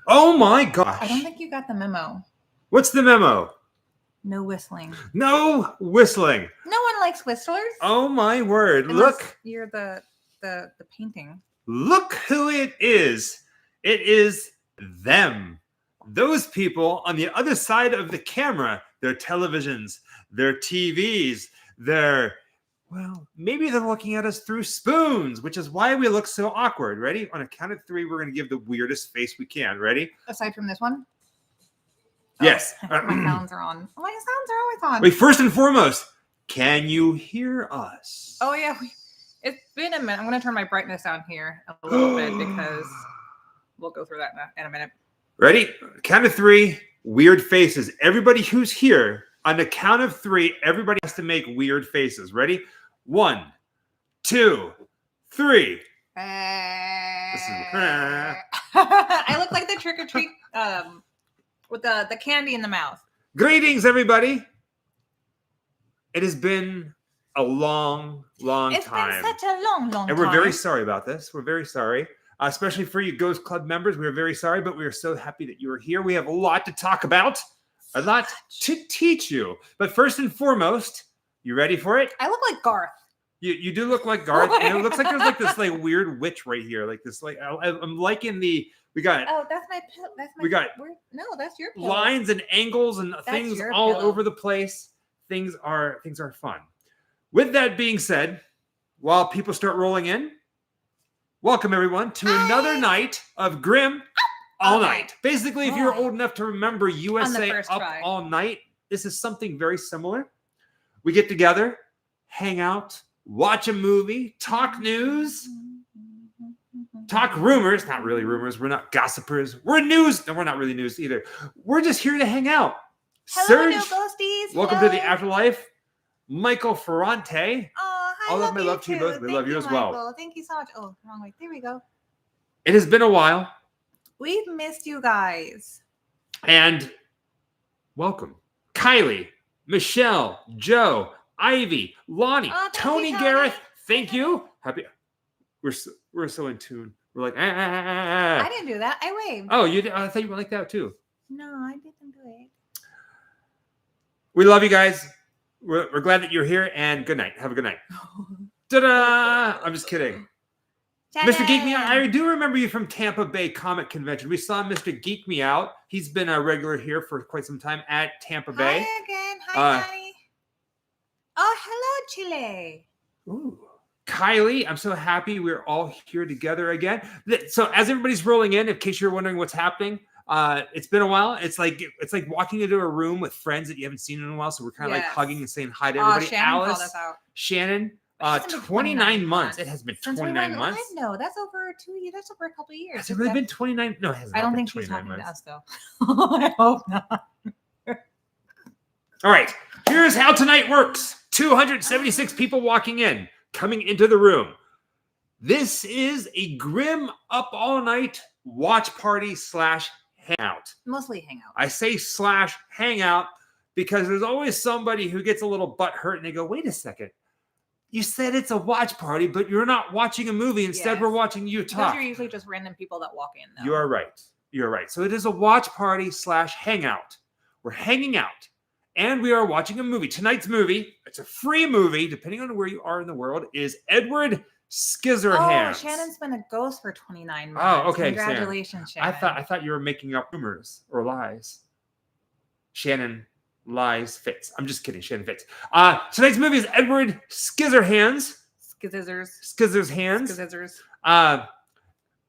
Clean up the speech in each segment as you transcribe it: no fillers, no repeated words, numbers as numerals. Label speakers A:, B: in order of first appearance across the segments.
A: Oh my gosh.
B: I don't think you got the memo.
A: What's the memo?
B: No whistling.
A: No whistling.
B: No one likes whistlers.
A: Oh my word.
B: Unless
A: Look.
B: you're the painting.
A: Look who it is. It is them. Those people on the other side of the camera, their televisions, their TVs, well, maybe they're looking at us through spoons, which is why we look so awkward. Ready? On a count of 3, we're going to give the weirdest face we can. Ready?
B: Aside from this one?
A: Yes.
B: Oh, my sounds are on. My sounds are always on.
A: Wait, first and foremost, can you hear us?
B: Oh, yeah. It's been a minute. I'm going to turn my brightness down here a little bit because we'll go through that in a minute.
A: Ready? Count of 3, weird faces. Everybody who's here, on the count of 3, everybody has to make weird faces. Ready? 1, 2, 3.
B: I look like the trick or treat with the candy in the mouth.
A: Greetings, everybody. It has been a long time.
B: It's been such a long time.
A: And we're very sorry about this. We're very sorry. Especially for you Ghost Club members. We are very sorry, but we are so happy that you are here. We have a lot to talk about, a lot to teach you. But first and foremost, you ready for it?
B: I look like Garth.
A: You do look like Garth. And it looks like there's like this like weird witch right here. Like this, like I'm liking we got.
B: Oh, that's my pill. That's my.
A: We got.
B: No, that's your pill.
A: Lines and angles and things all over the place. Things are fun. With that being said, while people start rolling in, welcome everyone to another night of Grim All Night. Basically, if you're old enough to remember USA Up All Night, this is something very similar. We get together, hang out, watch a movie, talk news, talk rumors. Not really rumors. We're not gossipers. We're news. No, we're not really news either. We're just here to hang out.
B: Hello, new ghosties.
A: Welcome to the afterlife. Michael Ferrante.
B: Oh, hi.
A: All of my love to you both. We love you as well.
B: Thank you so much. Oh, wrong way. There we go.
A: It has been a while.
B: We've missed you guys.
A: And welcome. Kylie, Michelle, Joe, Ivy, Lonnie, Tony Gareth. Thank you. Happy. We're so in tune. We're like,
B: I didn't do that. I waved.
A: Oh, you did? I thought you were like that too.
B: No, I didn't do it.
A: We love you guys. We're glad that you're here, and good night. Have a good night. Ta-da! I'm just kidding. Ta-da! Mr. Geek Me Out, I do remember you from Tampa Bay Comic Convention. We saw Mr. Geek Me Out. He's been a regular here for quite some time at Tampa Bay.
B: Hi again. Hi, Kylie. Oh, hello, Chile.
A: Ooh. Kylie, I'm so happy we're all here together again. So as everybody's rolling in case you're wondering what's happening, it's been a while. It's like walking into a room with friends that you haven't seen in a while. So we're kind of like hugging and saying hi to everybody.
B: Shannon
A: Alice,
B: called us out.
A: Shannon, 29 months. It has been 29 months.
B: No, that's over 2 years. That's over a couple of years.
A: Has it really been 29? No, it hasn't.
B: I don't think she's talking
A: months.
B: to us though. I hope not.
A: All right. Here's how tonight works. 276 people walking in, coming into the room. This is a Grim Up All Night watch party / hangout.
B: Mostly hangout.
A: I say / hangout because there's always somebody who gets a little butt hurt and they go, wait a second. You said it's a watch party, but you're not watching a movie. Instead, we're watching you talk.
B: Those are usually just random people that walk in, though.
A: You are right. You're right. So it is a watch party / hangout. We're hanging out and we are watching a movie. Tonight's movie, it's a free movie, depending on where you are in the world, is Edward Scissorhands.
B: Oh, Shannon's been a ghost for 29 months.
A: Oh, okay.
B: Congratulations, Shannon.
A: I thought you were making up rumors or lies. Shannon lies fits. I'm just kidding. Shannon fits. Tonight's movie is Edward Scissorhands.
B: Scissorhands.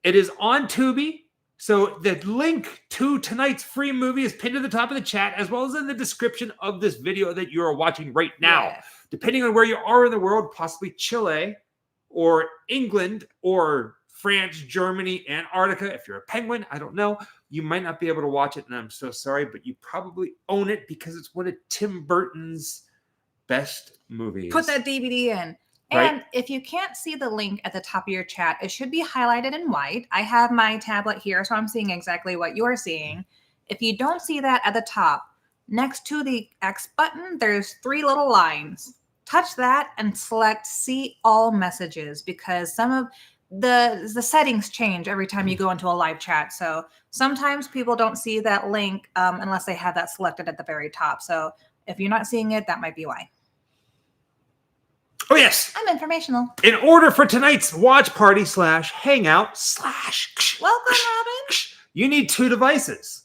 A: It is on Tubi. So the link to tonight's free movie is pinned to the top of the chat, as well as in the description of this video that you are watching right now.
B: Yes.
A: Depending on where you are in the world, possibly Chile or England or France, Germany, Antarctica. If you're a penguin, I don't know. You might not be able to watch it, and I'm so sorry, but you probably own it because it's one of Tim Burton's best movies.
B: Put that DVD in.
A: Right?
B: And if you can't see the link at the top of your chat, it should be highlighted in white. I have my tablet here, so I'm seeing exactly what you're seeing. If you don't see that at the top, next to the X button, there's 3 little lines. Touch that and select See All Messages, because some of the settings change every time you go into a live chat. So sometimes people don't see that link unless they have that selected at the very top. So if you're not seeing it, that might be why.
A: Oh, yes.
B: I'm informational.
A: In order for tonight's watch party / hangout /
B: Welcome, Robin.
A: you need 2 devices.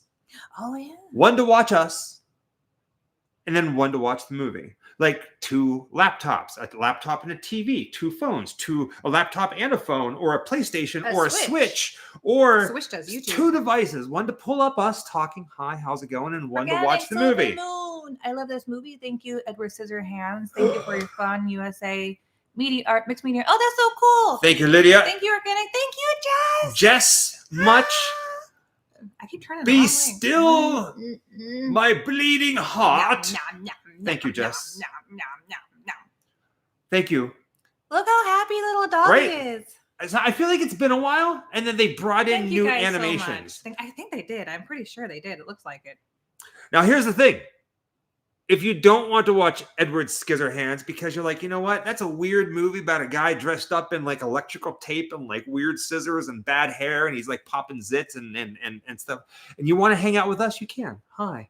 B: Oh, yeah.
A: One to watch us, and then one to watch the movie. Like 2 laptops, a laptop and a TV, 2 phones, a laptop and a phone, or a PlayStation, or a Switch, or
B: Switch does YouTube.
A: 2 devices. One to pull up us talking, hi, how's it going, and one to watch the movie.
B: I love this movie. Thank you, Edward Scissorhands. Thank you for your fun USA media art mixed media. Oh, that's so cool.
A: Thank you, Lydia.
B: Thank you, Organic. Thank you, Jess.
A: Jess, much.
B: I keep turning.
A: Be still, my bleeding heart. Thank you, Jess. Thank you.
B: Look how happy little dog is.
A: I feel like it's been a while, and then they brought in new animations.
B: So I think they did. I'm pretty sure they did. It looks like it.
A: Now, here's the thing. If you don't want to watch Edward Scissorhands because you're like, you know what? That's a weird movie about a guy dressed up in like electrical tape and like weird scissors and bad hair, and he's like popping zits and stuff, and you want to hang out with us, you can. Hi.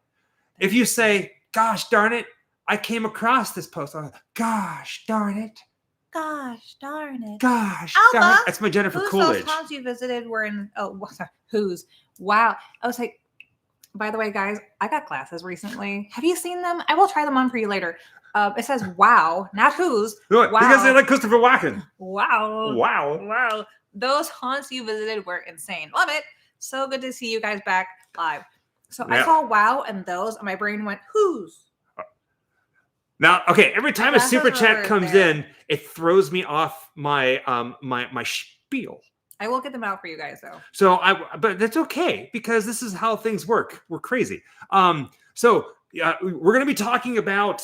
A: If you say, gosh darn it, I came across this post. I'm like, gosh darn it.
B: Gosh darn it.
A: Gosh
B: Alma,
A: darn it. That's my Jennifer Coolidge.
B: Those haunts you visited were in, whose? Wow. I was like, by the way, guys, I got glasses recently. Have you seen them? I will try them on for you later. It says wow, not whose.
A: Wow.
B: Wow.
A: Because they like Christopher Walken.
B: Wow.
A: Wow.
B: Wow. Those haunts you visited were insane. Love it. So good to see you guys back live. So I saw wow and those, and my brain went, whose?
A: Now, okay, every time a super chat comes in, it throws me off my my spiel.
B: I will get them out for you guys, though.
A: So but that's okay because this is how things work. We're crazy. So we're gonna be talking about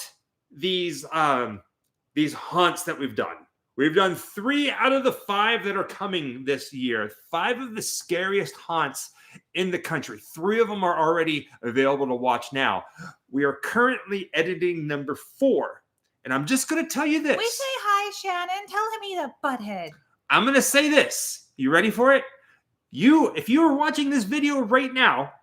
A: these haunts that we've done. We've done 3 out of the 5 that are coming this year. 5 of the scariest haunts in the country. 3 of them are already available to watch now. We are currently editing number 4, and I'm just gonna tell you this.
B: We say hi, Shannon. Tell him he's a butthead.
A: I'm gonna say this. You ready for it? If you are watching this video right now,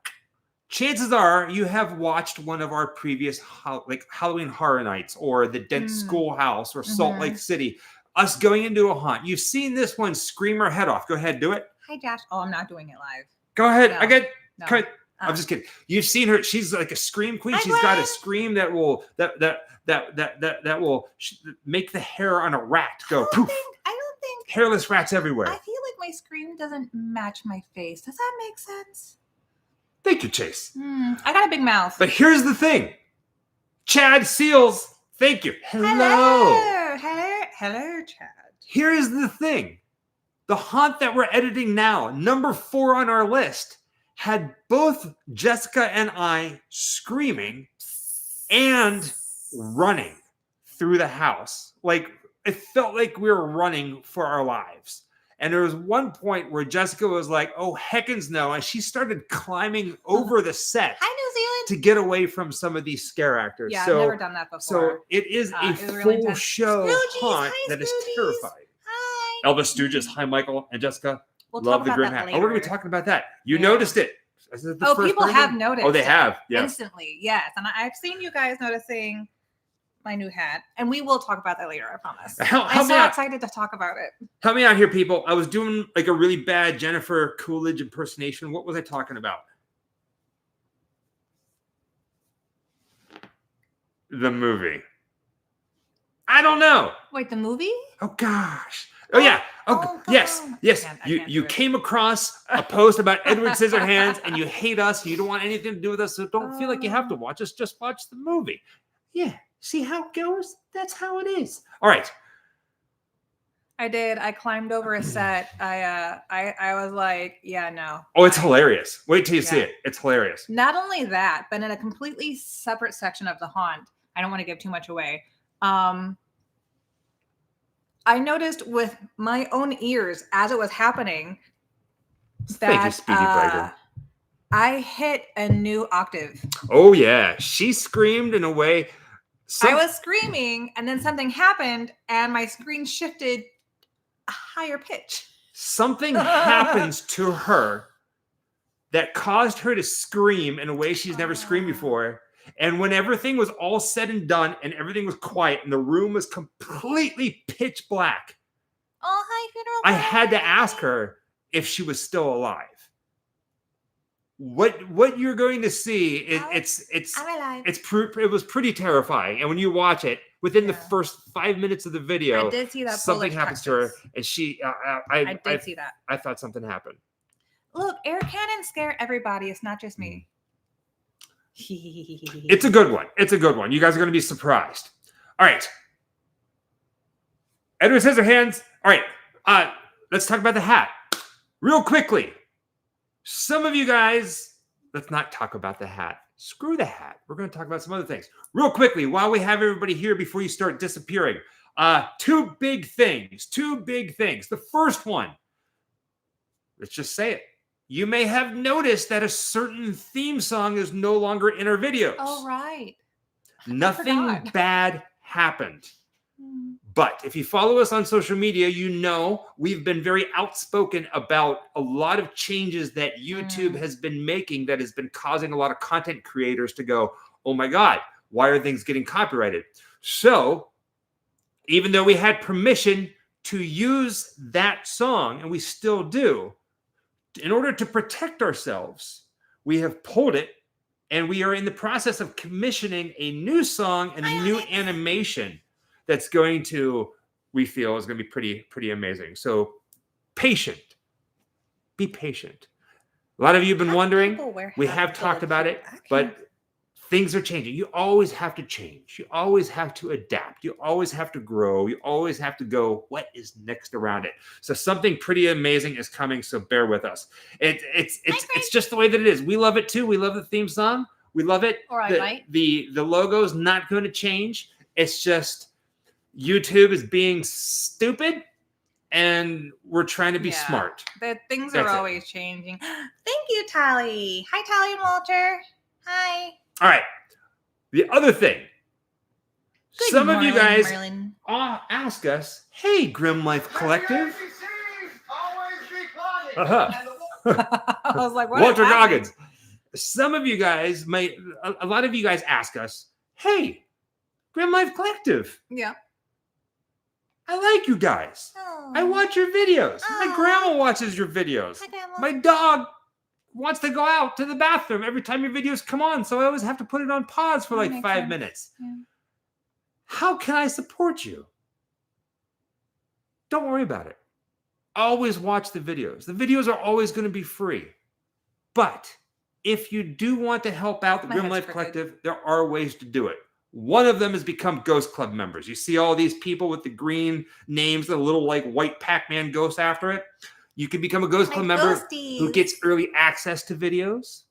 A: chances are you have watched one of our previous Halloween Horror Nights or the Dent Schoolhouse or Salt Lake City. Us going into a haunt. You've seen this one scream her head off. Go ahead, do it.
B: Hi, Josh. Oh, I'm not doing it live.
A: Go ahead.
B: No.
A: I'm just kidding. You've seen her. She's like a scream queen. She's got a scream that will make the hair on a rat go poof.
B: I don't think
A: hairless rats everywhere.
B: I feel like my scream doesn't match my face. Does that make sense?
A: Thank you, Chase.
B: I got a big mouth.
A: But here's the thing. Chad Seals, thank you.
B: Hello, Chad.
A: Here is the thing. The haunt that we're editing now, number 4 on our list, had both Jessica and I screaming and running through the house. Like, it felt like we were running for our lives. And there was one point where Jessica was like, oh, heckins no. And she started climbing over the set.
B: Hi, New Zealand.
A: To get away from some of these scare actors.
B: Yeah, I've never done that before.
A: So it is a full show haunt that is terrifying.
B: Hi.
A: Elvis Stooges. Hi, Michael and Jessica.
B: We'll
A: love the green hat. Oh, we're going to be talking about that. You noticed it.
B: People have noticed.
A: Oh, they have. Yes.
B: Instantly. Yes. And I've seen you guys noticing my new hat. And we will talk about that later, I promise. I'm so excited to talk about it.
A: Help me out here, people. I was doing like a really bad Jennifer Coolidge impersonation. What was I talking about? The movie. I don't know.
B: Wait, the movie?
A: Oh, gosh. Oh, yeah. Yes. You came across a post about Edward Scissorhands and you hate us and you don't want anything to do with us, so don't feel like you have to watch us. Just watch the movie. Yeah. See how it goes? That's how it is. All right.
B: I did. I climbed over a set. I was like, yeah, no.
A: Oh, it's hilarious. Wait till you see it. It's hilarious.
B: Not only that, but in a completely separate section of the haunt, I don't want to give too much away. I noticed with my own ears as it was happening that I hit a new octave.
A: Oh, yeah. She screamed in a way.
B: I was screaming and then something happened and my screen shifted a higher pitch.
A: something happens to her that caused her to scream in a way she's never screamed before. And when everything was all said and done and everything was quiet and the room was completely pitch black,
B: hi, funeral.
A: I had to ask her if she was still alive. What you're going to see
B: I'm alive.
A: it was pretty terrifying. And when you watch it, within the first 5 minutes of the video,
B: I did see that
A: something happens to her, and she
B: I did see that.
A: I thought something happened.
B: Look, air cannons scare everybody. It's not just me.
A: It's a good one. It's a good one. You guys are going to be surprised. All right. Edward Scissorhands. All right. Let's talk about the hat. Real quickly. Some of you guys, let's not talk about the hat. Screw the hat. We're going to talk about some other things. Real quickly, while we have everybody here before you start disappearing. Two big things. The first one, let's just say it. You may have noticed that a certain theme song is no longer in our videos.
B: Oh, right.
A: Nothing bad happened. But if you follow us on social media, you know we've been very outspoken about a lot of changes that YouTube has been making that has been causing a lot of content creators to go, oh my God, why are things getting copyrighted? So even though we had permission to use that song, and we still do, in order to protect ourselves, we have pulled it, and we are in the process of commissioning a new song and a new animation that's going to, we feel, is going to be pretty amazing. So patient. Be patient. A lot of you have been wondering. We have talked about it, but things are changing. You always have to change. You always have to adapt. You always have to grow. You always have to go, what is next around it? So something pretty amazing is coming, so bear with us. It's just the way that it is. We love it too. We love the theme song. We love it. The logo's not going to change. It's just YouTube is being stupid, and we're trying to be smart.
B: The things are always changing. Thank you, Tally. Hi, Tally and Walter. Hi.
A: All right. The other thing. Some of you guys ask us, hey, Grim Life Collective.
B: I was like, what?
A: Walter Goggins. Some of you guys a lot of you guys ask us, hey, Grim Life Collective.
B: Yeah.
A: I like you guys.
B: Oh.
A: I watch your videos. My grandma watches your videos.
B: Hi, Grandma.
A: My dog wants to go out to the bathroom every time your videos come on, so I always have to put it on pause for like 5 minutes.
B: Yeah.
A: How can I support you? Don't worry about it. Always watch the videos. The videos are always going to be free. But if you do want to help out the Grim Life Collective, there are ways to do it. One of them is become Ghost Club members. You see all these people with the green names, the little like white Pac-Man ghost after it. You can become a Ghost Club member who gets early access to videos,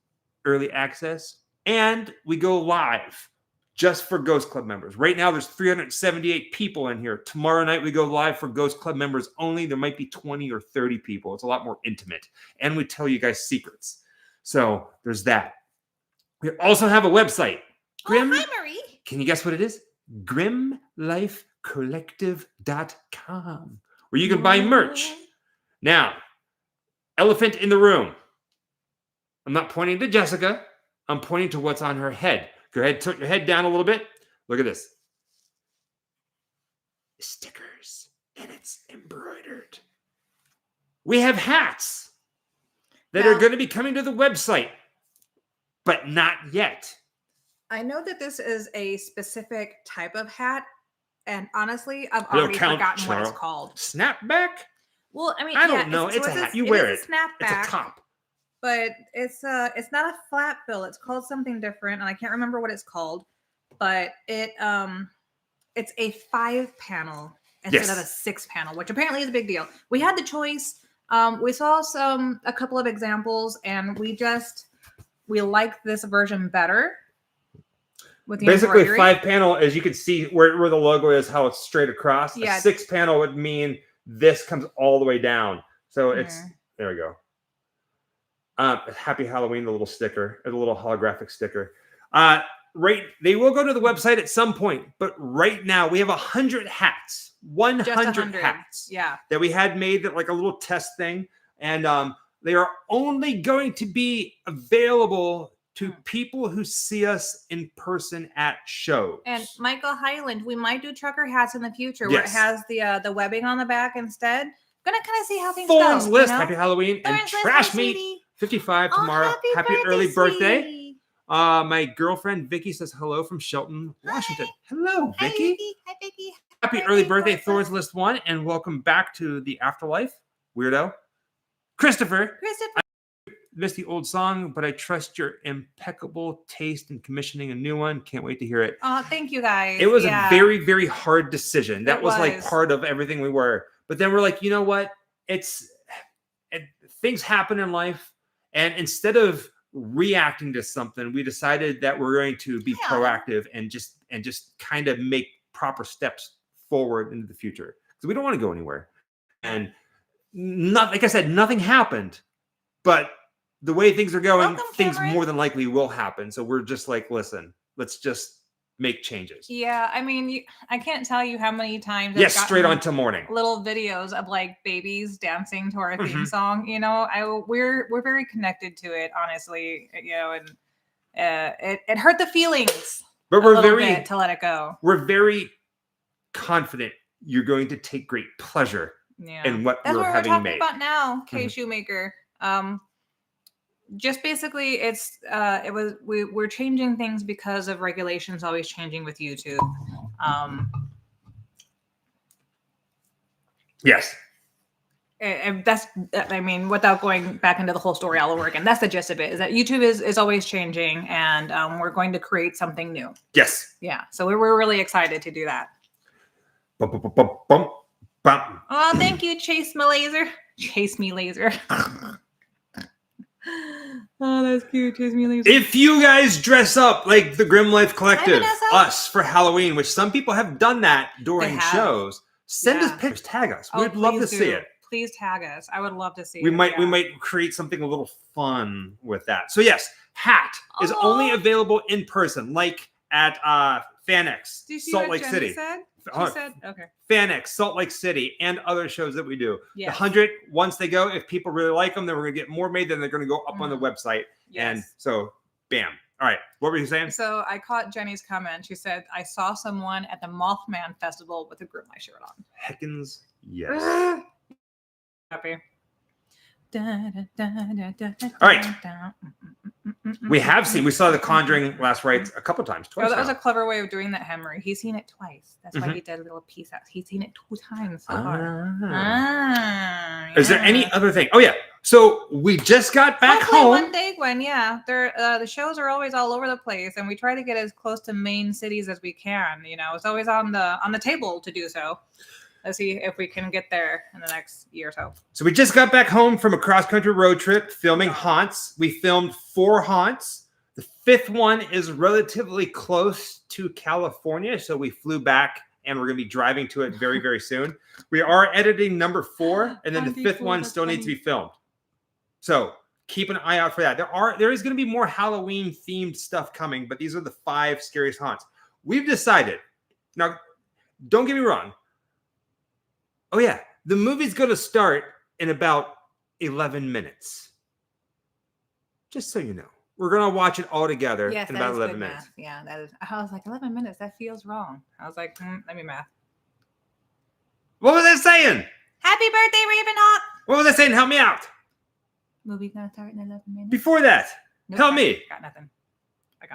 A: and we go live just for Ghost Club members. Right now, there's 378 people in here. Tomorrow night, we go live for Ghost Club members only. There might be 20 or 30 people. It's a lot more intimate, and we tell you guys secrets. So there's that. We also have a website.
B: Hi, Marie.
A: Can you guess what it is? GrimLifeCollective.com, where you can buy merch. Now, elephant in the room. I'm not pointing to Jessica. I'm pointing to what's on her head. Go ahead, tilt your head down a little bit. Look at this. Stickers, and it's embroidered. We have hats that are going to be coming to the website, but not yet.
B: I know that this is a specific type of hat, and honestly, I've already forgotten what it's called.
A: Snapback?
B: Well, I mean,
A: I don't know. It's a hat. You wear it.
B: Snapback,
A: it's a top.
B: But it's not a flat bill. It's called something different, and I can't remember what it's called. But it's a 5-panel instead of a 6-panel, which apparently is a big deal. We had the choice. We saw a couple of examples, and we like this version better. With the
A: basically, 5-panel, as you can see where the logo is, how it's straight across.
B: Yeah.
A: A 6-panel would mean this comes all the way down. So it's there we go. Happy Halloween, the little sticker, the little holographic sticker. they will go to the website at some point, but right now we have 100 hats, 100 hats, that we had made that like a little test thing, and they are only going to be available to people who see us in person at shows.
B: And Michael Highland, we might do trucker hats in the future where it has the webbing on the back instead. Gonna kind of see how things
A: Thorns
B: go.
A: List, Happy Halloween,
B: Thorns
A: and
B: List,
A: Trash Meat 55 tomorrow. Happy early birthday. My girlfriend Vicky says hello from Shelton, Washington. Hello, Vicky.
B: Hi, Vicky.
A: Happy early birthday, Thorns List 1, and welcome back to the afterlife, weirdo. Christopher. I missed the old song, but I trust your impeccable taste in commissioning a new one. Can't wait to hear it.
B: Oh, thank you guys.
A: It was a very, very hard decision. That was like part of everything we were. But then we're like, you know what? Things happen in life, and instead of reacting to something, we decided that we're going to be proactive and just kind of make proper steps forward into the future, because we don't want to go anywhere. And like I said, nothing happened, but the way things are going, things more than likely will happen. So we're just like, listen, let's just make changes.
B: Yeah, I mean, I can't tell you how many times.
A: Yes, straight on to morning.
B: Little videos of like babies dancing to our theme song. You know, we're very connected to it, honestly. You know, and it hurt the feelings,
A: but we're very
B: bit to let it go.
A: We're very confident you're going to take great pleasure in what we're having made.
B: That's what we're talking about now, Kay Shoemaker. Just basically, we're changing things because of regulations always changing with YouTube.
A: Yes.
B: And that's, I mean, without going back into the whole story all over again, that's the gist of it, is that YouTube is always changing, and we're going to create something new.
A: Yes.
B: Yeah. So we're really excited to do that.
A: Oh,
B: thank you, Chase Me Laser. Chase Me Laser. Oh, that's cute. Chase Me Laser.
A: If you guys dress up like the Grim Life Collective, us, for Halloween, which some people have done that during shows, send us pictures, tag us. We'd love to see it.
B: Please tag us. I would love to see it.
A: We might create something a little fun with that. So yes, hat is only available in person, like at FanX, Salt Lake City.
B: She said, okay.
A: FanX, Salt Lake City, and other shows that we do.
B: Yes.
A: The 100, once they go, if people really like them, then we're going to get more made. Then they're going to go up on the website. Yes. And so, bam. All right. What were you saying?
B: So I caught Jenny's comment. She said, I saw someone at the Mothman Festival with a Grim Life shirt on.
A: Heckins, yes.
B: Happy.
A: All right. We saw The Conjuring last night a couple times. Twice.
B: Oh, that was a clever way of doing that, Henry. He's seen it twice. That's why he did a little piece out. He's seen it 2 times so far.
A: Is there any other thing? Oh, yeah. So we just got back home.
B: One day, Gwen, the shows are always all over the place, and we try to get as close to main cities as we can. You know, it's always on the table to do so. Let's see if we can get there in the next year or so.
A: So we just got back home from a cross-country road trip filming haunts. We filmed 4 haunts. The 5th one is relatively close to California, so we flew back, and we're going to be driving to it very, very soon. We are editing number 4, and then the 5th one still needs to be filmed. So keep an eye out for that. There is going to be more Halloween-themed stuff coming, but these are the 5 scariest haunts. We've decided. Now, don't get me wrong. Oh, yeah. The movie's going to start in about 11 minutes. Just so you know. We're going to watch it all together in about 11 minutes.
B: Math. Yeah, that is. I was like, 11 minutes? That feels wrong. I was like, let me math.
A: What was I saying?
B: Happy birthday, Ravenhawk.
A: What was I saying? Help me out.
B: Movie's going to start in 11 minutes.
A: Before that, tell me.
B: I got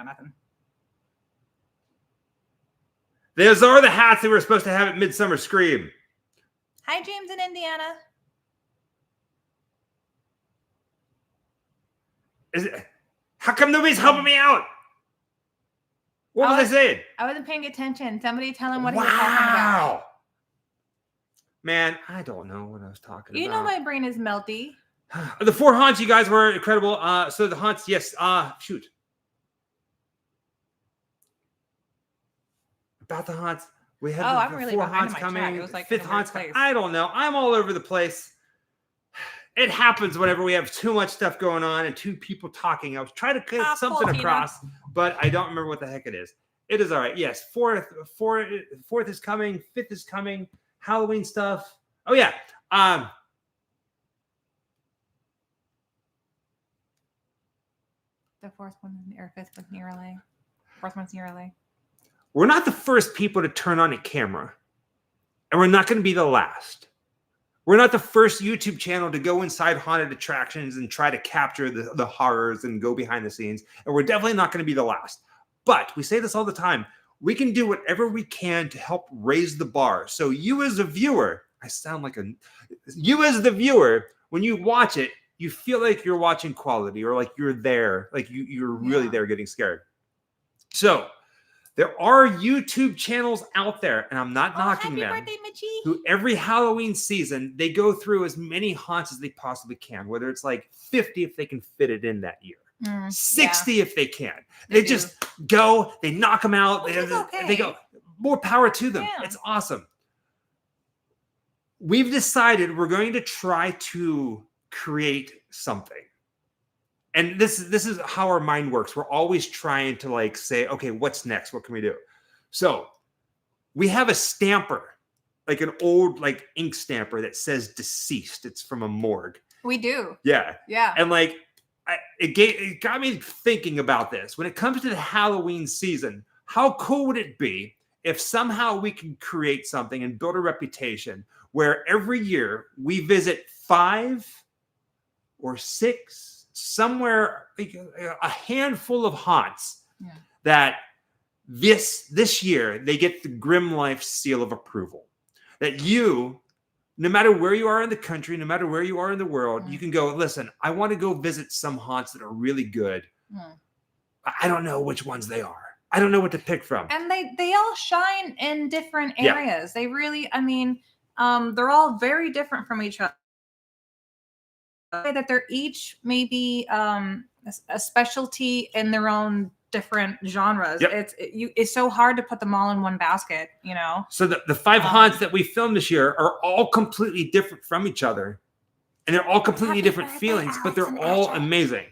B: nothing.
A: Those are the hats that we were supposed to have at Midsummer Scream.
B: Hi, James in Indiana.
A: How come nobody's helping me out? What was I saying?
B: I wasn't paying attention. Somebody tell him what he was talking about.
A: Man, I don't know what I was talking about.
B: You know my brain is melty.
A: The 4 haunts, you guys were incredible. So the haunts, yes. Shoot. About the haunts. We have
B: I'm
A: the
B: really
A: 4
B: behind
A: haunts
B: my
A: coming.
B: track. It was like
A: 5th haunts coming. I don't know. I'm all over the place. it happens whenever we have too much stuff going on and two people talking. I was trying to get something across, but I don't remember what the heck it is. It is all right. Yes, fourth is coming. Fifth is coming. Halloween stuff. Oh yeah.
B: The fourth one or fifth one's nearly. Fourth one's nearly.
A: We're not the first people to turn on a camera, and we're not going to be the last. We're not the first YouTube channel to go inside haunted attractions and try to capture the horrors and go behind the scenes. And we're definitely not going to be the last. But we say this all the time. We can do whatever we can to help raise the bar. So you as a viewer, you as the viewer, when you watch it, you feel like you're watching quality or like you're there, like you're really there getting scared. So there are YouTube channels out there, and I'm not knocking them,
B: birthday,
A: who every Halloween season, they go through as many haunts as they possibly can, whether it's like 50 if they can fit it in that year, 60 if they can. They just go, they knock them out, they go, more power to them. Yeah. It's awesome. We've decided we're going to try to create something. And this is how our mind works. We're always trying to like say, okay, what's next? What can we do? So we have a stamper, like an old like ink stamper that says deceased. It's from a morgue.
B: We do.
A: Yeah.
B: Yeah.
A: And like it got me thinking about this. When it comes to the Halloween season, how cool would it be if somehow we can create something and build a reputation where every year we visit 5 or 6, somewhere like a handful of haunts that this year they get the Grim Life seal of approval. That you, no matter where you are in the country, no matter where you are in the world, you can go, listen, I want to go visit some haunts that are really good. I don't know which ones they are. I don't know what to pick from.
B: And they all shine in different areas. They really, I mean, they're all very different from each other. That they're each maybe a specialty in their own different genres. It's so hard to put them all in one basket, you know.
A: So the 5 haunts that we filmed this year are all completely different from each other, and they're all completely different feelings, but they're all amazing.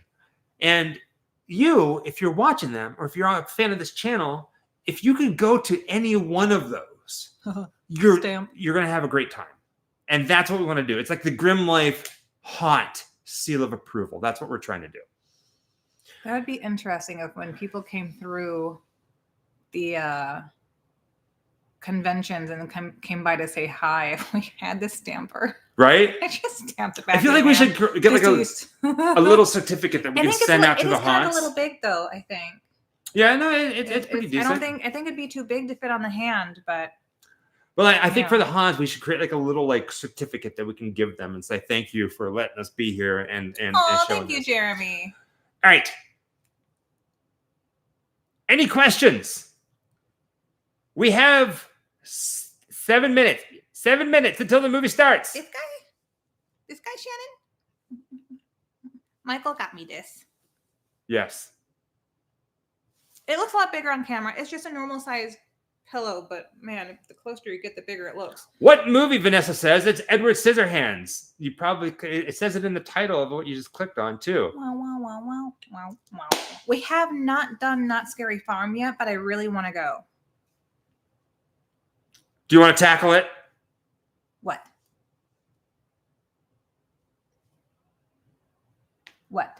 A: And you, if you're watching them, or if you're a fan of this channel, if you can go to any one of those, you're gonna have a great time. And that's what we want to do. It's like the Grim Life haunt seal of approval. That's what we're trying to do.
B: That would be interesting if when people came through the conventions and came by to say hi, if we had this stamper.
A: Right?
B: I just stamped it back.
A: I feel like we should get like a little certificate that we can send out to the haunts.
B: It's a little big though, I think.
A: Yeah, no, it's pretty decent.
B: I think it'd be too big to fit on the hand, but
A: well, I think for the haunts, we should create like a little like certificate that we can give them and say thank you for letting us be here and showing
B: thank you,
A: this.
B: Jeremy.
A: All right. Any questions? We have 7 minutes. 7 minutes until the movie starts.
B: This guy, Shannon. Michael got me this.
A: Yes.
B: It looks a lot bigger on camera. It's just a normal size pillow, but man, the closer you get, the bigger it looks.
A: What movie? Vanessa says it's Edward Scissorhands. It says it in the title of what you just clicked on too.
B: Wow. We have not done Not Scary Farm yet, but I really want to go.
A: Do you want to tackle it?
B: What?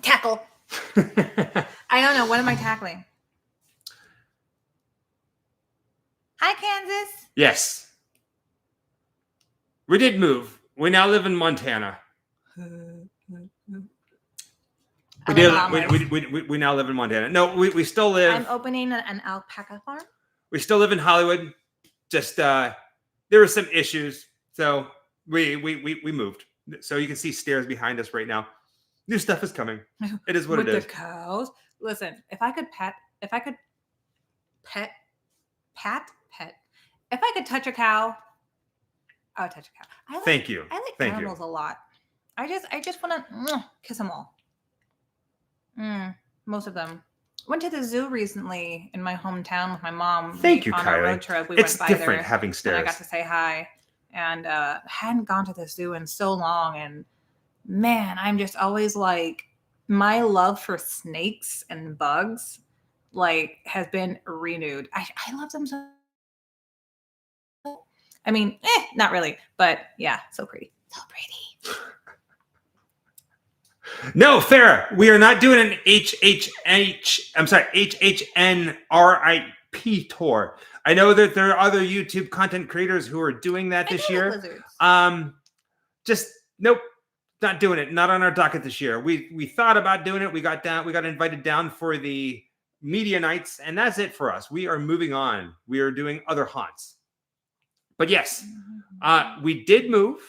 B: Tackle. I don't know. What am I tackling? Hi, Kansas.
A: Yes. We did move. We now live in Montana. We now live in Montana. No, we still live.
B: I'm opening an alpaca farm.
A: We still live in Hollywood. Just there were some issues, so we moved. So you can see stairs behind us right now. New stuff is coming. It is what it is.
B: With the cows. Listen, if I could touch a cow, I would touch a cow.
A: Thank you.
B: I like animals a lot. I just want to kiss them all. Most of them. Went to the zoo recently in my hometown with my mom.
A: Thank you,
B: on our
A: Kylie.
B: road trip. We
A: It's
B: went by
A: different
B: there,
A: having
B: and I
A: stairs.
B: got to say hi. And hadn't gone to the zoo in so long, and man, I'm just always like, my love for snakes and bugs like has been renewed. I love them so. I mean, not really, but yeah, so pretty. So pretty.
A: No, Farrah, we are not doing an HHNRIP tour. I know that there are other YouTube content creators who are doing that this year. Just nope, not doing it. Not on our docket this year. We thought about doing it. We got invited down for the media nights, and that's it for us. We are moving on. We are doing other haunts. But yes, we did move.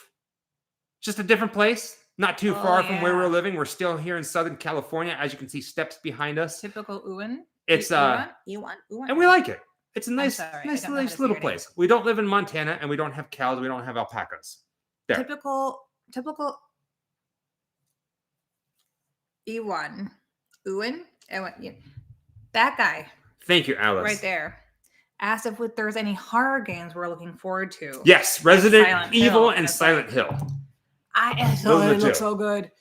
A: Just a different place. Not too far from where we're living. We're still here in Southern California. As you can see, steps behind us.
B: Typical Uwan.
A: It's
B: Uwan?
A: and we like it. It's a nice little
B: say
A: place. We don't live in Montana, and we don't have cows. We don't have alpacas. There.
B: Typical Ewan. Uwan? That guy.
A: Thank you, Alice.
B: Right there. Asked if there's any horror games we're looking forward to.
A: Yes, Resident Evil and Silent Hill.
B: It looks so good.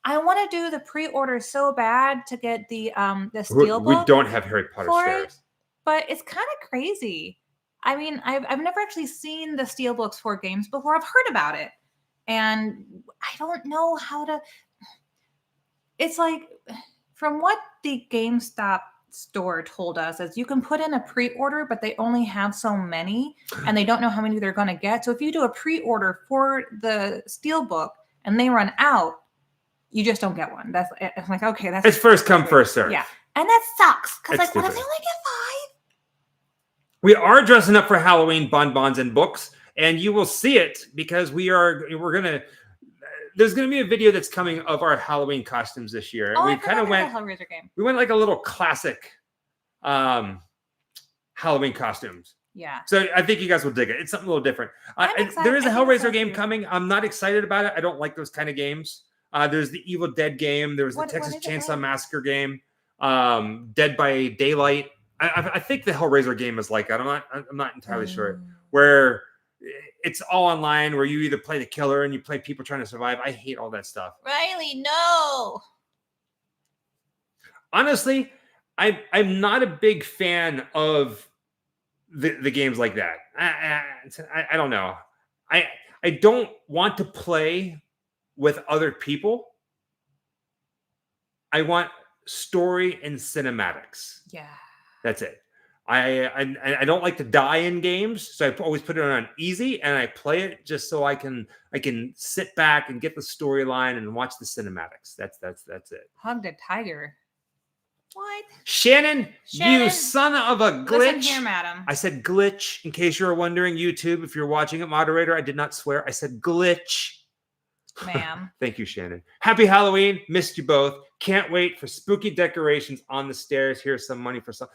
B: I want to do the pre-order so bad to get the Steelbook.
A: We don't have Harry Potter shares,
B: but it's kind of crazy. I mean, I've never actually seen the Steelbooks for games before. I've heard about it, and I don't know how to. It's like, from what the GameStop store told us, is you can put in a pre-order, but they only have so many, and they don't know how many they're going to get. So if you do a pre-order for the Steelbook and they run out, you just don't get one. It's like, okay, it's
A: first come, first serve.
B: Yeah, and that sucks because what if they only get 5?
A: We are dressing up for Halloween, bonbons and books, and you will see it because there's gonna be a video that's coming of our Halloween costumes this year. And we kind of went
B: Hellraiser game. We
A: went like a little classic Halloween costumes.
B: Yeah.
A: So I think you guys will dig it. It's something a little different. There is a Hellraiser game coming. I'm not excited about it. I don't like those kind of games. There's the Evil Dead game. There was the Texas Chainsaw Massacre game. Dead by Daylight. I think the Hellraiser game is like that. I'm not entirely sure. Where it's all online, where you either play the killer and you play people trying to survive. I hate all that stuff.
B: Riley, no.
A: Honestly, I'm not a big fan of the games like that. I don't know. I don't want to play with other people. I want story and cinematics.
B: Yeah.
A: That's it. I don't like to die in games, so I always put it on easy, and I play it just so I can sit back and get the storyline and watch the cinematics. That's it.
B: Hug the tiger. What?
A: Shannon, you son of a glitch.
B: Listen here, madam.
A: I said glitch, in case you were wondering, YouTube, if you're watching it, moderator, I did not swear. I said glitch.
B: Ma'am.
A: Thank you, Shannon. Happy Halloween. Missed you both. Can't wait for spooky decorations on the stairs. Here's some money for some.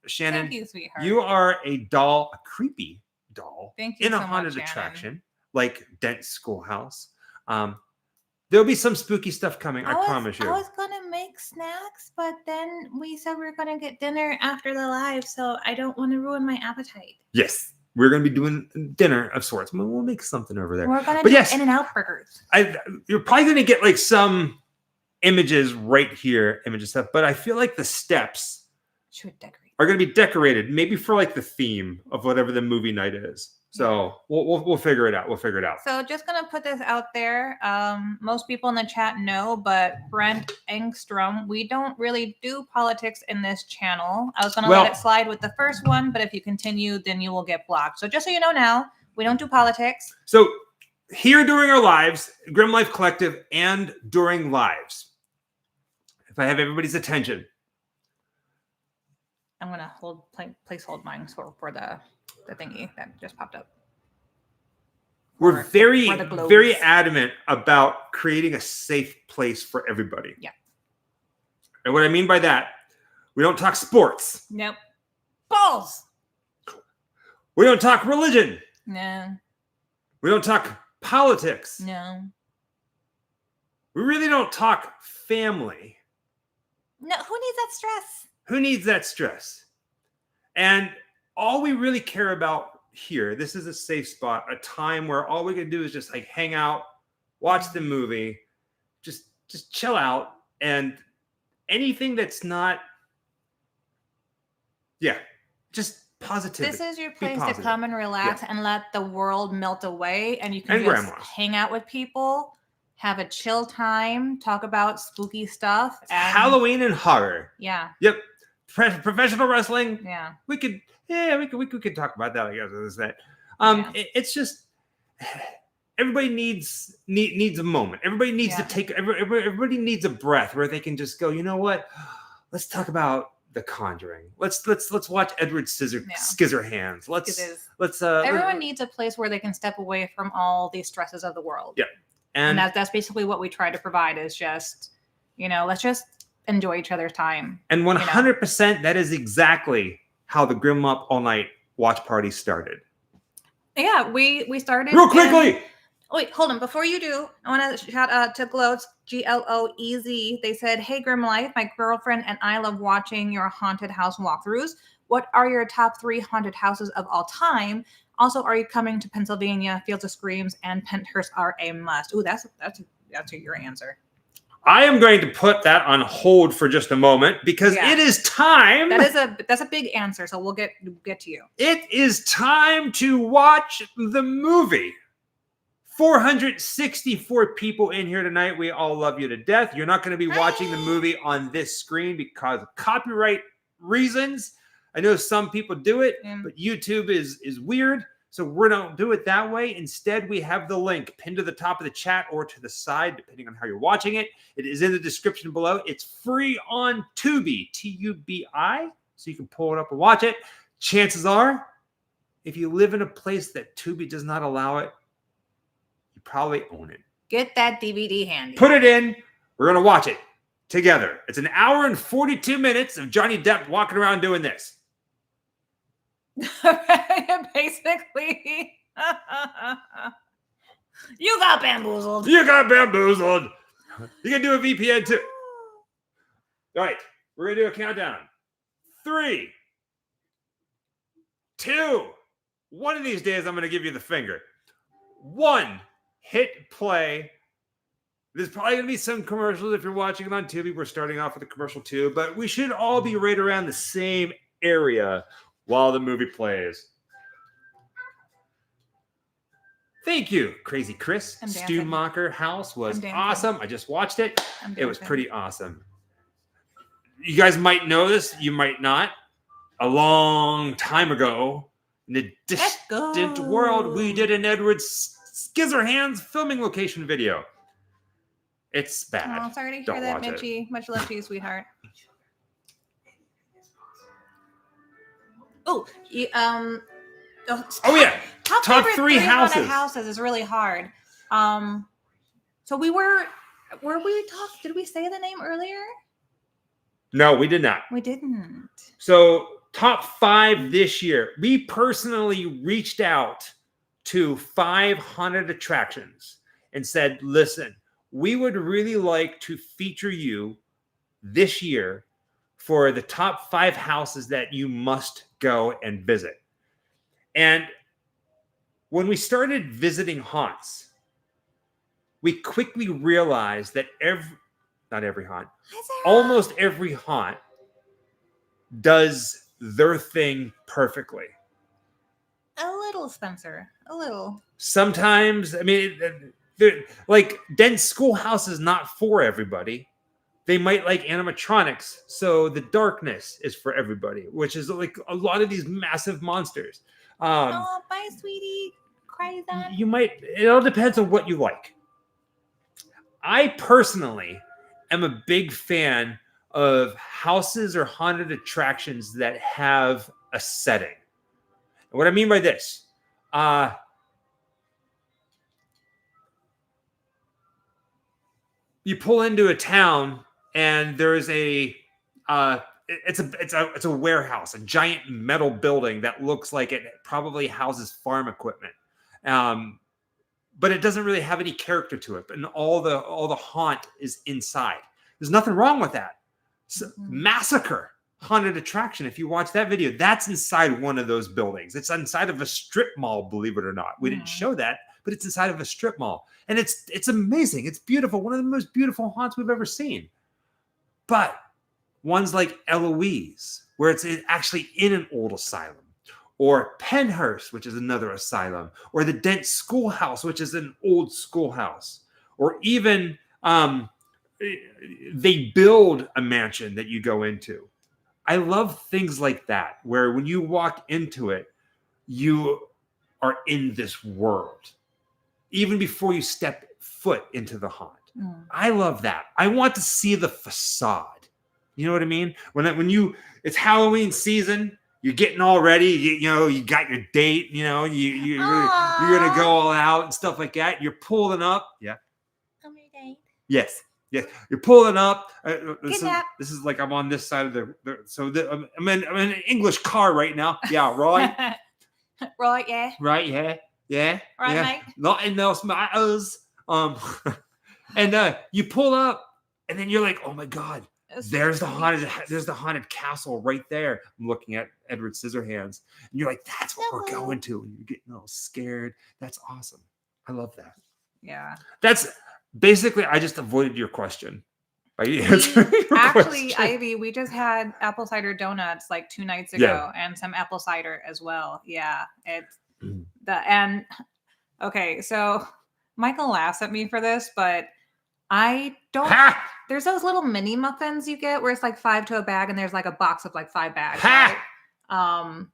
A: Shannon,
B: thank you, sweetheart.
A: You are a doll, a creepy doll.
B: Thank you
A: in a
B: so
A: haunted
B: much,
A: attraction like Dent Schoolhouse. There'll be some spooky stuff coming. I promise you.
B: I was gonna make snacks, but then we said we were gonna get dinner after the live, so I don't want to ruin my appetite.
A: Yes, we're gonna be doing dinner of sorts. We'll make something over there.
B: We're gonna do In-N-Out burgers.
A: You're probably gonna get like some images right here, image stuff. But I feel like the steps
B: should decorate.
A: Are going to be decorated, maybe for like the theme of whatever the movie night is. So we'll figure it out. We'll figure it out.
B: So just going to put this out there. Most people in the chat know, but Brent Engstrom, we don't really do politics in this channel. I was going to let it slide with the first one, but if you continue, then you will get blocked. So just so you know now, we don't do politics.
A: So here during our lives, Grim Life Collective, and during lives, if I have everybody's attention,
B: I'm going to place hold mine for the thingy that just popped up.
A: We're very adamant about creating a safe place for everybody.
B: Yeah.
A: And what I mean by that, we don't talk sports.
B: Nope. Balls.
A: We don't talk religion.
B: No.
A: We don't talk politics.
B: No.
A: We really don't talk family.
B: No, who needs that stress?
A: Who needs that stress? And all we really care about here, this is a safe spot, a time where all we can do is just like hang out, watch the movie, just chill out, and anything that's not, just positivity.
B: This is your place to come and relax and let the world melt away, and you can just hang out with people, have a chill time, talk about spooky stuff.
A: And Halloween and horror.
B: Yeah.
A: Yep. Professional wrestling.
B: Yeah.
A: We could talk about that, I guess. It's just everybody needs a moment. Everybody needs to take everybody needs a breath where they can just go, you know what? Let's talk about The Conjuring. Let's watch Edward Scissorhands. Everyone
B: needs a place where they can step away from all these stresses of the world.
A: Yeah.
B: And that's basically what we try to provide is just, let's just enjoy each other's time.
A: And 100% that is exactly how the Grim Up All Night watch party started.
B: Yeah, we started
A: real quickly.
B: Wait, hold on. Before you do, I want to shout out to Glows, GLOEZ. They said, "Hey, Grim Life, my girlfriend and I love watching your haunted house walkthroughs. What are your top 3 haunted houses of all time? Also, are you coming to Pennsylvania? Fields of Screams and Penthurst are a must." Ooh, that's your answer.
A: I am going to put that on hold for just a moment because it is time.
B: That's a big answer, so we'll get to you.
A: It is time to watch the movie. 464 people in here tonight. We all love you to death. You're not going to be watching the movie on this screen because of copyright reasons. I know some people do it, but YouTube is weird. So we don't do it that way. Instead, we have the link pinned to the top of the chat or to the side, depending on how you're watching it. It is in the description below. It's free on Tubi, Tubi, so you can pull it up and watch it. Chances are, if you live in a place that Tubi does not allow it, you probably own it.
B: Get that DVD handy.
A: Put it in. We're going to watch it together. It's an hour and 42 minutes of Johnny Depp walking around doing this.
B: Basically, you got bamboozled.
A: You can do a VPN too. All right, we're gonna do a countdown. 3, 2, one of these days I'm gonna give you the finger. 1, hit play. There's probably gonna be some commercials if you're watching it on Tubi. We're starting off with a commercial too, but we should all be right around the same area while the movie plays. Thank you, Crazy Chris. Stumacher House was awesome. I just watched it. It was pretty awesome. You guys might know this. You might not. A long time ago, in the distant world, we did an Edward Scissorhands filming location video. It's bad.
B: Oh, sorry to hear that, Mitchie. Much love to you, sweetheart. Oh, yeah.
A: Top 3 houses
B: is really hard. So we were we talking? Did we say the name earlier?
A: No, we did not.
B: We didn't.
A: So top 5 this year. We personally reached out to 500 attractions and said, "Listen, we would really like to feature you this year for the top 5 houses that you must go and visit." And when we started visiting haunts, we quickly realized that almost every haunt does their thing perfectly.
B: A little, Spencer. A little.
A: Sometimes, I mean, like dense schoolhouse is not for everybody. They might like animatronics, so the darkness is for everybody, which is like a lot of these massive monsters.
B: Oh, bye, sweetie. Cries on.
A: You might. It all depends on what you like. I personally am a big fan of houses or haunted attractions that have a setting. And what I mean by this, you pull into a town and there's it's a warehouse, a giant metal building that looks like it probably houses farm equipment, but it doesn't really have any character to it. And all the haunt is inside. There's nothing wrong with that. So, Massacre, haunted attraction. If you watch that video, that's inside one of those buildings. It's inside of a strip mall, believe it or not. We didn't show that, but it's inside of a strip mall. And it's amazing. It's beautiful. One of the most beautiful haunts we've ever seen. But ones like Eloise, where it's actually in an old asylum, or Penhurst, which is another asylum, or the Dent Schoolhouse, which is an old schoolhouse, or even they build a mansion that you go into. I love things like that, where when you walk into it, you are in this world, even before you step foot into the haunt. I love that. I want to see the facade. You know what I mean? It's Halloween season, you're getting all ready. You got your date. You're gonna go all out and stuff like that. You're pulling up. Yeah.
B: On your date.
A: Yes. Yes. You're pulling up. This is like I'm on this side of I'm in an English car right now. Yeah. Right.
B: Right. Yeah.
A: Right. Yeah. Yeah.
B: Right,
A: yeah.
B: mate.
A: Nothing else matters. And you pull up, and then you're like, oh my God. There's the haunted castle right there. I'm looking at Edward Scissorhands, and you're like, that's what we're going to. And you're getting all scared. That's awesome. I love that.
B: Yeah.
A: That's basically, I just avoided your question by answering your
B: Actually,
A: question.
B: Ivy, we just had apple cider donuts like 2 nights ago, and some apple cider as well. Yeah. Okay, so Michael laughs at me for this, but I don't. There's those little mini muffins you get where it's like 5 to a bag, and there's like a box of like 5 bags. Right? And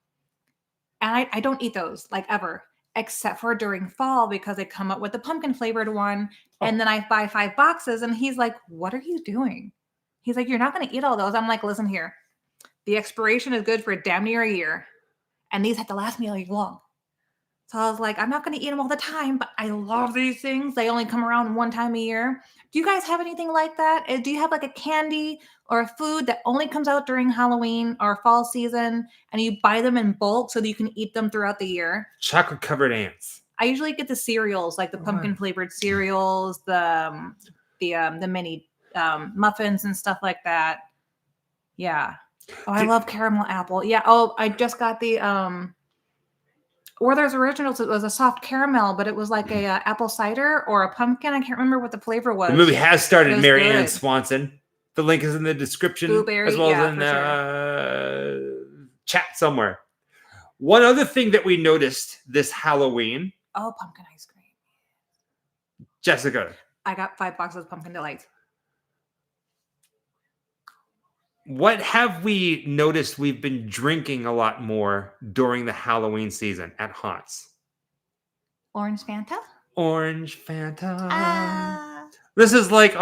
B: I don't eat those like ever, except for during fall because they come up with the pumpkin flavored one, and then I buy 5 boxes. And he's like, "What are you doing?" He's like, "You're not going to eat all those." I'm like, "Listen here, the expiration is good for damn near a year, and these have to last me a year long." So I was like, I'm not going to eat them all the time, but I love these things. They only come around 1 time a year. Do you guys have anything like that? Do you have like a candy or a food that only comes out during Halloween or fall season, and you buy them in bulk so that you can eat them throughout the year?
A: Chocolate covered ants.
B: I usually get the cereals, like the pumpkin flavored cereals, the mini muffins and stuff like that. Yeah. Oh, I love caramel apple. Yeah. Oh, I just got the Werther's Originals. It was a soft caramel, but it was like a apple cider or a pumpkin. I can't remember what the flavor was.
A: The movie has started Mary Ann Swanson. The link is in the description,
B: Blueberry,
A: as well as in the chat somewhere. One other thing that we noticed this Halloween.
B: Oh, pumpkin ice cream.
A: Jessica.
B: I got 5 boxes of pumpkin delights.
A: What have we noticed we've been drinking a lot more during the Halloween season at haunts?
B: Orange Fanta?
A: Orange Fanta. This is like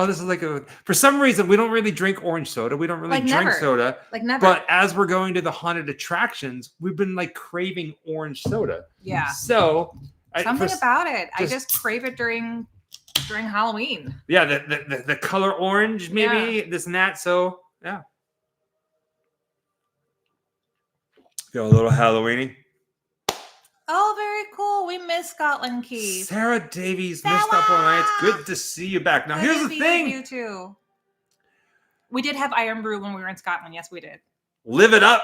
A: for some reason, we don't really drink orange soda. We don't really drink soda.
B: Like never.
A: But as we're going to the haunted attractions, we've been like craving orange soda.
B: Yeah.
A: So
B: something about it. I just crave it during Halloween.
A: Yeah, the color orange, maybe this and that. So yeah. Feel a little Halloweeny.
B: Oh, very cool. We miss Scotland Keys.
A: Sarah Davies missed up all night. It's good to see you back. Now, here's the thing.
B: You too. We did have Iron Brew when we were in Scotland. Yes, we did.
A: Live it up.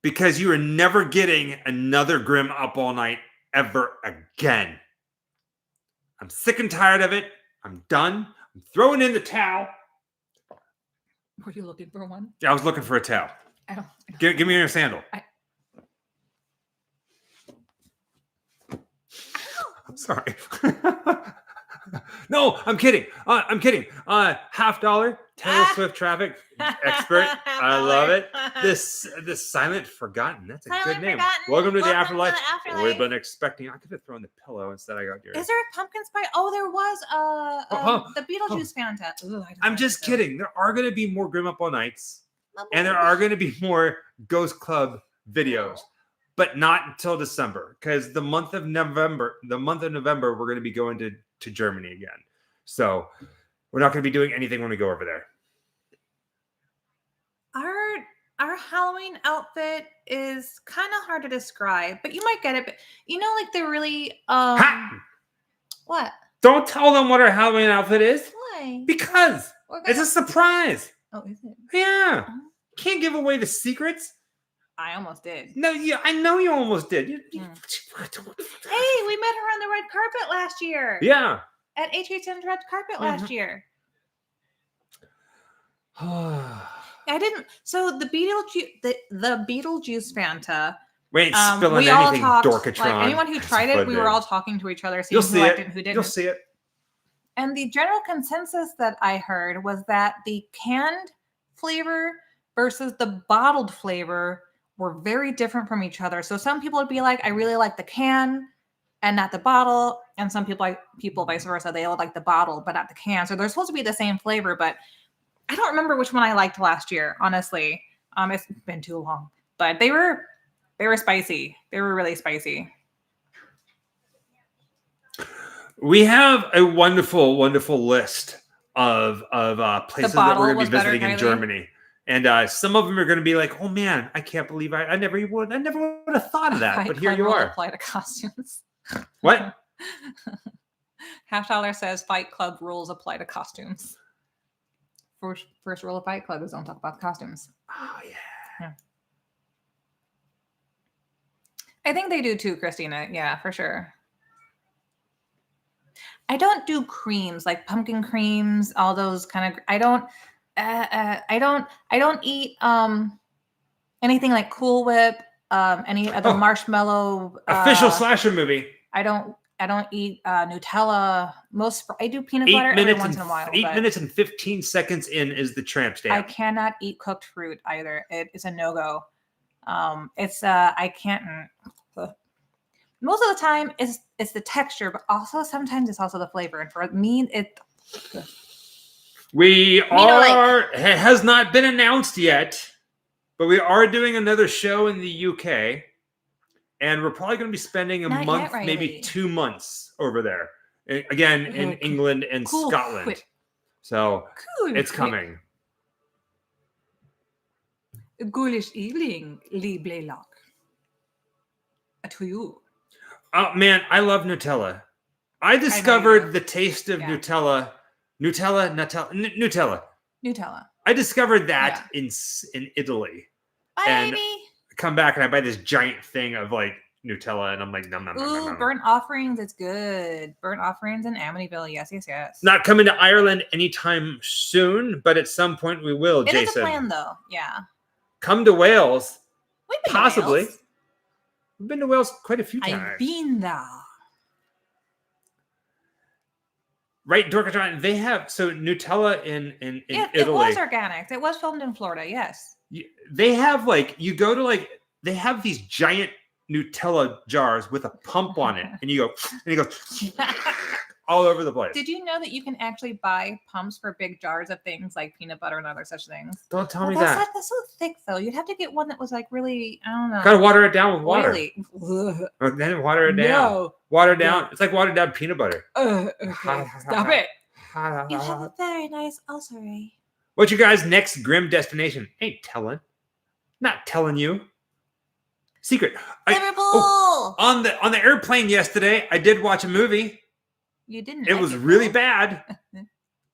A: Because you are never getting another Grim Up All Night ever again. I'm sick and tired of it. I'm done. I'm throwing in the towel.
B: Were you looking for one?
A: Yeah, I was looking for a towel.
B: I don't.
A: Give me your sandal. I'm sorry. No, I'm kidding. $50 Taylor Swift traffic expert. I love it. This Silent Forgotten. That's a good name. Welcome to the afterlife. We've been expecting. I could have thrown the pillow instead. I got yours.
B: Is there a pumpkin spice? Oh, there was the Beetlejuice Fanta. Ooh,
A: I'm just kidding. There are going to be more Grim Up All Nights, and there are going to be more Ghost Club videos. But not until December, because the month of November, we're going to be going to Germany again. So we're not going to be doing anything when we go over there.
B: Our Halloween outfit is kind of hard to describe, but you might get it. But like the really what?
A: Don't tell them what our Halloween outfit is.
B: Why?
A: Because it's a surprise.
B: Oh, is it?
A: Yeah.
B: Oh.
A: Can't give away the secrets.
B: I almost did.
A: No, yeah, I know you almost did.
B: Hey, we met her on the red carpet last year.
A: Yeah.
B: At HHN's red carpet last year. I didn't. So the Beetlejuice Fanta.
A: We ain't spilling
B: we all
A: anything,
B: talked,
A: Dorkatron.
B: like anyone who tried it, we were all talking to each other, seeing
A: You'll
B: who
A: see
B: liked
A: it
B: and who didn't.
A: You'll see it.
B: And the general consensus that I heard was that the canned flavor versus the bottled flavor were very different from each other. So some people would be like, I really like the can and not the bottle. And some people vice versa, they would like the bottle, but not the can. So they're supposed to be the same flavor, but I don't remember which one I liked last year, honestly. It's been too long. But they were spicy. They were really spicy.
A: We have a wonderful, wonderful list of places that we're going to be visiting in Germany. And some of them are going to be like, oh man, I can't believe I never would have thought of that. But here you are.
B: Apply to costumes.
A: What?
B: $50 says Fight Club rules apply to costumes. First rule of Fight Club is don't talk about the costumes.
A: Oh yeah.
B: I think they do too, Christina. Yeah, for sure. I don't do creams like pumpkin creams, all those kind of. I don't eat anything like Cool Whip, any other marshmallow.
A: Official slasher movie.
B: I don't eat Nutella. I do peanut butter every once in a while.
A: 8 minutes and 15 seconds in is the tramp stamp.
B: I cannot eat cooked fruit either. It is a no-go. I can't. Most of the time it's the texture, but also sometimes it's also the flavor. And for me, it has not been announced yet, but we are doing another show in the UK, and we're probably going to be spending a month, maybe 2 months over there. Again, in England and Scotland. Quit. So it's coming. Ghoulish evening, Lee Blaylock. To you.
A: Oh man, I love Nutella. I discovered the taste of Nutella. Nutella. I discovered that in Italy. And come back and I buy this giant thing of like Nutella, and I'm like, nom.
B: Burnt Offerings, it's good. Burnt Offerings in Amityville, yes.
A: Not coming to Ireland anytime soon, but at some point we will, Jason.
B: It is a plan, though. Yeah.
A: Come to Wales.
B: We've been
A: possibly.
B: To Wales.
A: We've been to Wales quite a few times.
B: I've been there.
A: Right, Dorkatron, they have Nutella in Italy.
B: It was organic. It was filmed in Florida, yes.
A: They have they have these giant Nutella jars with a pump on it, and you go all over the place.
B: Did you know that you can actually buy pumps for big jars of things like peanut butter and other such things?
A: Don't tell me that.
B: That's so thick, though. You'd have to get one that was like really, I don't know.
A: Gotta water it down with water.
B: Really?
A: Then water it down.
B: No.
A: Water down. It's like watered down peanut butter.
B: Okay. Stop it. You have a very nice ulcery.
A: What's your guys' next grim destination? Ain't telling. Not telling you. Secret.
B: Liverpool.
A: On the airplane yesterday, I did watch a movie.
B: You didn't.
A: It was really bad.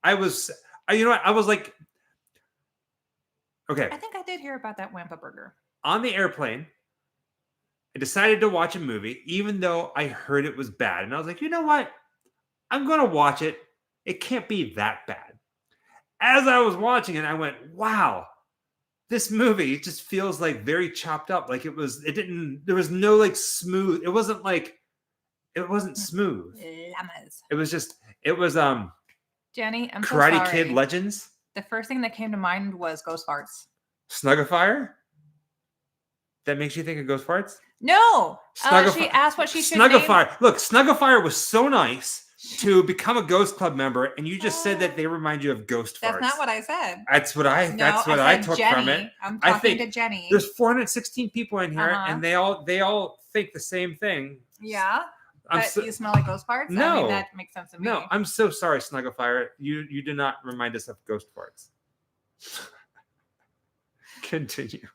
A: I was like, okay.
B: I think I did hear about that Wampa burger.
A: On the airplane, I decided to watch a movie, even though I heard it was bad. And I was like, you know what? I'm going to watch it. It can't be that bad. As I was watching it, I went, wow, this movie just feels like very chopped up. Like there was no like smooth. It wasn't smooth.
B: Llamas.
A: It was
B: Jenny, I'm
A: Karate
B: so sorry.
A: Kid Legends.
B: The first thing that came to mind was Ghost Farts.
A: Snuggifier? That makes you think of Ghost Farts?
B: No. She asked what she should
A: Snuggifier.
B: name.
A: Look, Snuggifier was so nice to become a Ghost Club member, and you just said that they remind you of Ghost Farts.
B: That's not what I said.
A: That's what I took
B: Jenny.
A: from it.
B: I'm talking to Jenny.
A: There's 416 people in here, and they all think the same thing.
B: Yeah. You smell like Ghost Farts?
A: No.
B: I mean, that makes sense to me.
A: No, I'm so sorry, Snuggifier. You do not remind us of Ghost Farts. Continue.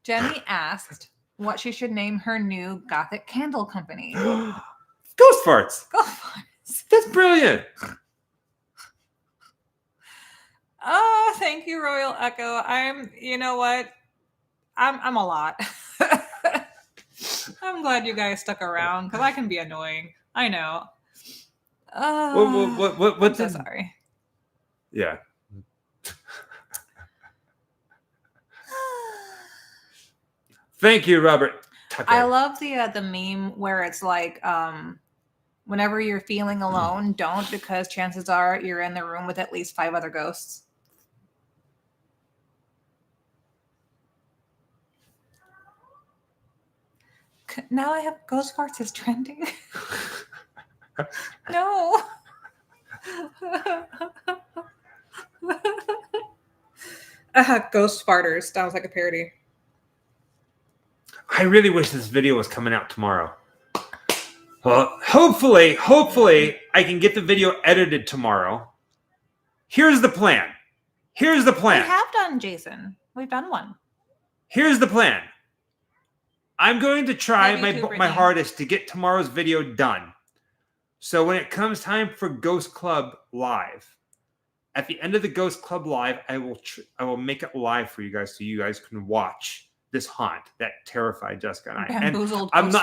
B: Jenny asked what she should name her new gothic candle company.
A: Ghost Farts.
B: Ghost Farts.
A: That's brilliant.
B: Oh, thank you, Royal Echo. You know what? I'm a lot. I'm glad you guys stuck around because I can be annoying. I know. I'm so sorry.
A: Yeah. Thank you, Robert Tucker.
B: I love the meme where it's like, whenever you're feeling alone, don't, because chances are you're in the room with at least 5 other ghosts. Now I have ghost farts as trending. No. Ghost farters. Sounds like a parody.
A: I really wish this video was coming out tomorrow. Well, hopefully, I can get the video edited tomorrow. Here's the plan. We
B: have done, Jason. We've done one.
A: Here's the plan. I'm going to try my hardest to get tomorrow's video done. So when it comes time for Ghost Club Live, at the end of the Ghost Club Live, I will make it live for you guys so you guys can watch this haunt that terrified Jessica and I.
B: Bamboozled
A: And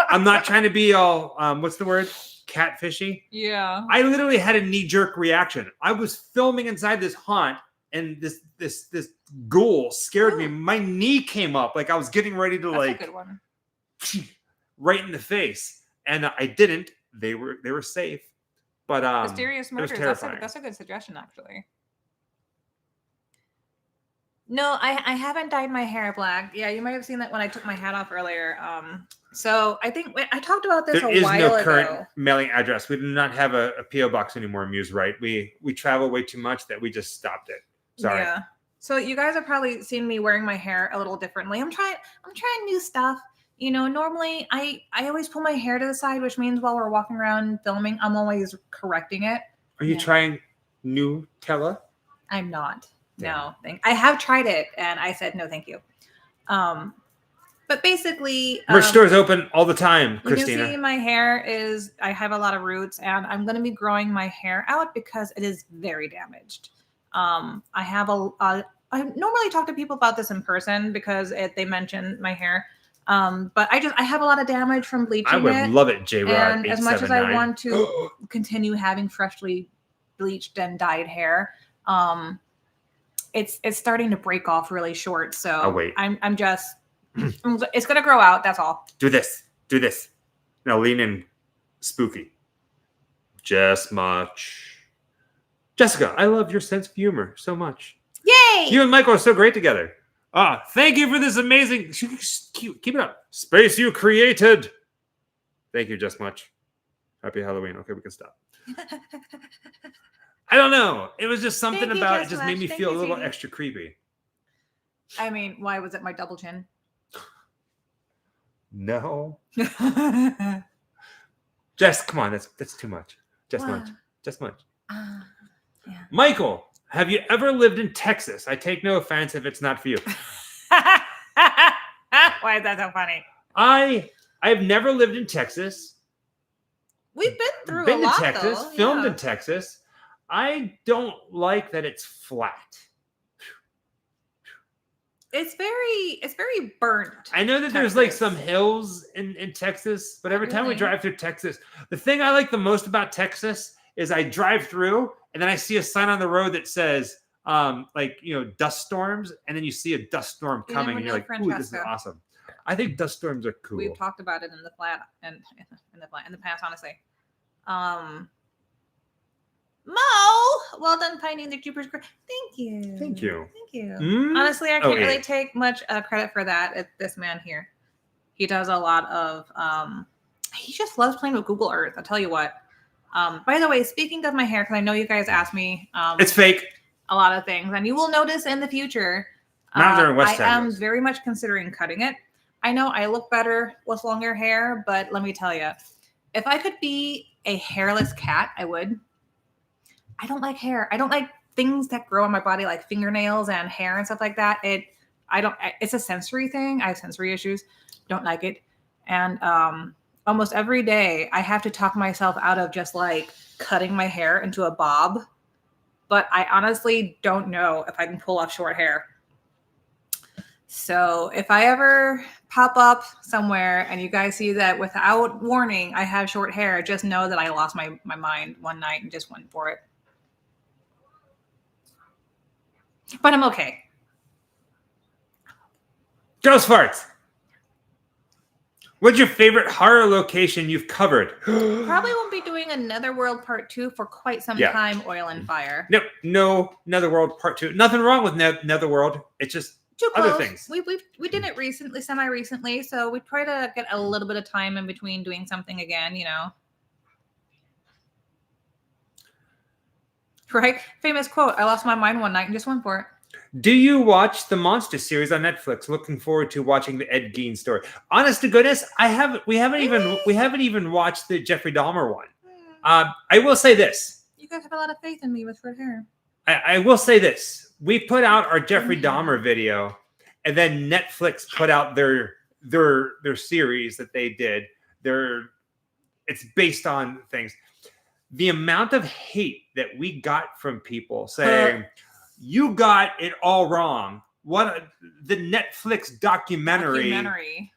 A: I'm not trying to be all what's the word? Catfishy.
B: Yeah.
A: I literally had a knee-jerk reaction. I was filming inside this haunt, and this ghoul scared me. My knee came up like I was getting ready to
B: That's a good one.
A: right in the face, and I didn't. They were safe, but
B: mysterious murders. That's a good suggestion, actually. No, I haven't dyed my hair black. Yeah, you might have seen that when I took my hat off earlier. So I think I talked about this a while ago. There is no current
A: mailing address. We do not have a PO box anymore, Muse. Right? We travel way too much that we just stopped it. Sorry.
B: Yeah. So you guys have probably seen me wearing my hair a little differently. I'm trying new stuff. You know, normally I always pull my hair to the side, which means while we're walking around filming, I'm always correcting it.
A: Are you trying Nutella?
B: I'm not. No, I have tried it and I said no, thank you. But basically,
A: merch stores open all the time, Christina.
B: You can see my hair I have a lot of roots, and I'm going to be growing my hair out because it is very damaged. I normally talk to people about this in person because they mention my hair. But I have a lot of damage from bleaching.
A: I would love it, J-Rod.
B: And as much as I want to continue having freshly bleached and dyed hair, it's starting to break off really short. So
A: wait.
B: I'm just it's gonna grow out. That's all.
A: Do this. Now lean in, spooky. Just much. Jessica, I love your sense of humor so much.
B: Yay!
A: You and Michael are so great together. Thank you for this amazing. Keep it up. Space you created. Thank you, just much. Happy Halloween. Okay, we can stop. I don't know. It was just something about it just made me feel a little extra creepy.
B: I mean, why was it my double chin?
A: No. Jess, come on. That's too much. Just much.
B: Yeah.
A: Michael, have you ever lived in Texas? I take no offense if it's not for you.
B: Why is that so funny?
A: I've never lived in Texas.
B: We've been to
A: Texas, filmed in Texas. I don't like that it's flat.
B: It's very burnt.
A: I know that there's like some hills in Texas, but every time we drive through Texas, the thing I like the most about Texas is I drive through and then I see a sign on the road that says dust storms, and then you see a dust storm coming and you're like, ooh, this is awesome. I think dust storms are cool.
B: We've talked about it in the flat and in the past, honestly. Mo, well done finding the Jupiter's. Thank you. Honestly, I can't really take much credit for that. This man here, he does a lot of. He just loves playing with Google Earth. I'll tell you what. By the way, speaking of my hair, because I know you guys asked me,
A: it's fake.
B: A lot of things, and you will notice in the future.
A: Not during West
B: I am very much considering cutting it. I know I look better with longer hair, but let me tell you, if I could be a hairless cat, I would. I don't like hair. I don't like things that grow on my body, like fingernails and hair and stuff like that. It's a sensory thing. I have sensory issues. Don't like it. And almost every day I have to talk myself out of just like cutting my hair into a bob but I honestly don't know if I can pull off short hair. So if I ever pop up somewhere and you guys see that without warning I have short hair, just know that I lost my mind one night and just went for it. But I'm okay.
A: Ghost farts. What's your favorite horror location you've covered?
B: Probably won't be doing Another World Part 2 for quite some time. Oil and Fire.
A: Nope, no Netherworld Part 2. Nothing wrong with Netherworld. It's just
B: too
A: other
B: close.
A: things.
B: We did it recently, semi-recently, so we try to get a little bit of time in between doing something again, you know. Right? Famous quote, I lost my mind one night and just went for it.
A: Do you watch the Monster series on Netflix? Looking forward to watching the Ed Gein story. Honest to goodness, we haven't even watched the Jeffrey Dahmer one. I will say this.
B: You guys have a lot of faith in me with short hair.
A: I will say this. We put out our Jeffrey Dahmer video, and then Netflix put out their series that they did. It's based on things. The amount of hate that we got from people saying, you got it all wrong. What the Netflix documentary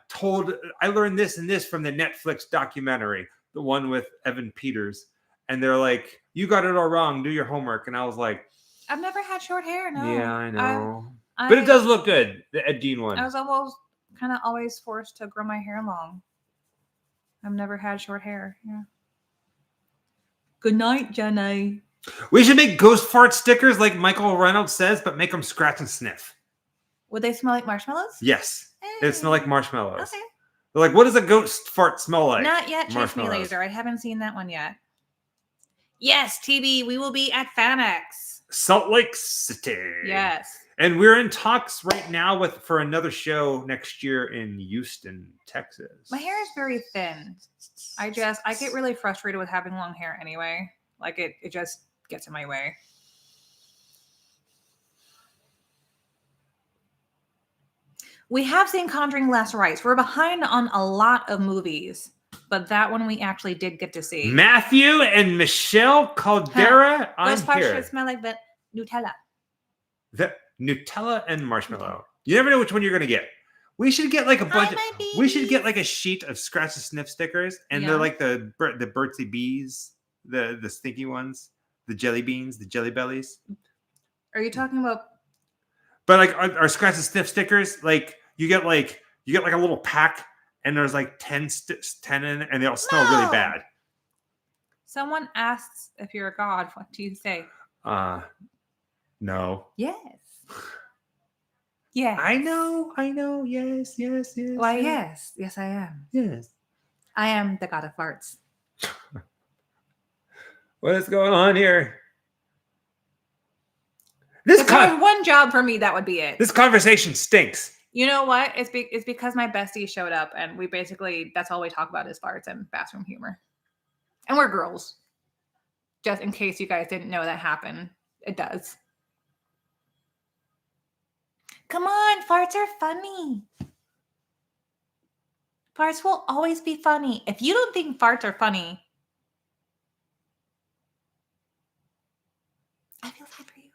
A: told. I learned this and this from the Netflix documentary, the one with Evan Peters. And they're like, you got it all wrong. Do your homework. And I was like,
B: I've never had short hair. No.
A: Yeah, I know. But it does look good. The Ed Gein one.
B: I was always forced to grow my hair long. I've never had short hair. Yeah. Good night, Jenny.
A: We should make ghost fart stickers like Michael Reynolds says, but make them scratch and sniff.
B: Would they smell like marshmallows?
A: Yes. They smell like marshmallows.
B: Okay.
A: They're like, what does a ghost fart smell like?
B: Not yet, Chase Me Laser. I haven't seen that one yet. Yes, TB, we will be at FanX.
A: Salt Lake City.
B: Yes.
A: And we're in talks right now for another show next year in Houston, Texas.
B: My hair is very thin. I get really frustrated with having long hair anyway. Like it just gets in my way. We have seen Conjuring Last Rites. We're behind on a lot of movies, but that one we actually did get to see.
A: Matthew and Michelle Caldera.
B: Those parts should smell like the Nutella.
A: The Nutella and marshmallow. You never know which one you're going to get. We should get like a bunch. We should get like a sheet of scratch and sniff stickers, and they're like the Bertsy Bees, the stinky ones, the jelly beans, the jelly bellies.
B: Are you talking about?
A: But like our scratch and sniff stickers, like you get like a little pack, and there's like 10 in, and they all smell really bad. Someone asks
B: if you're a god. What do you say?
A: No.
B: Yes. Yeah.
A: I know. Yes.
B: Why, yes. Yes, I am.
A: Yes.
B: I am the god of farts.
A: What is going on here?
B: If there was one job for me, that would be it.
A: This conversation stinks.
B: You know what? It's because my bestie showed up, and we basically, that's all we talk about is farts and bathroom humor. And we're girls. Just in case you guys didn't know that happened. It does. Come on, farts are funny. Farts will always be funny. If you don't think farts are funny, I feel sad for you.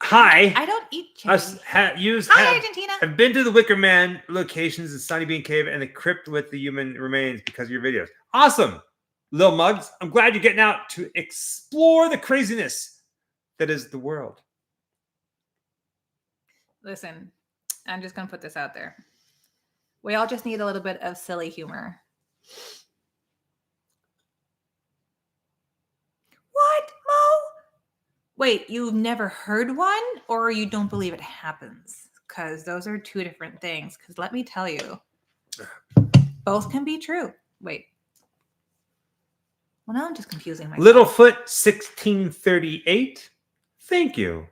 A: Hi.
B: I don't eat chicken.
A: Hi, Argentina. I've been to the Wicker Man locations in Sunny Bean Cave and the crypt with the human remains because of your videos. Awesome, Lil Muggs. I'm glad you're getting out to explore the craziness that is the world.
B: Listen, I'm just going to put this out there. We all just need a little bit of silly humor. What, Mo? Wait, you've never heard one, or you don't believe it happens? Because those are two different things. Because let me tell you, both can be true. Wait. Well, now I'm just confusing myself.
A: Littlefoot 1638. Thank you.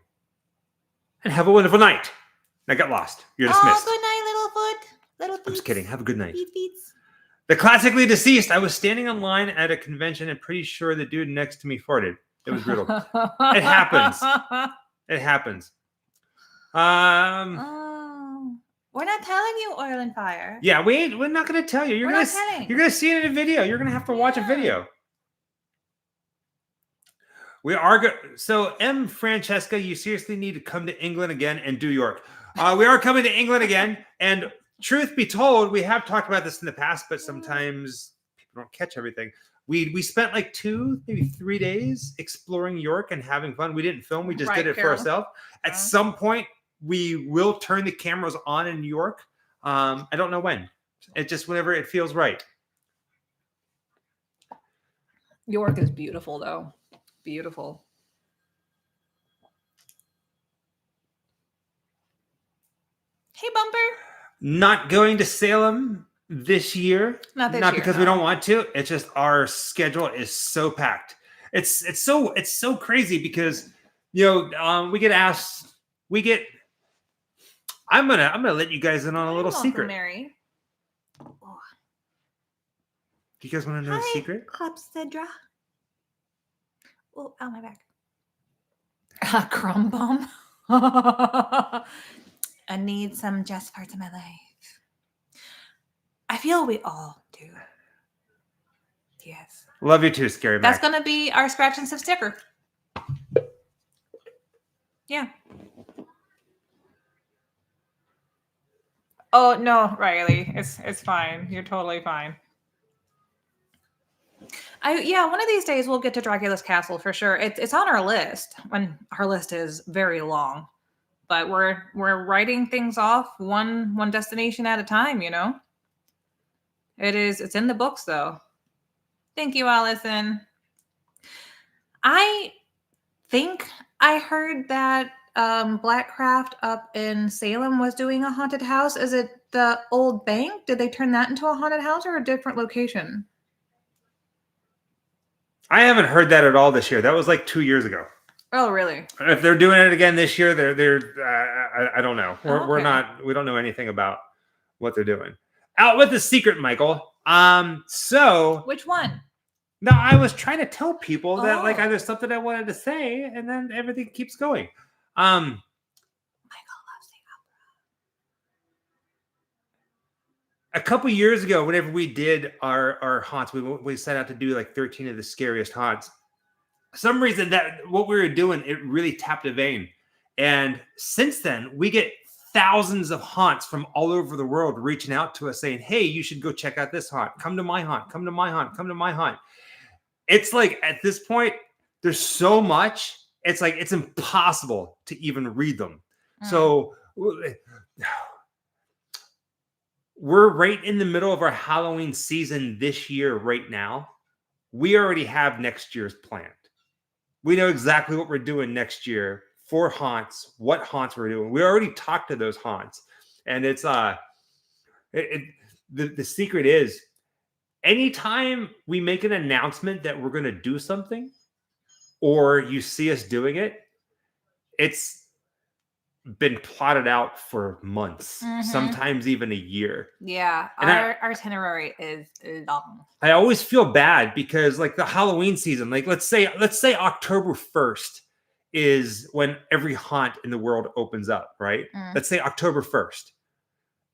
A: And have a wonderful night. I got lost. You're dismissed.
B: Oh, good night, Littlefoot.
A: I'm just kidding. Have a good night.
B: Beats.
A: The classically deceased. I was standing in line at a convention and pretty sure the dude next to me farted. It was brutal. It happens. It happens.
B: We're not telling you oil and fire.
A: Yeah, we're not gonna tell you. You're gonna see it in a video. You're gonna have to watch a video. We are good. So, M. Francesca, you seriously need to come to England again and do York. We are coming to England again. And truth be told, we have talked about this in the past, but sometimes people don't catch everything. We spent like 2, maybe 3 days exploring York and having fun. We didn't film. We just did it for ourselves. At some point, we will turn the cameras on in New York. I don't know when. It just whenever it feels right.
B: York is beautiful, though. Beautiful. Hey, Bumper.
A: Not going to Salem this year. Not because we don't want to. It's just our schedule is so packed. It's so crazy because we get asked. I'm gonna let you guys in on a little secret.
B: Mary.
A: Oh. Do you guys want to know the secret?
B: Clepsydra. Oh, my back. Crumb bum. I need some just parts of my life. I feel we all do. Yes.
A: Love you too, Scary Mac.
B: That's going to be our scratch and sniff sticker. Yeah. Oh, no, Riley. It's fine. You're totally fine. One of these days we'll get to Dracula's castle for sure. It's on our list. When our list is very long, but we're writing things off one destination at a time. It's in the books though. Thank you, Allison. I think I heard that Blackcraft up in Salem was doing a haunted house. Is it the old bank? Did they turn that into a haunted house or a different location?
A: I haven't heard that at all this year. That was like 2 years ago.
B: Oh, really?
A: If they're doing it again this year, I don't know. We don't know anything about what they're doing. Out with the secret, Michael. So
B: which one?
A: No, I was trying to tell people that there's something I wanted to say, and then everything keeps going. Michael
B: loves the opera.
A: A couple years ago, whenever we did our haunts, we set out to do like 13 of the scariest haunts. For some reason, that what we were doing, it really tapped a vein. And since then, we get thousands of haunts from all over the world reaching out to us saying, hey, you should go check out this haunt. Come to my haunt. Come to my haunt. Come to my haunt. It's like at this point, there's so much. It's like it's impossible to even read them. So we're right in the middle of our Halloween season this year right now. We already have next year's planned. We know exactly what we're doing next year for haunts, what haunts we're doing. We already talked to those haunts. And it's the secret is anytime we make an announcement that we're going to do something or you see us doing it, it's been plotted out for months, sometimes even a year.
B: Yeah, and our itinerary is long.
A: I always feel bad because like the Halloween season, like let's say October 1st is when every haunt in the world opens up, right? Let's say October 1st.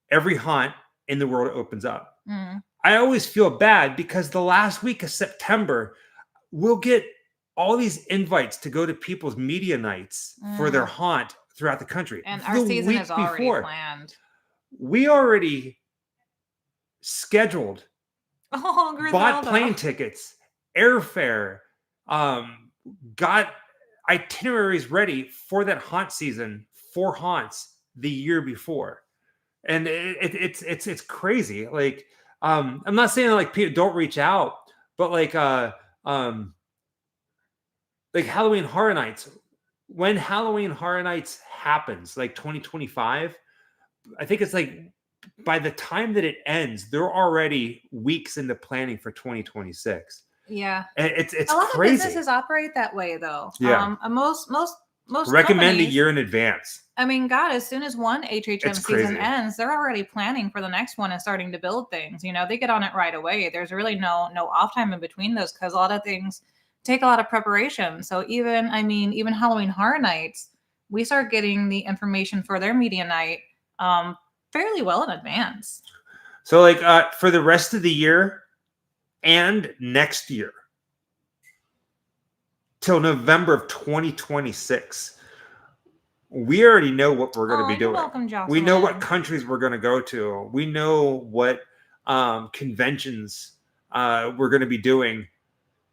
A: Every haunt in the world opens up. I always feel bad because the last week of September, we'll get all these invites to go to people's media nights for their haunt throughout the country.
B: And our season is already planned.
A: We already scheduled, bought plane tickets, airfare, got itineraries ready for that haunt season for haunts the year before. And it's crazy. Like, I'm not saying like people don't reach out, but like Halloween Horror Nights, when Halloween Horror Nights happens, like 2025, I think it's like by the time that it ends, they're already weeks into planning for 2026.
B: Yeah,
A: it's
B: a lot
A: crazy.
B: of businesses operate that way, though.
A: Yeah,
B: most
A: recommend
B: companies,
A: a year in advance.
B: I mean, God, as soon as one HHM season ends, they're already planning for the next one and starting to build things. They get on it right away. There's really no off time in between those because a lot of things take a lot of preparation. So even Halloween Horror Nights, we start getting the information for their media night fairly well in advance.
A: So like for the rest of the year and next year till November of 2026, we already know what we're going to be doing.
B: You're welcome, Jocelyn.
A: We know what countries we're going to go to. We know what conventions we're going to be doing.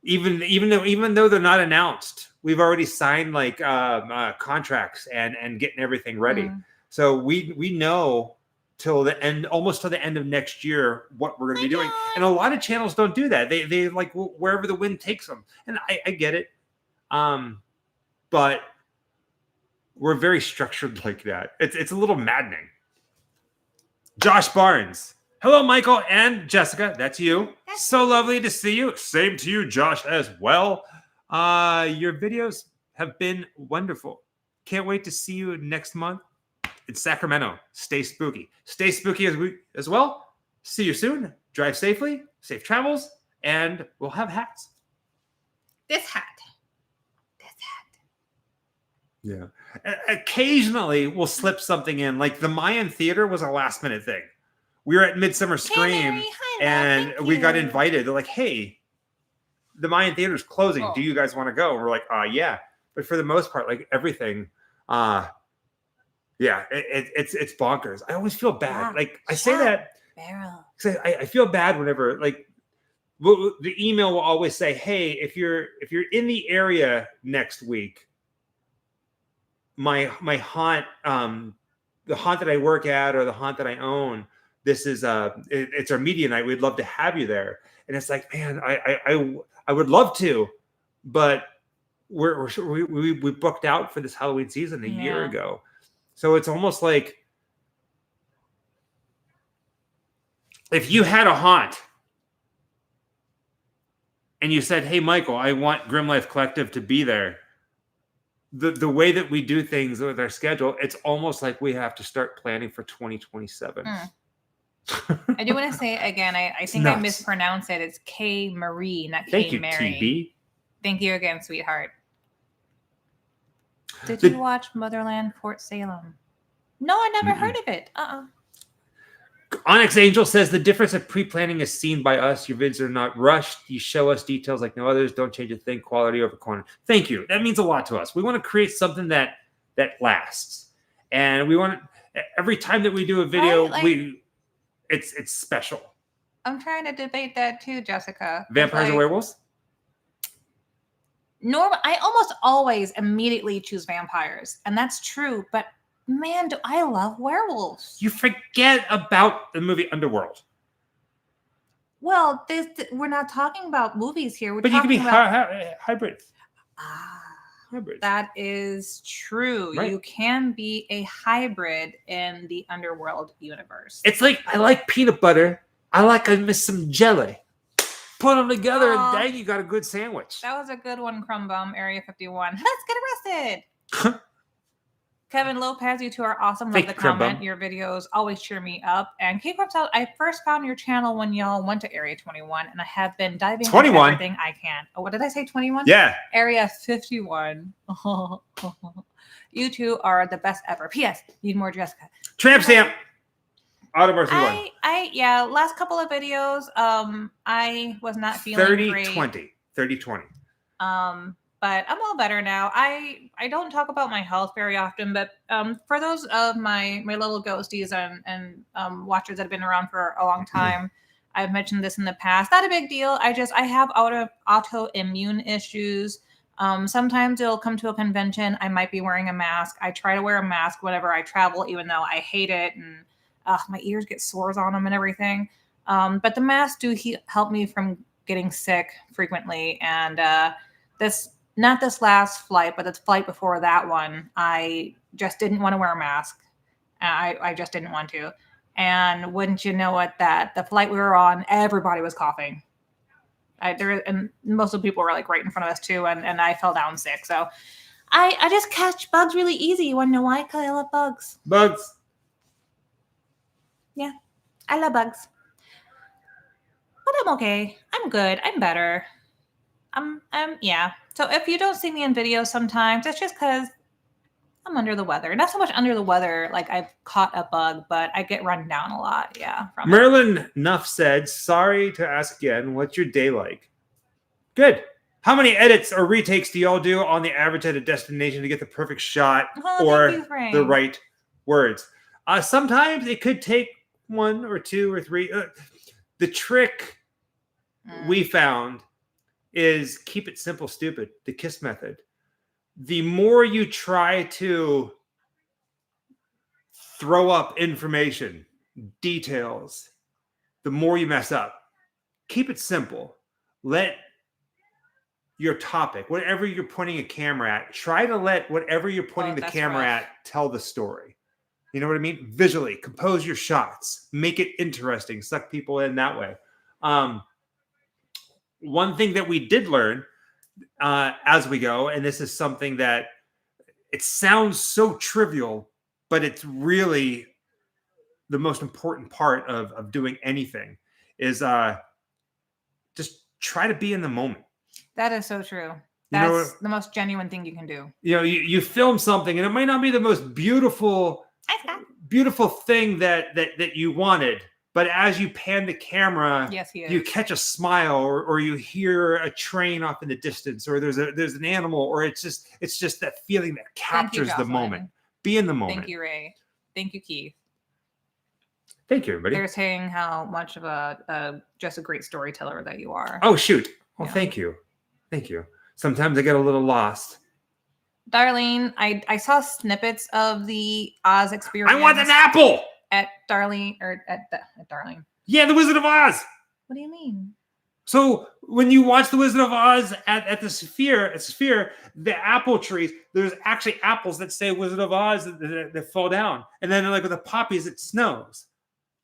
A: Even though they're not announced, we've already signed like contracts and getting everything ready. So we know almost till the end of next year what we're going to be doing. And a lot of channels don't do that. They like wherever the wind takes them, and I get it. But we're very structured like that. It's a little maddening. Josh Barnes. Hello, Michael and Jessica. That's you. So lovely to see you. Same to you, Josh, as well. Your videos have been wonderful. Can't wait to see you next month in Sacramento. Stay spooky. Stay spooky as well. See you soon. Drive safely. Safe travels. And we'll have hats.
B: This hat.
A: Yeah. Occasionally, we'll slip something in. Like the Mayan Theater was a last-minute thing. We were at Midsummer Scream,
B: Mary, hi,
A: and we got invited. They're like, hey, the Mayan Theater's closing. Do you guys want to go? And we're like, yeah. But for the most part, like everything, it's bonkers. I always feel bad. Like I say that, because I feel bad whenever, like, the email will always say, hey, if you're in the area next week, my haunt, the haunt that I work at or the haunt that I own, this is it's our media night. We'd love to have you there. And it's like, man, I would love to, but we booked out for this Halloween season a year ago. So it's almost like if you had a haunt and you said, hey, Michael, I want Grim Life Collective to be there. The way that we do things with our schedule, it's almost like we have to start planning for 2027.
B: I do want to say again, I think I mispronounced it. It's K Marie, not K Mary.
A: Thank you, TB.
B: Thank you again, sweetheart. Did you watch Motherland Fort Salem? No, I never heard of it.
A: Onyx Angel says the difference of pre-planning is seen by us. Your vids are not rushed. You show us details like no others. Don't change a thing. Quality over quantity. Thank you. That means a lot to us. We want to create something that lasts, and we want every time that we do a video, it's special.
B: I'm trying to debate that too, Jessica.
A: Vampires or werewolves?
B: I almost always immediately choose vampires, and that's true. But man, do I love werewolves.
A: You forget about the movie Underworld.
B: Well, we're not talking about movies here.
A: But you can be hybrid.
B: Hybrid. That is true. Right. You can be a hybrid in the Underworld universe.
A: It's like, I like peanut butter. I miss some jelly. Put them together and dang, you got a good sandwich.
B: That was a good one, Crumbum, Area 51. Let's get arrested. Kevin Lopez, you two are awesome. Love the comment. Your videos always cheer me up. And K-Corp's out. I first found your channel when y'all went to Area 21, and I have been diving into everything I can. Oh, what did I say? 21?
A: Yeah.
B: Area 51. You two are the best ever. P.S. Need more Jessica.
A: Tramp stamp. Audemars one.
B: Last couple of videos, I was not feeling great.
A: 30-20.
B: But I'm all better now. I don't talk about my health very often, but for those of my little ghosties and watchers that have been around for a long time, I've mentioned this in the past. Not a big deal. I have autoimmune issues. Sometimes it'll come to a convention. I might be wearing a mask. I try to wear a mask whenever I travel, even though I hate it. And my ears get sores on them and everything. But the masks do help me from getting sick frequently. And not this last flight, but the flight before that one, I just didn't want to wear a mask. I just didn't want to. And wouldn't you know it, that the flight we were on, everybody was coughing. And most of the people were like right in front of us too. And I fell down sick. So I just catch bugs really easy. You want to know why? Because I love bugs.
A: Bugs.
B: Yeah, I love bugs. But I'm okay. I'm good. I'm better. Yeah. So if you don't see me in videos sometimes, it's just because I'm under the weather. Not so much under the weather, like I've caught a bug, but I get run down a lot. Yeah. From it.
A: Merlin Nuff said, sorry to ask again, what's your day like? Good. How many edits or retakes do y'all do on the average at a destination to get the perfect shot or the right words? Sometimes it could take 1 or 2 or 3. The trick we found is keep it simple, stupid. The KISS method. The more you try to throw up information, details, the more you mess up. Keep it simple. Let your topic, whatever you're pointing a camera at, try to let whatever you're pointing the camera at tell the story. You know what I mean? Visually, compose your shots, make it interesting, suck people in that way. One thing that we did learn as we go, and this is something that it sounds so trivial, but it's really the most important part of doing anything is just try to be in the moment.
B: That is so true. That's the most genuine thing you can do.
A: You know, you film something and it might not be the most beautiful thing that you wanted, but as you pan the camera, you catch a smile or you hear a train off in the distance, or there's an animal, or it's just that feeling that captures the moment. Be in the moment.
B: Thank you, Ray. Thank you, Keith.
A: Thank you, everybody.
B: They're saying how much of just a great storyteller that you are.
A: Oh, shoot. Well, thank you. Thank you. Sometimes I get a little lost.
B: Darlene, I saw snippets of the Oz experience.
A: I want an apple!
B: At Darlene.
A: Yeah, the Wizard of Oz.
B: What do you mean?
A: So when you watch the Wizard of Oz at the Sphere, the apple trees, there's actually apples that say Wizard of Oz that fall down. And then like with the poppies, it snows.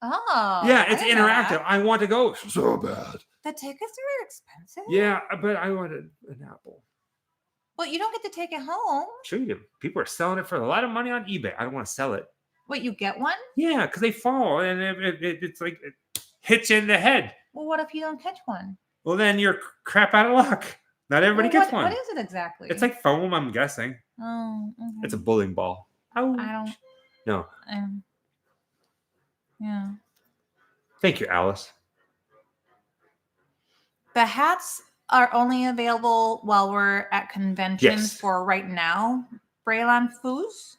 B: Oh.
A: Yeah, it's interactive. I want to go so bad.
B: The tickets are expensive.
A: Yeah, but I wanted an apple.
B: Well, you don't get to take it home.
A: Sure you do. People are selling it for a lot of money on eBay. I don't want to sell it.
B: Wait, you get one?
A: Yeah, because they fall and it's like it hits you in the head.
B: Well, what if you don't catch one?
A: Well, then you're crap out of luck. Not everybody gets one.
B: What is it exactly?
A: It's like foam, I'm guessing.
B: Oh, okay.
A: It's a bowling ball. Ouch.
B: I don't.
A: No.
B: Yeah.
A: Thank you, Alice.
B: The hats are only available while we're at conventions for right now, Braylan Foos.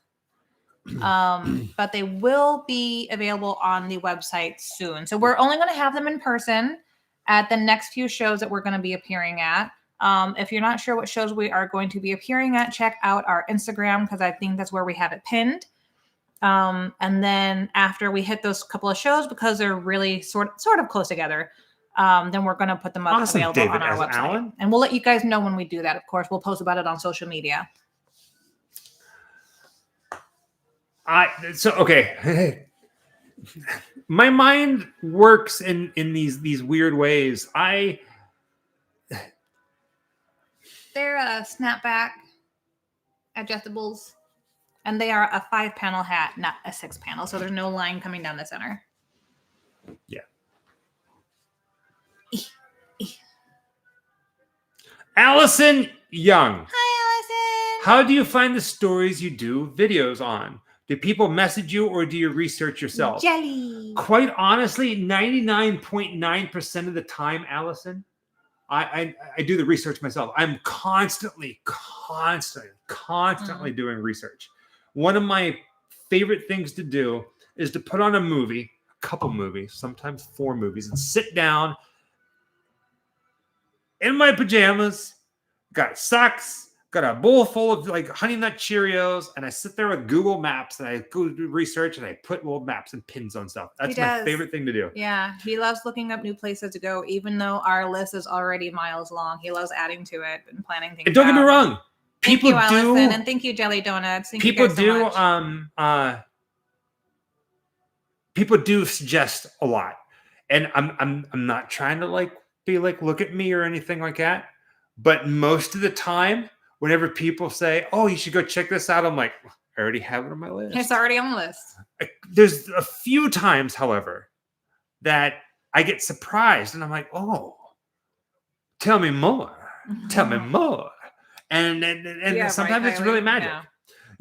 B: But they will be available on the website soon. So we're only going to have them in person at the next few shows that we're going to be appearing at. If you're not sure what shows we are going to be appearing at, check out our Instagram, because I think that's where we have it pinned. And then after we hit those couple of shows, because they're really sort of close together, then we're going to put them up available on our website. Alan? And we'll let you guys know when we do that. Of course, we'll post about it on social media.
A: Okay. My mind works in these weird ways.
B: They're snapback adjustables, and they are a 5-panel hat, not a 6-panel. So there's no line coming down the center.
A: Yeah. Allison Young.
B: Hi, Allison.
A: How do you find the stories you do videos on? Do people message you or do you research yourself?
B: Jelly.
A: Quite honestly, 99.9% of the time, Allison, I do the research myself. I'm constantly doing research. One of my favorite things to do is to put on a couple movies, sometimes 4 movies, and sit down in my pajamas, got socks, got a bowl full of like Honey Nut Cheerios, and I sit there with Google Maps and I go do research and I put little maps and pins on stuff. That's my favorite thing to do.
B: Yeah, he loves looking up new places to go, even though our list is already miles long. He loves adding to it and planning things.
A: And don't get me wrong,
B: people do, Allison, and thank you, Jelly Donuts. Thank
A: people
B: you guys so
A: much. People do suggest a lot, and I'm not trying to be like look at me or anything like that, but most of the time, whenever people say, "Oh, you should go check this out," I'm like, I already have it on my list.
B: It's already on the list.
A: There's a few times, however, that I get surprised, and I'm like, "Oh, tell me more, tell me more," and sometimes it's really magic.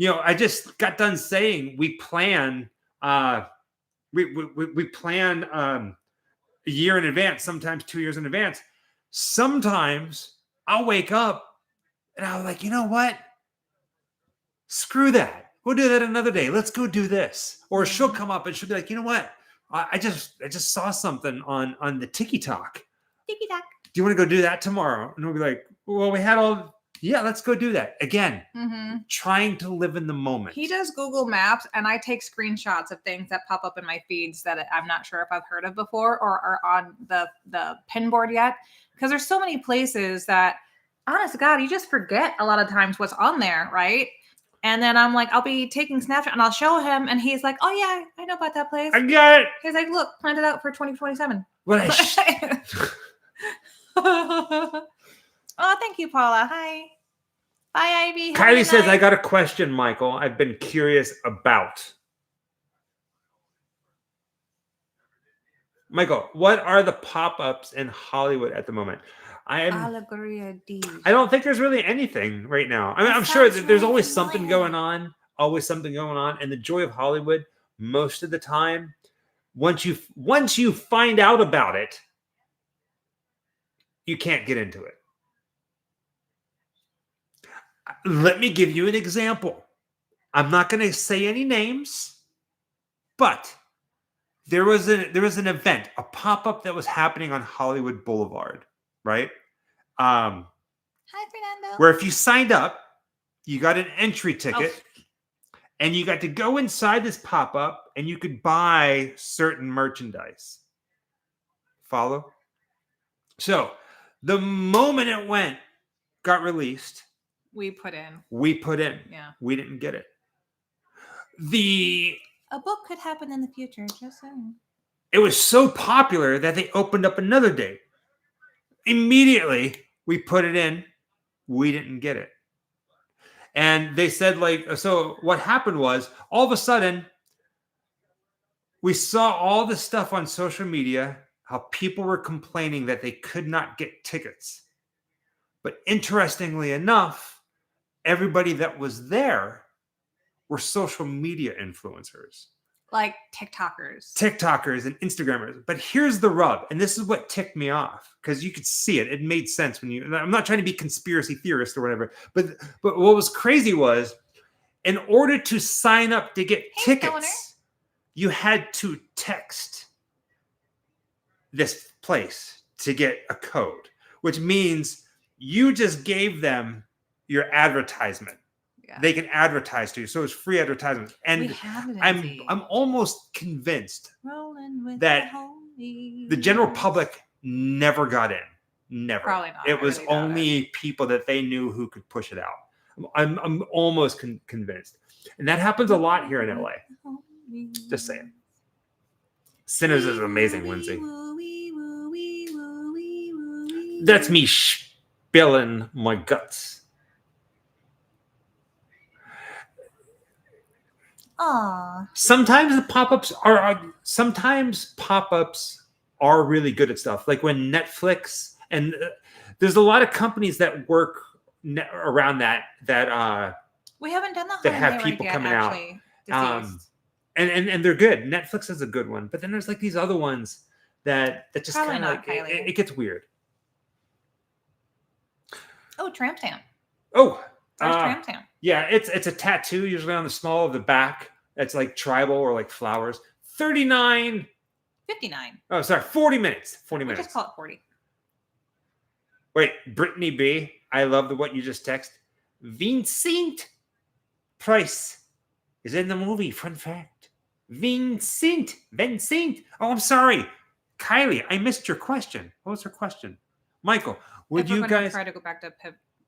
A: I just got done saying we plan we plan a year in advance, sometimes 2 years in advance. Sometimes I'll wake up and I'll like, you know what? Screw that. We'll do that another day. Let's go do this. Or she'll come up and she'll be like, you know what? I just saw something on the TikTok.
B: TikTok.
A: Do you want to go do that tomorrow? And we'll be like, well, let's go do that. Again, trying to live in the moment.
B: He does Google Maps, and I take screenshots of things that pop up in my feeds that I'm not sure if I've heard of before or are on the pin board yet. Because there's so many places that, honest to God, you just forget a lot of times what's on there, right? And then I'm like, I'll be taking Snapchat and I'll show him, and he's like, oh yeah, I know about that place.
A: I got it.
B: He's like, look, planned it out for 2027. Oh, thank you, Paula. Hi. Bye, Ivy.
A: Kylie says, I got a question, Michael. I've been curious about. Michael, what are the pop-ups in Hollywood at the moment? I don't think there's really anything right now. I mean, I'm sure that there's always something going on. And the joy of Hollywood, most of the time, once you find out about it, you can't get into it. Let me give you an example. I'm not going to say any names, but there was an event, a pop-up that was happening on Hollywood Boulevard, right?
B: Hi, Fernando.
A: Where if you signed up, you got an entry ticket, and you got to go inside this pop-up, and you could buy certain merchandise. Follow? So the moment it got released,
B: we put in.
A: Yeah. We didn't get it.
B: A book could happen in the future, just saying.
A: It was so popular that they opened up another date. Immediately, we put it in. We didn't get it. And they said, so what happened was, all of a sudden, we saw all this stuff on social media, how people were complaining that they could not get tickets. But interestingly enough, everybody that was there were social media influencers.
B: Like TikTokers
A: and Instagrammers. But here's the rub, and this is what ticked me off, because you could see it. It made sense I'm not trying to be conspiracy theorist or whatever, but what was crazy was, in order to sign up to get tickets, you had to text this place to get a code, which means you just gave them your advertisement. Yeah. They can advertise to you, so it's free advertisement. And I'm almost convinced that the general public never got in. Never.
B: Probably not.
A: It was only people that they knew who could push it out. I'm almost convinced, and that happens a lot here in LA. Just saying. Sinners is amazing, Lindsay. That's me spilling my guts.
B: Aww.
A: Sometimes the pop-ups are really good at stuff. Like when Netflix, and there's a lot of companies that work around that
B: we haven't done
A: that have people coming out. And they're good. Netflix is a good one, but then there's like these other ones that just kind of like it gets weird.
B: Oh, tramp stamp.
A: Oh,
B: tramp stamp.
A: Yeah, it's a tattoo usually on the small of the back. It's like tribal or like flowers. 39.
B: 59.
A: Oh, sorry, 40 minutes. 40 minutes.
B: Just call it 40.
A: Wait, Brittany B. I love what you just text. Vincent Price is in the movie. Fun fact. Vincent. Oh, I'm sorry. Kylie, I missed your question. What was her question? Michael, would you guys
B: try to go back to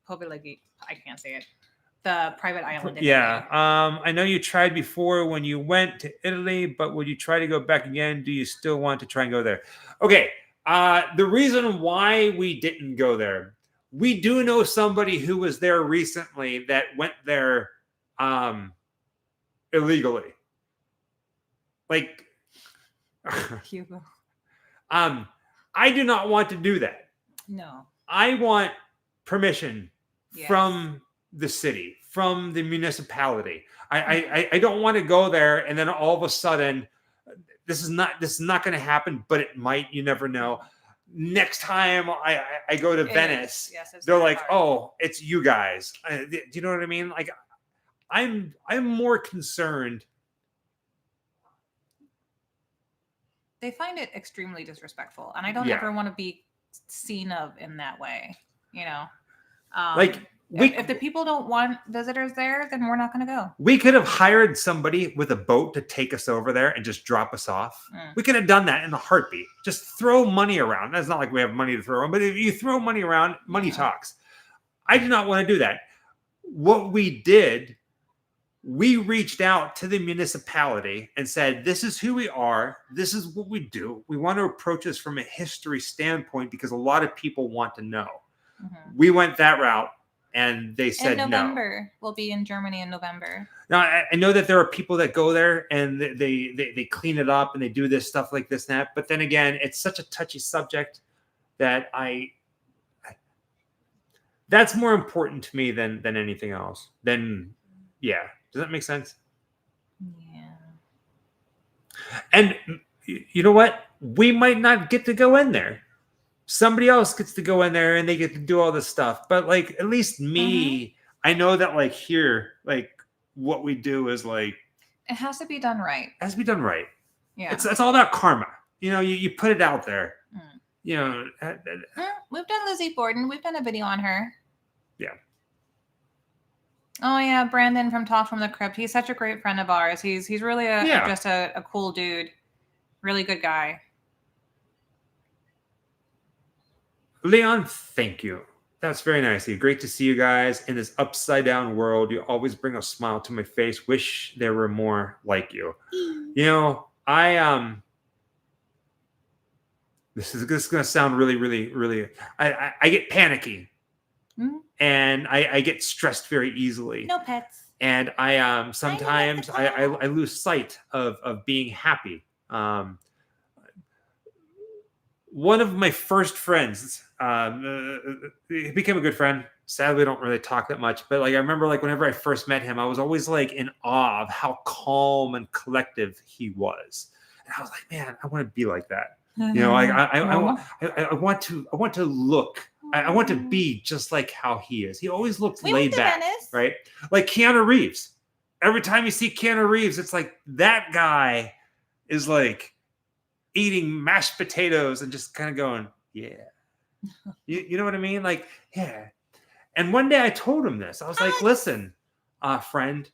B: Poveglia? I can't say it. The private island.
A: Yeah. I know you tried before when you went to Italy, but would you try to go back again? Do you still want to try and go there? Okay. The reason why we didn't go there, we do know somebody who was there recently that went there illegally. Like,
B: Hugo.
A: I do not want to do that.
B: No.
A: I want permission from the city, from the municipality. I don't want to go there and then all of a sudden this is not going to happen, but it might. You never know. Next time I go to Venice,
B: yes,
A: they're like, oh, it's you guys. Do you know what I mean? Like, I'm more concerned.
B: They find it extremely disrespectful, and I don't ever want to be seen of in that way. You know,
A: like
B: if the people don't want visitors there, then we're not going to go.
A: We could have hired somebody with a boat to take us over there and just drop us off. We could have done that in a heartbeat. Just throw money around. That's not like we have money to throw around, but if you throw money around, money talks. I do not want to do that. What we did, we reached out to the municipality and said, this is who we are. This is what we do. We want to approach this from a history standpoint because a lot of people want to know. We went that route and they said no.
B: In November. We'll be in Germany in November.
A: Now, I know that there are people that go there and they clean it up and they do this stuff like this and that. But then again, it's such a touchy subject that that's more important to me than anything else. Does that make sense?
B: Yeah.
A: And you know what? We might not get to go in there. Somebody else gets to go in there and they get to do all this stuff. But like, at least me, I know that like here, like what we do is like,
B: it has to be done right.
A: It has to be done right.
B: Yeah.
A: It's all about karma. You know, you put it out there. You know.
B: We've done Lizzie Borden. We've done a video on her.
A: Yeah.
B: Oh yeah, Brandon from Talk from the Crypt. He's such a great friend of ours. He's really just a cool dude. Really good guy.
A: Leon, thank you. That's very nice of you. Great to see you guys in this upside down world. You always bring a smile to my face. Wish there were more like you. You know, this is going to sound really, really, really. I get panicky. And I get stressed very easily.
B: No pets.
A: And I sometimes I lose sight of being happy. One of my first friends, he became a good friend. Sadly, we don't really talk that much. But like I remember, like whenever I first met him, I was always like in awe of how calm and collective he was. And I was like, man, I want to be like that. You know, like I want to look. I want to be just like how he is. He always looks laid back, right? Like Keanu Reeves. Every time you see Keanu Reeves, it's like that guy is like eating mashed potatoes and just kind of going, yeah. You know what I mean? Like, yeah. And one day I told him this. I was like, listen, friend,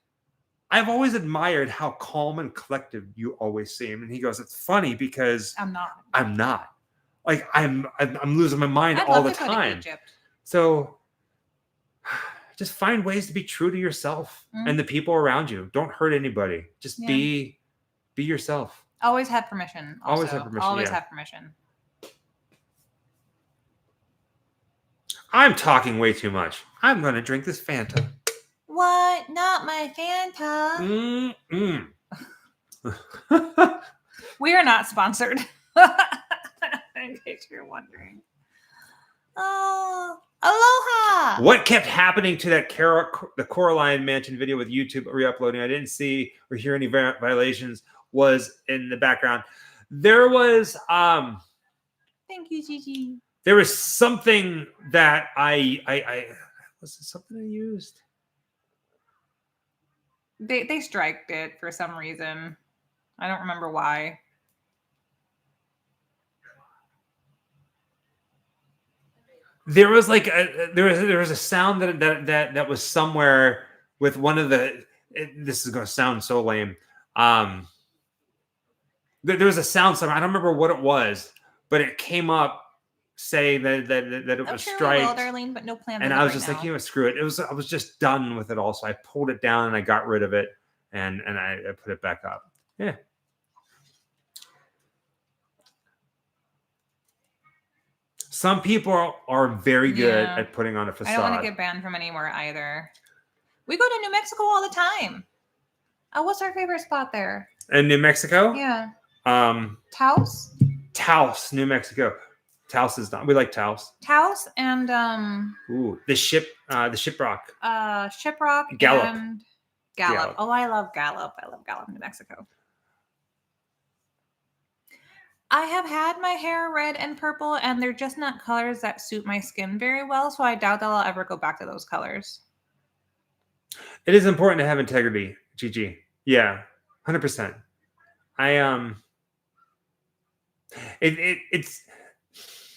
A: I've always admired how calm and collective you always seem. And he goes, it's funny because I'm not. Like I'm losing my mind all the time. So just find ways to be true to yourself and the people around you. Don't hurt anybody. Just be yourself.
B: Always have permission. Also.
A: Always have permission.
B: Always have permission.
A: I'm talking way too much. I'm going to drink this Fanta.
B: What? Not my Fanta. We are not sponsored. In case you're wondering. Oh, aloha!
A: What kept happening to that the Coraline Mansion video with YouTube re-uploading? I didn't see or hear any violations. Was in the background. There was
B: thank you, Gigi.
A: There was something that I was it something I used?
B: They striked it for some reason. I don't remember why.
A: There was like there was a sound that was somewhere with one of the. This is going to sound so lame. There was a sound somewhere. I don't remember what it was, but it came up saying that it was striked.
B: Well, Darlene, but no plan.
A: And I was just like, you know, screw it. I was just done with it all. So I pulled it down and I got rid of it and I put it back up. Yeah. Some people are very good at putting on a facade.
B: I don't want to get banned from anywhere either. We go to New Mexico all the time. Oh, what's our favorite spot there?
A: In New Mexico?
B: Yeah.
A: Taos, New Mexico. Taos is not. We like Taos.
B: Taos and
A: Ooh, the Shiprock.
B: Shiprock
A: Gallup.
B: and Gallup. Oh, I love Gallup. I love Gallup, New Mexico. I have had my hair red and purple, and they're just not colors that suit my skin very well, so I doubt that I'll ever go back to those colors.
A: It is important to have integrity, Gigi. Yeah, 100%. It's.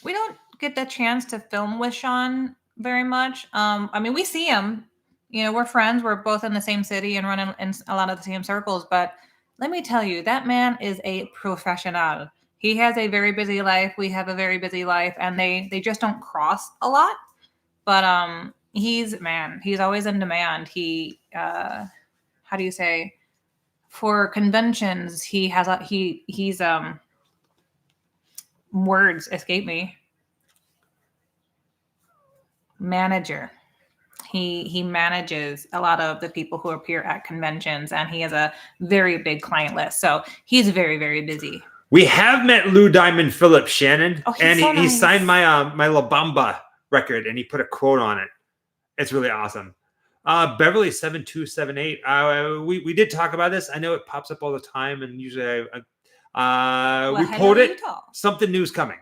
B: We don't get the chance to film with Sean very much. I mean, we see him. You know, we're friends. We're both in the same city and running in a lot of the same circles. But let me tell you, that man is a professional. He has a very busy life. We have a very busy life, and they just don't cross a lot. But he's always in demand. He how do you say, for conventions, he's words escape me. Manager. He manages a lot of the people who appear at conventions, and he has a very big client list. So he's very, very busy.
A: We have met Lou Diamond Phillips, Shannon, and
B: so nice.
A: He signed my La Bamba record, and he put a quote on it. It's really awesome. Beverly 7278. We did talk about this. I know it pops up all the time, and usually we pulled it. Something new's coming.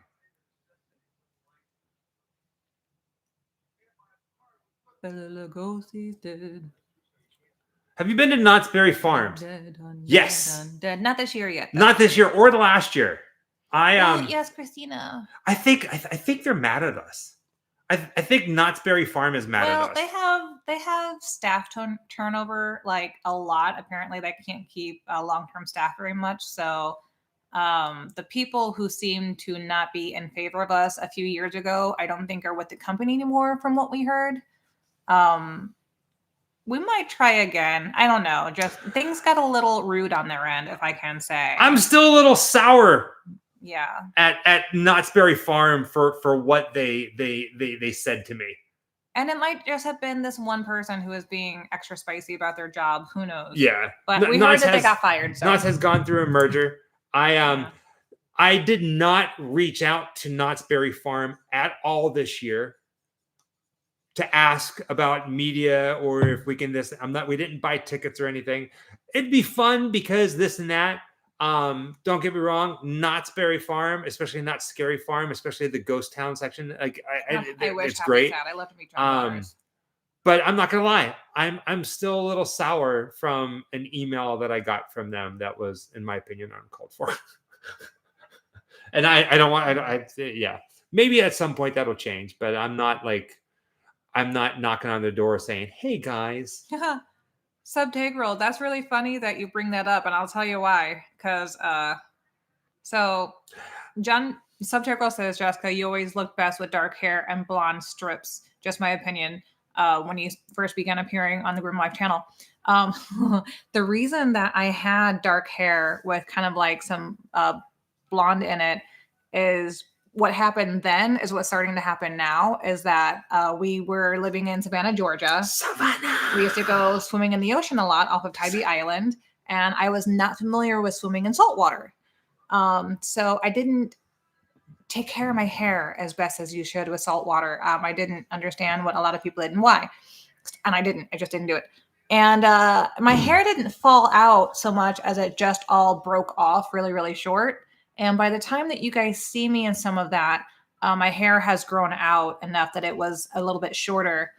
A: Have you been to Knott's Berry Farms? Yes.
B: Not this year yet.
A: Not this year or the last year.
B: Yes, Christina.
A: I think they're mad at us. I think Knott's Berry Farm is mad at us.
B: They have staff turnover like a lot. Apparently, they can't keep long-term staff very much. So the people who seem to not be in favor of us a few years ago, I don't think are with the company anymore, from what we heard. We might try again. I don't know. Just things got a little rude on their end, if I can say.
A: I'm still a little sour.
B: Yeah.
A: At Knott's Berry Farm for what they said to me.
B: And it might just have been this one person who was being extra spicy about their job. Who knows?
A: Yeah.
B: But we heard that they got fired. So.
A: Knott's has gone through a merger. I did not reach out to Knott's Berry Farm at all this year to ask about media or if we can we didn't buy tickets or anything. It'd be fun because this and that. Don't get me wrong, Knott's Berry Farm, especially Knott's Scary Farm, especially the ghost town section. I wish it's great.
B: I love to meet John.
A: But I'm not gonna lie, I'm still a little sour from an email that I got from them that was, in my opinion, uncalled for. And I don't want. Yeah, maybe at some point that'll change, but I'm not knocking on the door saying, "Hey guys."
B: Subtegral. That's really funny that you bring that up, and I'll tell you why. Because so John Subtegral says, Jessica, you always look best with dark hair and blonde strips. Just my opinion. When you first began appearing on the Grim Life channel, the reason that I had dark hair with kind of like some blonde in it is what happened then is what's starting to happen now is that we were living in Savannah, Georgia.
A: Savannah.
B: We used to go swimming in the ocean a lot off of Tybee Island, and I was not familiar with swimming in salt water. So I didn't take care of my hair as best as you should with salt water. I didn't understand what a lot of people did and why. And I just didn't do it. And my hair didn't fall out so much as it just all broke off really, really short. And by the time that you guys see me in some of that, my hair has grown out enough that it was a little bit shorter.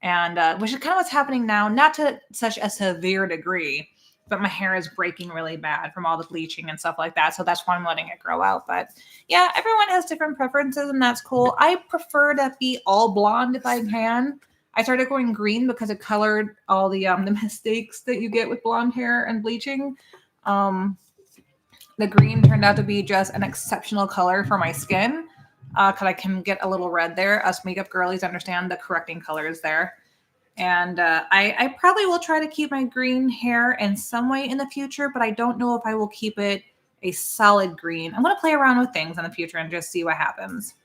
B: And which is kind of what's happening now, not to such a severe degree, but my hair is breaking really bad from all the bleaching and stuff like that. So that's why I'm letting it grow out. But yeah, everyone has different preferences and that's cool. I prefer to be all blonde if I can. I started going green because it colored all the mistakes that you get with blonde hair and bleaching. The green turned out to be just an exceptional color for my skin because I can get a little red there. Us makeup girlies understand the correcting colors there. And I probably will try to keep my green hair in some way in the future, but I don't know if I will keep it a solid green. I'm going to play around with things in the future and just see what happens.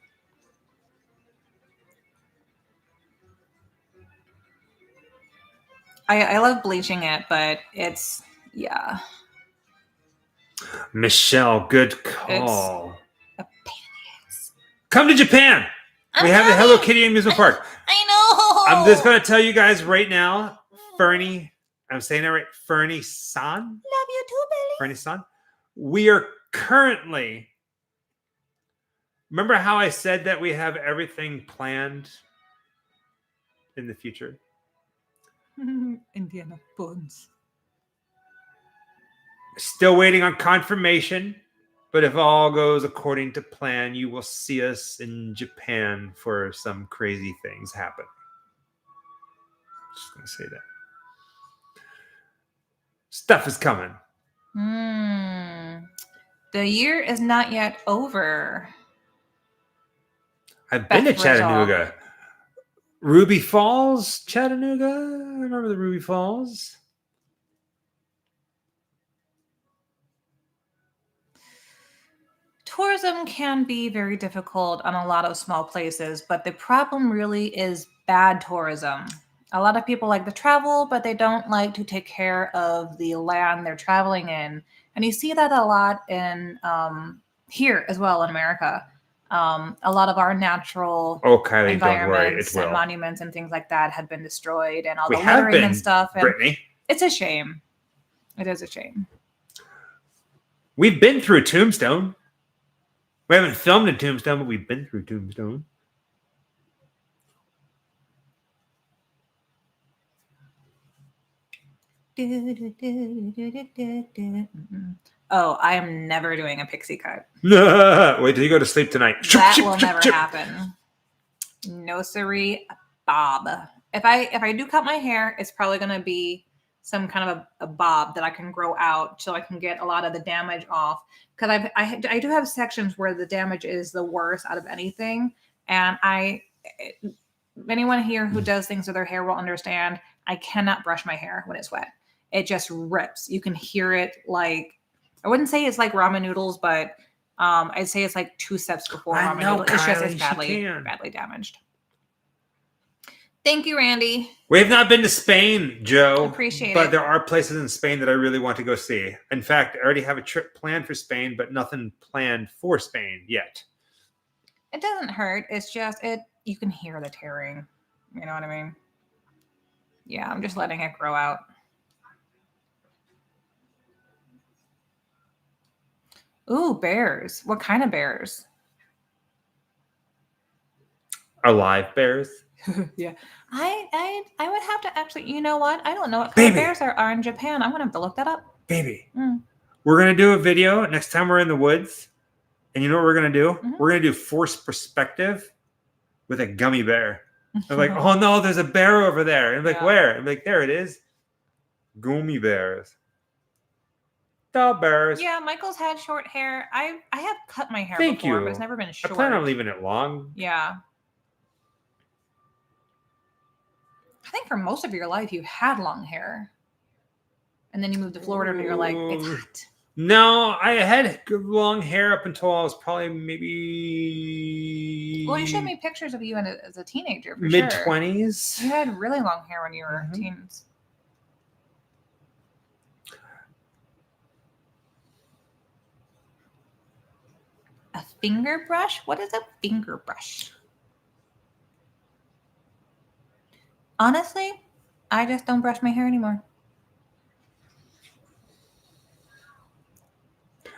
B: I love bleaching it, but it's, yeah.
A: Michelle, good call.
B: It's a pain in the ass.
A: Come to Japan. We have the Hello Kitty amusement park.
B: I know.
A: I'm just going to tell you guys right now, Fernie, I'm saying that right, Fernie-san.
B: Love you too, Billy.
A: Fernie-san. We are currently, remember how I said that we have everything planned in the future?
B: Indiana Bones.
A: Still waiting on confirmation, but if all goes according to plan, you will see us in Japan for some crazy things happen. Just gonna say that. Stuff is coming.
B: The year is not yet over.
A: I've been to Chattanooga. Ruby Falls, Chattanooga. I remember the Ruby Falls.
B: Tourism can be very difficult on a lot of small places, but the problem really is bad tourism. A lot of people like to travel, but they don't like to take care of the land they're traveling in. And you see that a lot in here as well in America. A lot of our natural environments and monuments and things like that have been destroyed, and all the littering and stuff. And
A: Brittany.
B: It's a shame. It is a shame.
A: We've been through Tombstone. We haven't filmed in Tombstone, but we've been through Tombstone.
B: Oh, I am never doing a pixie cut.
A: Wait till you go to sleep tonight.
B: That will never happen. No siree, bob. If I do cut my hair, it's probably going to be some kind of a bob that I can grow out so I can get a lot of the damage off. Because I do have sections where the damage is the worst out of anything. And anyone here who does things with their hair will understand I cannot brush my hair when it's wet. It just rips. You can hear it like, I wouldn't say it's like ramen noodles, but I'd say it's like 2 steps before ramen noodles. It's badly damaged. Thank you, Randy.
A: We have not been to Spain, Joe.
B: Appreciate it.
A: But there are places in Spain that I really want to go see. In fact, I already have a trip planned for Spain, but nothing planned for Spain yet.
B: It doesn't hurt. It's just you can hear the tearing. You know what I mean? Yeah, I'm just letting it grow out. Ooh, bears. What kind of bears?
A: Alive bears?
B: Yeah. I would have to actually, you know what? I don't know what kind of bears are in Japan. I'm going to have to look that up.
A: Baby, we're going to do a video next time we're in the woods. And you know what we're going to do? Mm-hmm. We're going to do forced perspective with a gummy bear. I'm like, oh no, there's a bear over there. And I'm like, where? I'm like, there it is. Gummy bears. The bears.
B: Yeah, Michael's had short hair. I have cut my hair before, but it's never been short.
A: I plan on leaving it long.
B: Yeah. I think for most of your life you had long hair. And then you moved to Florida and you're like, it's hot.
A: No, I had long hair up until I was probably maybe...
B: Well, you showed me pictures of you as a teenager, for
A: mid-20s.
B: You had really long hair when you were teens. A finger brush? What is a finger brush? Honestly, I just don't brush my hair anymore.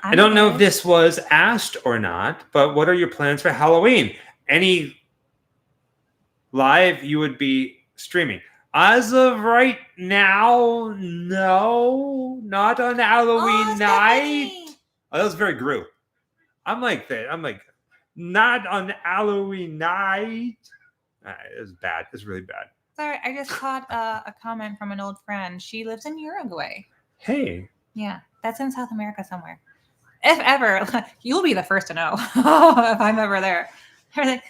A: I don't know if this was asked or not, but what are your plans for Halloween? Any live you would be streaming? As of right now, no, not on Halloween night. Oh, that was very Gru. I'm like that. I'm like, not on Halloween night. It was bad. It was really bad.
B: Sorry, I just caught a comment from an old friend. She lives in Uruguay.
A: Hey.
B: Yeah, that's in South America somewhere. If ever, you'll be the first to know if I'm ever there. They're like,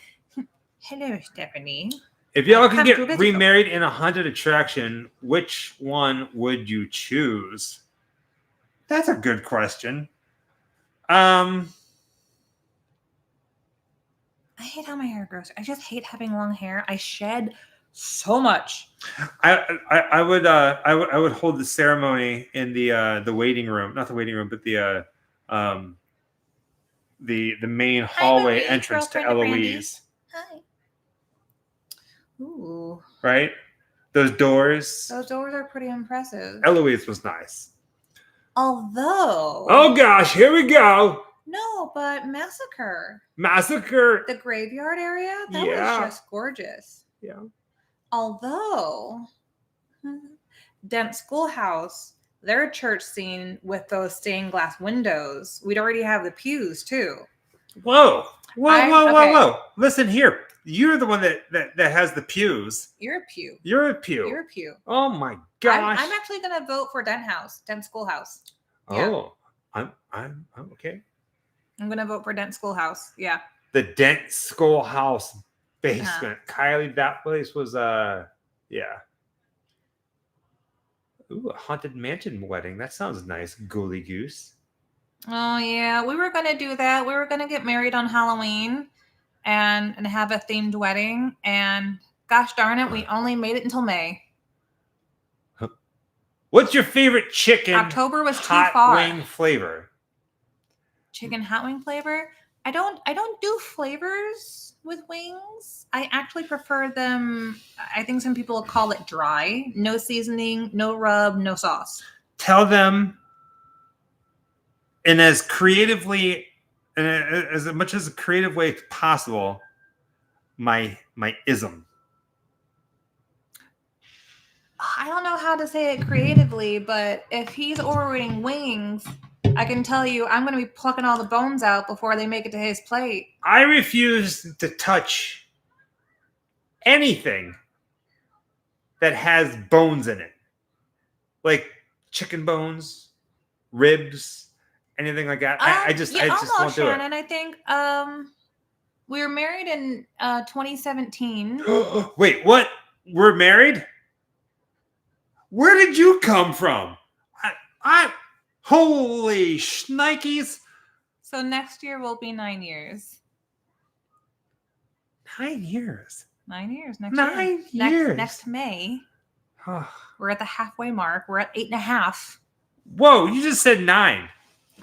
B: hello, Stephanie.
A: If y'all could get remarried in a haunted attraction, which one would you choose? That's a good question.
B: I hate how my hair grows. I just hate having long hair. I shed so much.
A: I would hold the ceremony in the waiting room, not the waiting room, but the the main hallway
B: Marie,
A: entrance to
B: girlfriend of Randy.
A: Eloise.
B: Hi. Ooh.
A: Right? Those doors.
B: Those doors are pretty impressive.
A: Eloise was nice.
B: Although.
A: Oh gosh, here we go.
B: No, but Massacre.
A: The
B: graveyard area? That was just gorgeous.
A: Yeah.
B: Although, Dent Schoolhouse, their church scene with those stained glass windows, we'd already have the pews too.
A: Whoa. Listen here. You're the one that has the pews.
B: You're a pew.
A: You're a pew. Oh my gosh.
B: I'm actually gonna vote for Dent Schoolhouse.
A: Oh, yeah. I'm okay.
B: I'm gonna vote for Dent Schoolhouse. Yeah.
A: The Dent Schoolhouse basement. Kylie, that place was yeah. Ooh, a haunted mansion wedding. That sounds nice. Ghoulie goose.
B: Oh yeah, we were gonna do that. We were gonna get married on Halloween and have a themed wedding. And gosh darn it, we only made it until May.
A: What's your favorite chicken?
B: October was too
A: hot
B: far.
A: Wing flavor.
B: Chicken hot wing flavor? I don't do flavors with wings. I actually prefer them. I think some people call it dry. No seasoning, no rub, no sauce.
A: Tell them in as creatively and as much as a creative way as possible my ism.
B: I don't know how to say it creatively, but if he's ordering wings, I can tell you I'm going to be plucking all the bones out before they make it to his plate.
A: I refuse to touch anything that has bones in it. Like chicken bones, ribs, anything like that. I just won't do
B: Shannon.
A: it.
B: I think we were married in 2017.
A: Wait, what? We're married? Where did you come from? I holy shnikes.
B: So next year will be 9 years.
A: 9 years.
B: 9 years next
A: 9
B: year.
A: years.
B: Next May. We're at the halfway mark. We're at 8.5.
A: Whoa, you just said 9.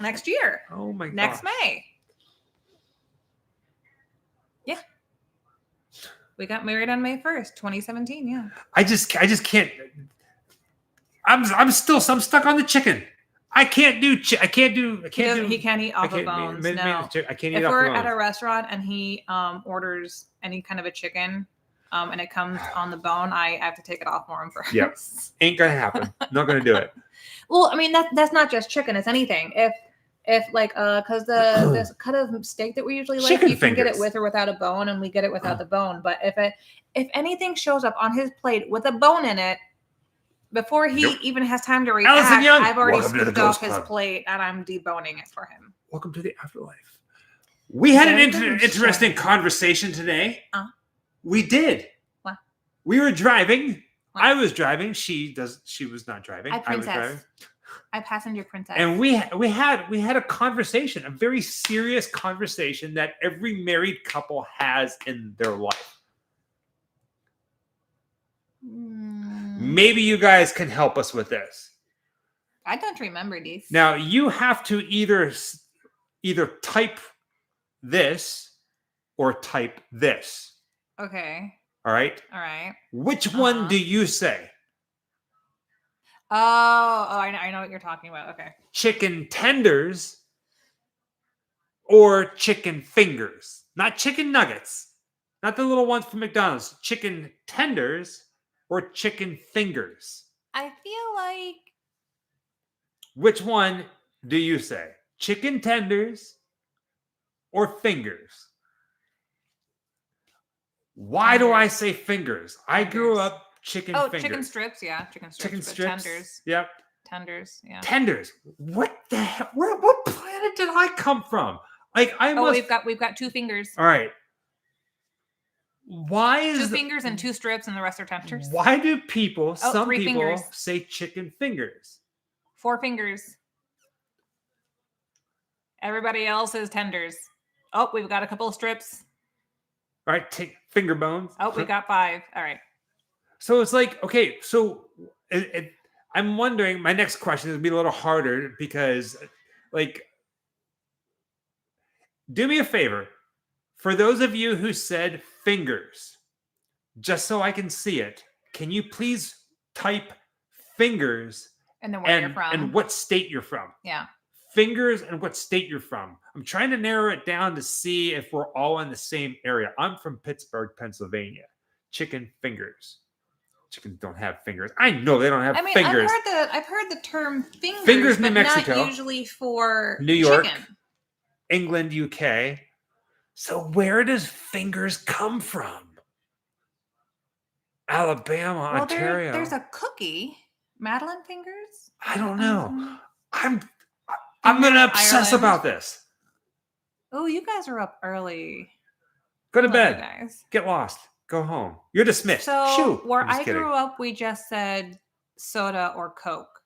B: Next year.
A: Oh my god.
B: Next May. Yeah. We got married on May 1st, 2017. Yeah.
A: I just can't. I'm stuck on the chicken. I can't do. He
B: can't eat off of bones. No.
A: I can't eat
B: if
A: off
B: we're
A: the bones.
B: at a restaurant and he orders any kind of a chicken, and it comes on the bone, I have to take it off for him first.
A: Yep. Ain't gonna happen. Not gonna do it.
B: Well, I mean that's not just chicken; it's anything. If like because this cut of steak that we usually like,
A: Chicken
B: you can get it
A: fingers.
B: with or without a bone, and we get it without the bone. But if anything shows up on his plate with a bone in it, before he even has time to react,
A: Allison Young,
B: I've already
A: welcome to the
B: scooped off
A: Ghost
B: his
A: Club.
B: plate and I'm deboning it for him.
A: Welcome to the afterlife. We had an
B: Very
A: interesting
B: good.
A: conversation today. We did.
B: What?
A: We were driving.
B: What?
A: I was driving. She was not driving.
B: I
A: was driving.
B: passenger princess.
A: And we had a conversation, a very serious conversation that every married couple has in their life. Maybe you guys can help us with this.
B: I don't remember these.
A: Now you have to either type this or type this.
B: Okay.
A: All right.
B: All right.
A: Which one do you say?
B: Oh, I know what you're talking about. Okay.
A: Chicken tenders or chicken fingers? Not chicken nuggets. Not the little ones from McDonald's. Chicken tenders or chicken fingers?
B: I feel like
A: Which one do you say? Chicken tenders or fingers? Why do I say fingers? I grew up chicken fingers.
B: Chicken strips, yeah. Chicken strips.
A: Chicken
B: but
A: strips.
B: Tenders.
A: Yep.
B: Tenders, yeah.
A: Tenders. What the hell? What planet did I come from? Like
B: we've got 2 fingers.
A: All right. Why is
B: 2 fingers and 2 strips and the rest are tenders.
A: Why do people, some
B: 3
A: people
B: fingers.
A: say chicken fingers?
B: 4 fingers. Everybody else is tenders. Oh, we've got a couple of strips.
A: All right, take finger bones.
B: Oh, we got 5. All right.
A: So it's like, okay, so I'm wondering, my next question is going to be a little harder because, like, do me a favor. For those of you who said fingers, just so I can see it, can you please type fingers
B: And then where you're from.
A: and what state you're from?
B: Yeah.
A: Fingers and what state you're from. I'm trying to narrow it down to see if we're all in the same area. I'm from Pittsburgh, Pennsylvania. Chicken fingers. Chickens don't have fingers. I know they don't have fingers.
B: I've heard the term fingers,
A: Fingers,
B: but
A: New Mexico.
B: Not usually for
A: New York.
B: chicken.
A: England, UK. So where does fingers come from? Alabama, Ontario.
B: There's a cookie. Madeline fingers?
A: I don't know. I'm gonna obsess about this.
B: Oh, you guys are up early.
A: Go to bed. Guys. Get lost. Go home. You're dismissed.
B: So where I grew up, we just said soda or Coke.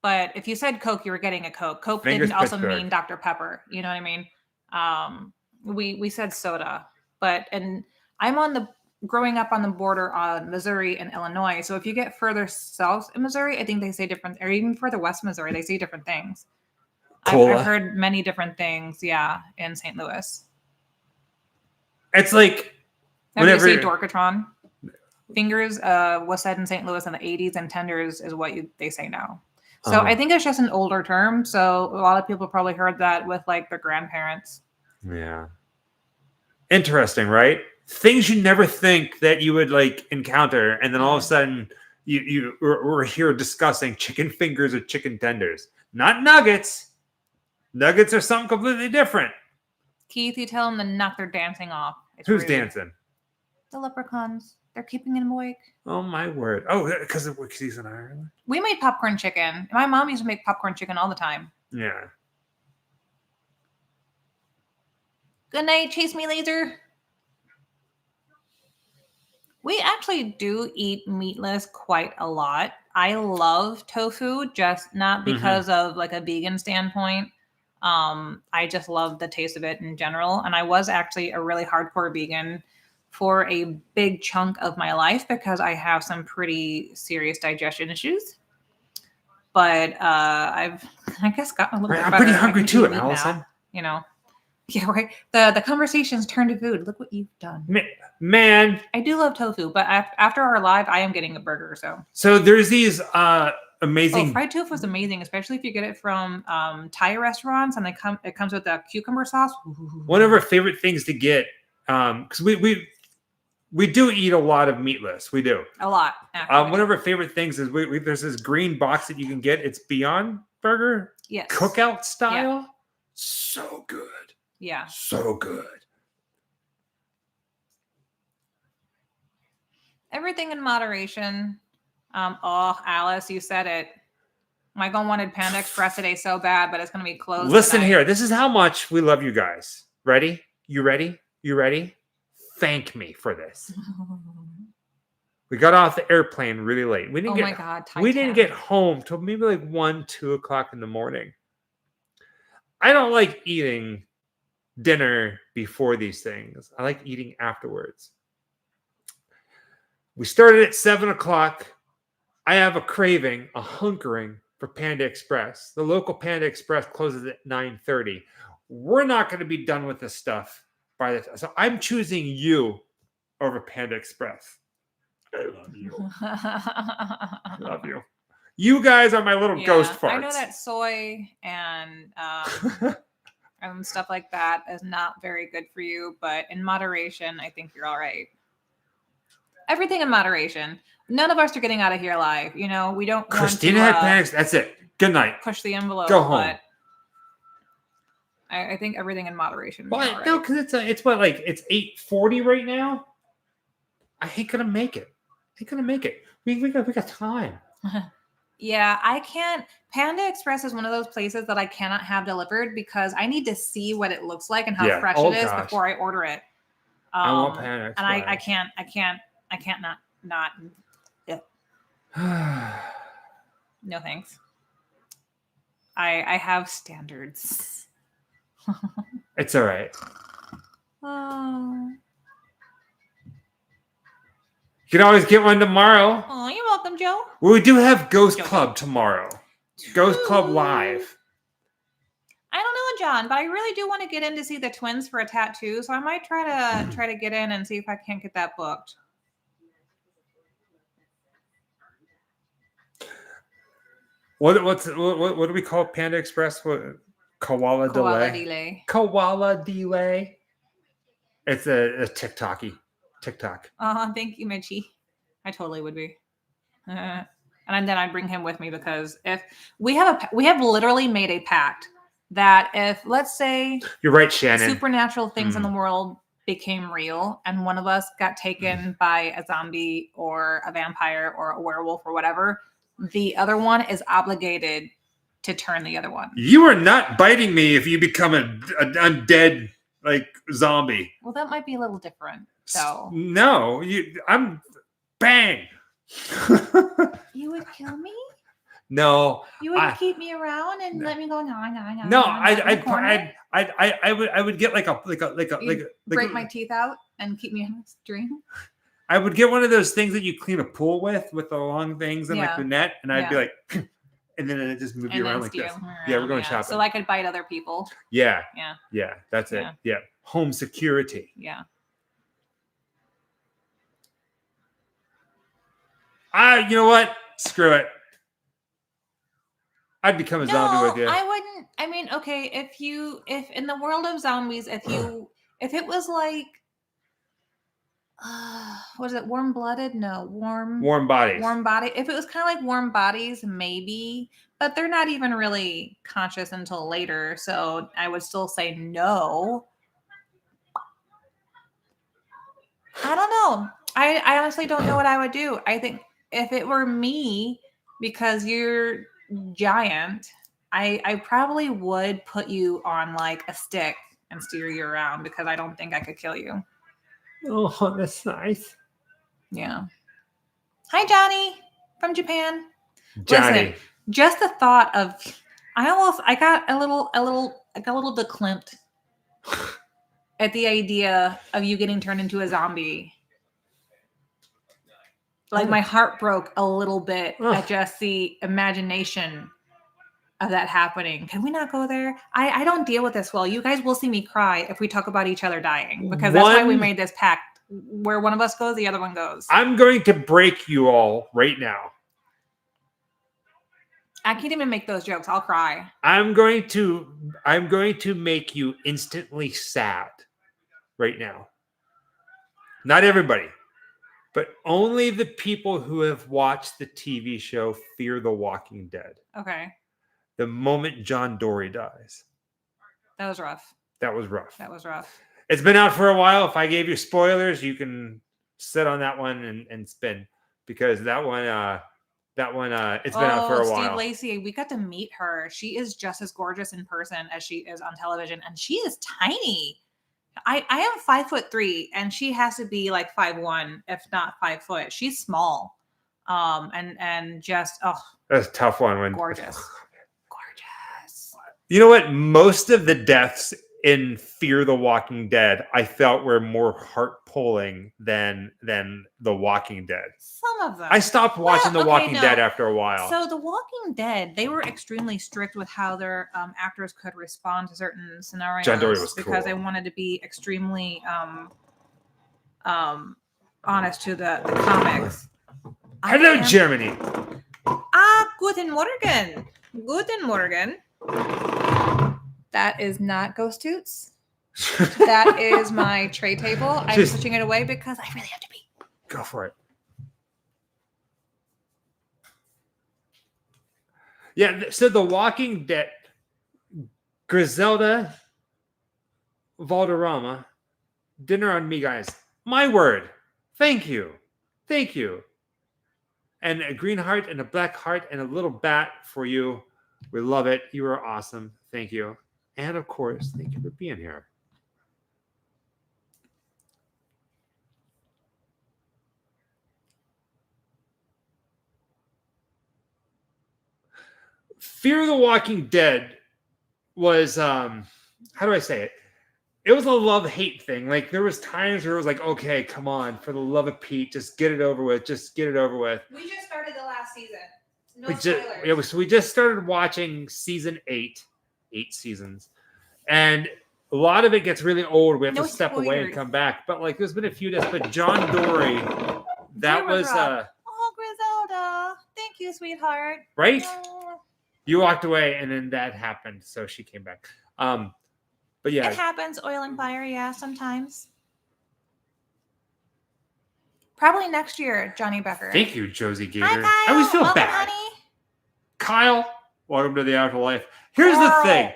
B: But if you said Coke, you were getting a Coke. Coke didn't also mean Dr. Pepper. You know what I mean? We said soda. And I'm growing up on the border on Missouri and Illinois. So if you get further south in Missouri, I think they say different, or even further west Missouri, they say different things. I've heard many different things, in St. Louis.
A: It's like
B: Have you seen Dorkatron? Fingers was said in St. Louis in the 80s, and tenders is what they say now. So I think it's just an older term. So a lot of people probably heard that with like their grandparents.
A: Yeah. Interesting, right? Things you never think that you would like encounter, and then all of a sudden we're here discussing chicken fingers or chicken tenders, not nuggets. Nuggets are something completely different.
B: Keith, you tell them to knock their dancing off.
A: Who's dancing?
B: The leprechauns. They're keeping him awake.
A: Oh my word! Oh, because he's in Ireland.
B: We made popcorn chicken. My mom used to make popcorn chicken all the time.
A: Yeah.
B: Good night, Chase Me Laser. We actually do eat meatless quite a lot. I love tofu, just not because of like a vegan standpoint. I just love the taste of it in general. And I was actually a really hardcore vegan for a big chunk of my life because I have some pretty serious digestion issues. But I guess gotten a little bit better.
A: I'm pretty hungry too, Allison.
B: Now, Yeah, right. The conversations turn to food. Look what you've done.
A: Man.
B: I do love tofu, but after our live, I am getting a burger.
A: So there's these amazing.
B: Fried tofu is amazing, especially if you get it from Thai restaurants, and it comes with a cucumber sauce.
A: One of our favorite things to get, because we do eat a lot of meatless. We do
B: a lot.
A: One of our favorite things is there's this green box that you can get. It's Beyond Burger.
B: Yes.
A: Cookout style.
B: Yeah.
A: So good.
B: Yeah.
A: So good.
B: Everything in moderation. Alice, you said it. Michael wanted Panda Express today so bad, but it's going to be closed.
A: Listen here. This is how much we love you guys. Ready? You ready? You ready? Thank me for this. We got off the airplane really late. We didn't get home till maybe like 1, 2 o'clock in the morning. I don't like eating dinner before these things. I like eating afterwards. We started at 7 o'clock. I have a craving, a hunkering for Panda Express. The local Panda Express closes at 9:30. We're not going to be done with this stuff by the time. So I'm choosing you over Panda Express. I love you. I love you. You guys are my little ghost farts.
B: I know that soy and stuff like that is not very good for you, but in moderation, I think you're all right. Everything in moderation. None of us are getting out of here alive. You know, we don't.
A: Christina had panics. That's it. Good night.
B: Push the envelope.
A: Go home.
B: But I think everything in moderation.
A: Well, no, because it's 8:40 right now. I ain't gonna make it. We got time.
B: Yeah, I can't. Panda Express is one of those places that I cannot have delivered because I need to see what it looks like and how fresh it is before I order it.
A: I want Panda Express.
B: And I can't not. Yeah. No thanks. I have standards.
A: It's all right.
B: Oh.
A: You can always get one tomorrow.
B: Oh, you're welcome, Joe.
A: Well, we do have Ghost Club tomorrow. Ghost Club Live.
B: I don't know what John, but I really do want to get in to see the twins for a tattoo, so I might try to get in and see if I can't get that booked.
A: What do we call Panda Express? Koala delay. Koala delay. It's a TikTok.
B: Thank you, Mitchie. I totally would be. And then I'd bring him with me because if we have literally made a pact that if, let's say,
A: you're right, Shannon,
B: supernatural things in the world became real and one of us got taken by a zombie or a vampire or a werewolf or whatever, the other one is obligated to turn the other one.
A: You are not biting me if you become an undead like zombie.
B: Well, that might be a little different. So
A: no, I'm bang.
B: You would kill me?
A: No,
B: you wouldn't keep me around and let me go. No.
A: I would get like a
B: break my teeth out and keep me on a string.
A: I would get one of those things that you clean a pool with the long things and like the net, and I'd be like, and then it just move you around like this. Yeah, we're going shopping.
B: So I could bite other people.
A: Yeah. That's it. Yeah, home security.
B: Yeah.
A: You know what? Screw it. I'd become a zombie with you.
B: I wouldn't. I mean, okay, if in the world of zombies, if it was like, was it warm blooded? No, warm
A: bodies.
B: Warm body. If it was kind of like warm bodies, maybe, but they're not even really conscious until later. So I would still say no. I don't know. I honestly don't know what I would do. I think if it were me, because you're giant, I probably would put you on like a stick and steer you around because I don't think I could kill you.
A: Oh, that's nice.
B: Yeah. Hi, Johnny from Japan.
A: Johnny.
B: Listen, just the thought of I got a little declimped at the idea of you getting turned into a zombie. Like my heart broke a little bit at just the imagination of that happening. Can we not go there? I don't deal with this well. You guys will see me cry if we talk about each other dying because that's why we made this pact where one of us goes, the other one goes.
A: I'm going to break you all right now.
B: I can't even make those jokes. I'll cry.
A: I'm going to make you instantly sad right now. Not everybody. But only the people who have watched the TV show Fear the Walking Dead.
B: Okay.
A: The moment John Dory dies.
B: That was rough.
A: That was rough. It's been out for a while. If I gave you spoilers, you can sit on that one and spin. Because that one, it's been out for a while.
B: Steve Lacy, we got to meet her. She is just as gorgeous in person as she is on television. And she is tiny. I am 5'3", and she has to be like 5'1", if not 5 foot. She's small, and just
A: that's a tough one.
B: Gorgeous.
A: You know what? Most of the deaths in Fear the Walking Dead, I felt were more heart pulling than The Walking Dead.
B: Some of them.
A: I stopped watching The Walking Dead after a while.
B: So The Walking Dead, they were extremely strict with how their actors could respond to certain scenarios.
A: John Dory was
B: because they wanted to be extremely honest to the comics.
A: Hello, Germany.
B: Guten Morgen. Guten Morgen. That is not Ghost Toots. That is my tray table. I'm switching it away because I really have to pee.
A: Go for it. Yeah, so The Walking Dead, Griselda Valderrama, dinner on me, guys. My word. Thank you. And a green heart and a black heart and a little bat for you. We love it. You are awesome. Thank you. And of course, thank you for being here. Fear the Walking Dead was, how do I say it? It was a love-hate thing. Like, there was times where it was like, okay, come on, for the love of Pete, just get it over with.
B: We just started the last season. No spoilers.
A: We just started watching season 8 seasons. And a lot of it gets really old. We have
B: No
A: to step away and
B: spoilers.
A: come back. But like, there's been a few deaths. But John Dory, that
B: Zero
A: was
B: drop. Oh, Griselda. Thank you, sweetheart.
A: right.
B: Oh,
A: You walked away, and then that happened. So she came back. But yeah,
B: it happens. Oil and fire. Yeah, sometimes. Probably next year, Johnny Becker.
A: thank you, Josie Gator.
B: Hi, Kyle.
A: I always feel
B: Welcome,
A: bad.
B: honey.
A: Kyle, welcome to the afterlife. Here's
B: Carl.
A: the thing.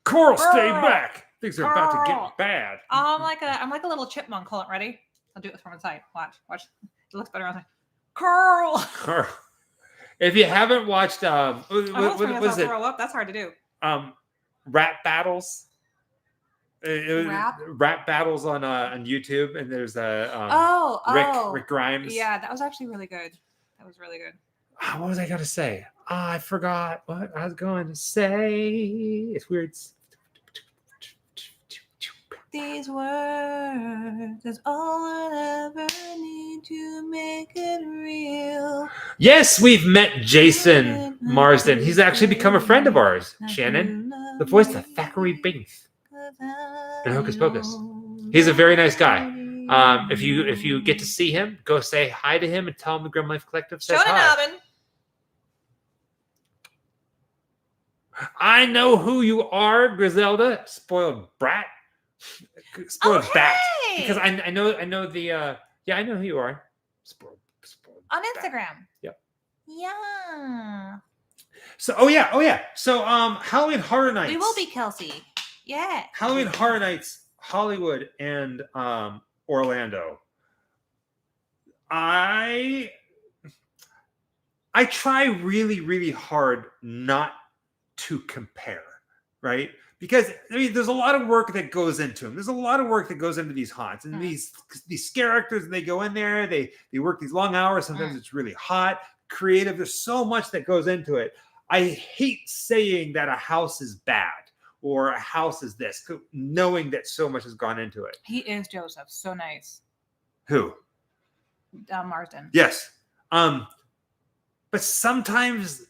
A: Coral, stay
B: Carl.
A: back. Things are about to
B: Carl.
A: get bad.
B: I'm like a little chipmunk. Hold on, ready? I'll do it from inside. Watch. It looks better on the side. Carl.
A: Carl. If you haven't watched, what was it?
B: Throw up. That's hard to do.
A: Rap battles.
B: Rap?
A: Rap battles on YouTube, and there's Rick Grimes.
B: Yeah, that was actually really good. That was really good.
A: What was I gonna say? I forgot what I was going to say. It's weird.
B: These words is all I ever need to make it real.
A: Yes, we've met Jason Marsden. He's actually become a friend of ours. Shannon, the voice of Thackeray Binks in Hocus Pocus. He's a very nice guy. If you get to see him, go say hi to him and tell him the Grim Life Collective says hi. I know who you are, Griselda. Spoiled brat. Spoiled bat. Because I know the I know who you are. Spoiled
B: on
A: bat.
B: Instagram.
A: Yep.
B: Yeah.
A: So So Halloween Horror Nights.
B: We will be Kelsey. Yeah.
A: Halloween Horror Nights, Hollywood and Orlando. I try really, really hard not to compare, right? Because I mean, there's a lot of work that goes into them. There's a lot of work that goes into these haunts and these characters. They go in there, they work these long hours. Sometimes it's really hot, creative. There's so much that goes into it. I hate saying that a house is bad or a house is this, knowing that so much has gone into it.
B: He is Joseph. So nice.
A: Who?
B: Marsden.
A: Yes. But sometimes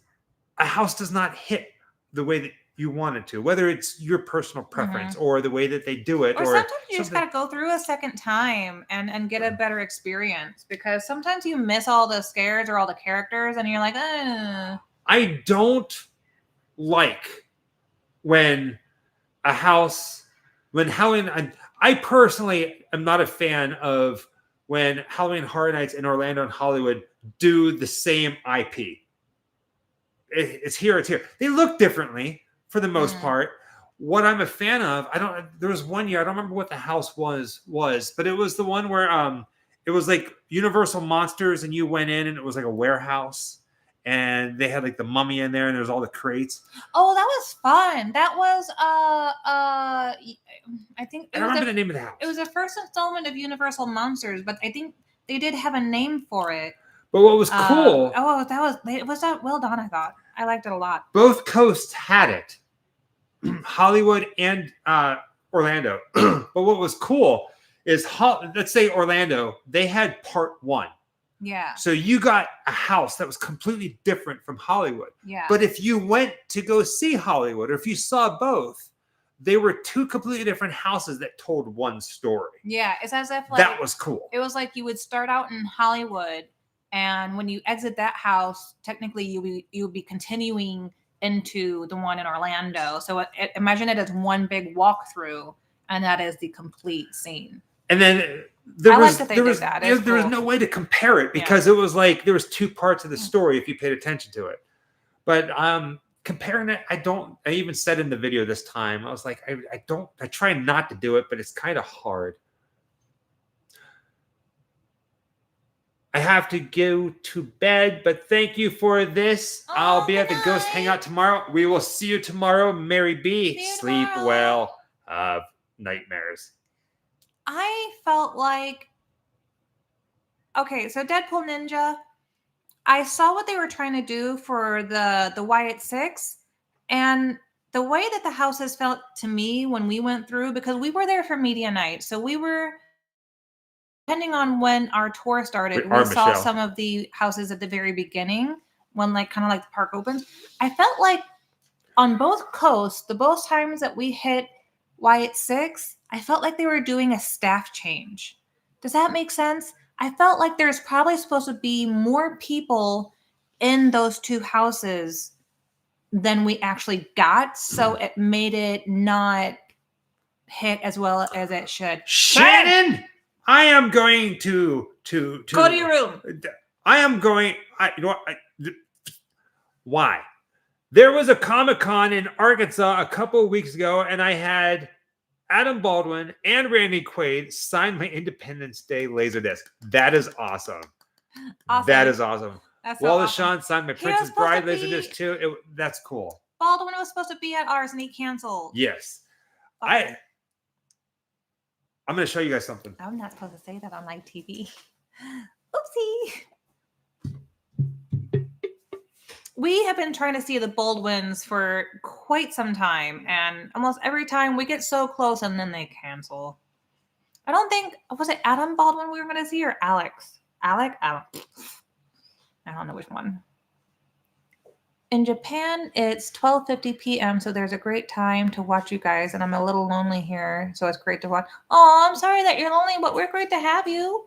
A: a house does not hit the way that you want it to, whether it's your personal preference or the way that they do it.
B: Or sometimes you just got to go through a second time and get a better experience, because sometimes you miss all the scares or all the characters and you're like,
A: I don't like when Halloween, I personally am not a fan of when Halloween Horror Nights in Orlando and Hollywood do the same IP. It's here. They look differently for the most part. What I'm a fan of, there was one year, I don't remember what the house was, but it was the one where it was like Universal Monsters and you went in and it was like a warehouse and they had like the mummy in there and there was all the crates.
B: Oh, that was fun. That was I think
A: I don't remember the name of the house.
B: It was the first installment of Universal Monsters, but I think they did have a name for it.
A: But what was cool?
B: It was well done. I thought I liked it a lot.
A: Both coasts had it, Hollywood and Orlando. But what was cool is, let's say Orlando, they had part one.
B: Yeah.
A: So you got a house that was completely different from Hollywood.
B: Yeah.
A: But if you went to go see Hollywood, or if you saw both, they were two completely different houses that told one story.
B: Yeah, it's as if
A: that was cool.
B: It was like you would start out in Hollywood, and when you exit that house, technically you would be continuing into the one in Orlando. So imagine it as one big walkthrough, and that is the complete scene.
A: And then there was no way to compare it because it was like there was two parts of the story if you paid attention to it. But comparing it, I even said in the video this time, I was like, I try not to do it, but it's kind of hard. I have to go to bed, but thank you for this. I'll be at the Ghost Hangout tomorrow. We will see you tomorrow. Mary B. Sleep well. Have nightmares.
B: I felt like, okay, so Deadpool Ninja, I saw what they were trying to do for the Wyatt Six, and the way that the houses felt to me when we went through, because we were there for media night, so we were, depending on when our tour started, we saw some of the houses at the very beginning when kind of like the park opens. I felt like on both coasts, the both times that we hit Wyatt 6, I felt like they were doing a staff change. Does that make sense? I felt like there's probably supposed to be more people in those two houses than we actually got, so it made it not hit as well as it should.
A: Shannon, I am going to
B: go to your room.
A: I am going. You know what? Why? There was a Comic-Con in Arkansas a couple of weeks ago, and I had Adam Baldwin and Randy Quaid sign my Independence Day Laserdisc. That is awesome. That is awesome.
B: That's so
A: Wallace
B: awesome.
A: Shawn signed my Princess Bride Laserdisc too. That's cool.
B: Baldwin was supposed to be at ours, and he canceled.
A: Yes.
B: Okay.
A: I'm going to show you guys something.
B: I'm not supposed to say that on live TV. Oopsie. We have been trying to see the Baldwins for quite some time, and almost every time we get so close and then they cancel. I don't think, was it Adam Baldwin we were going to see or Alex? I don't know which one. In Japan, it's 12:50 p.m., so there's a great time to watch you guys, and I'm a little lonely here, so it's great to watch. Oh, I'm sorry that you're lonely, but we're great to have you.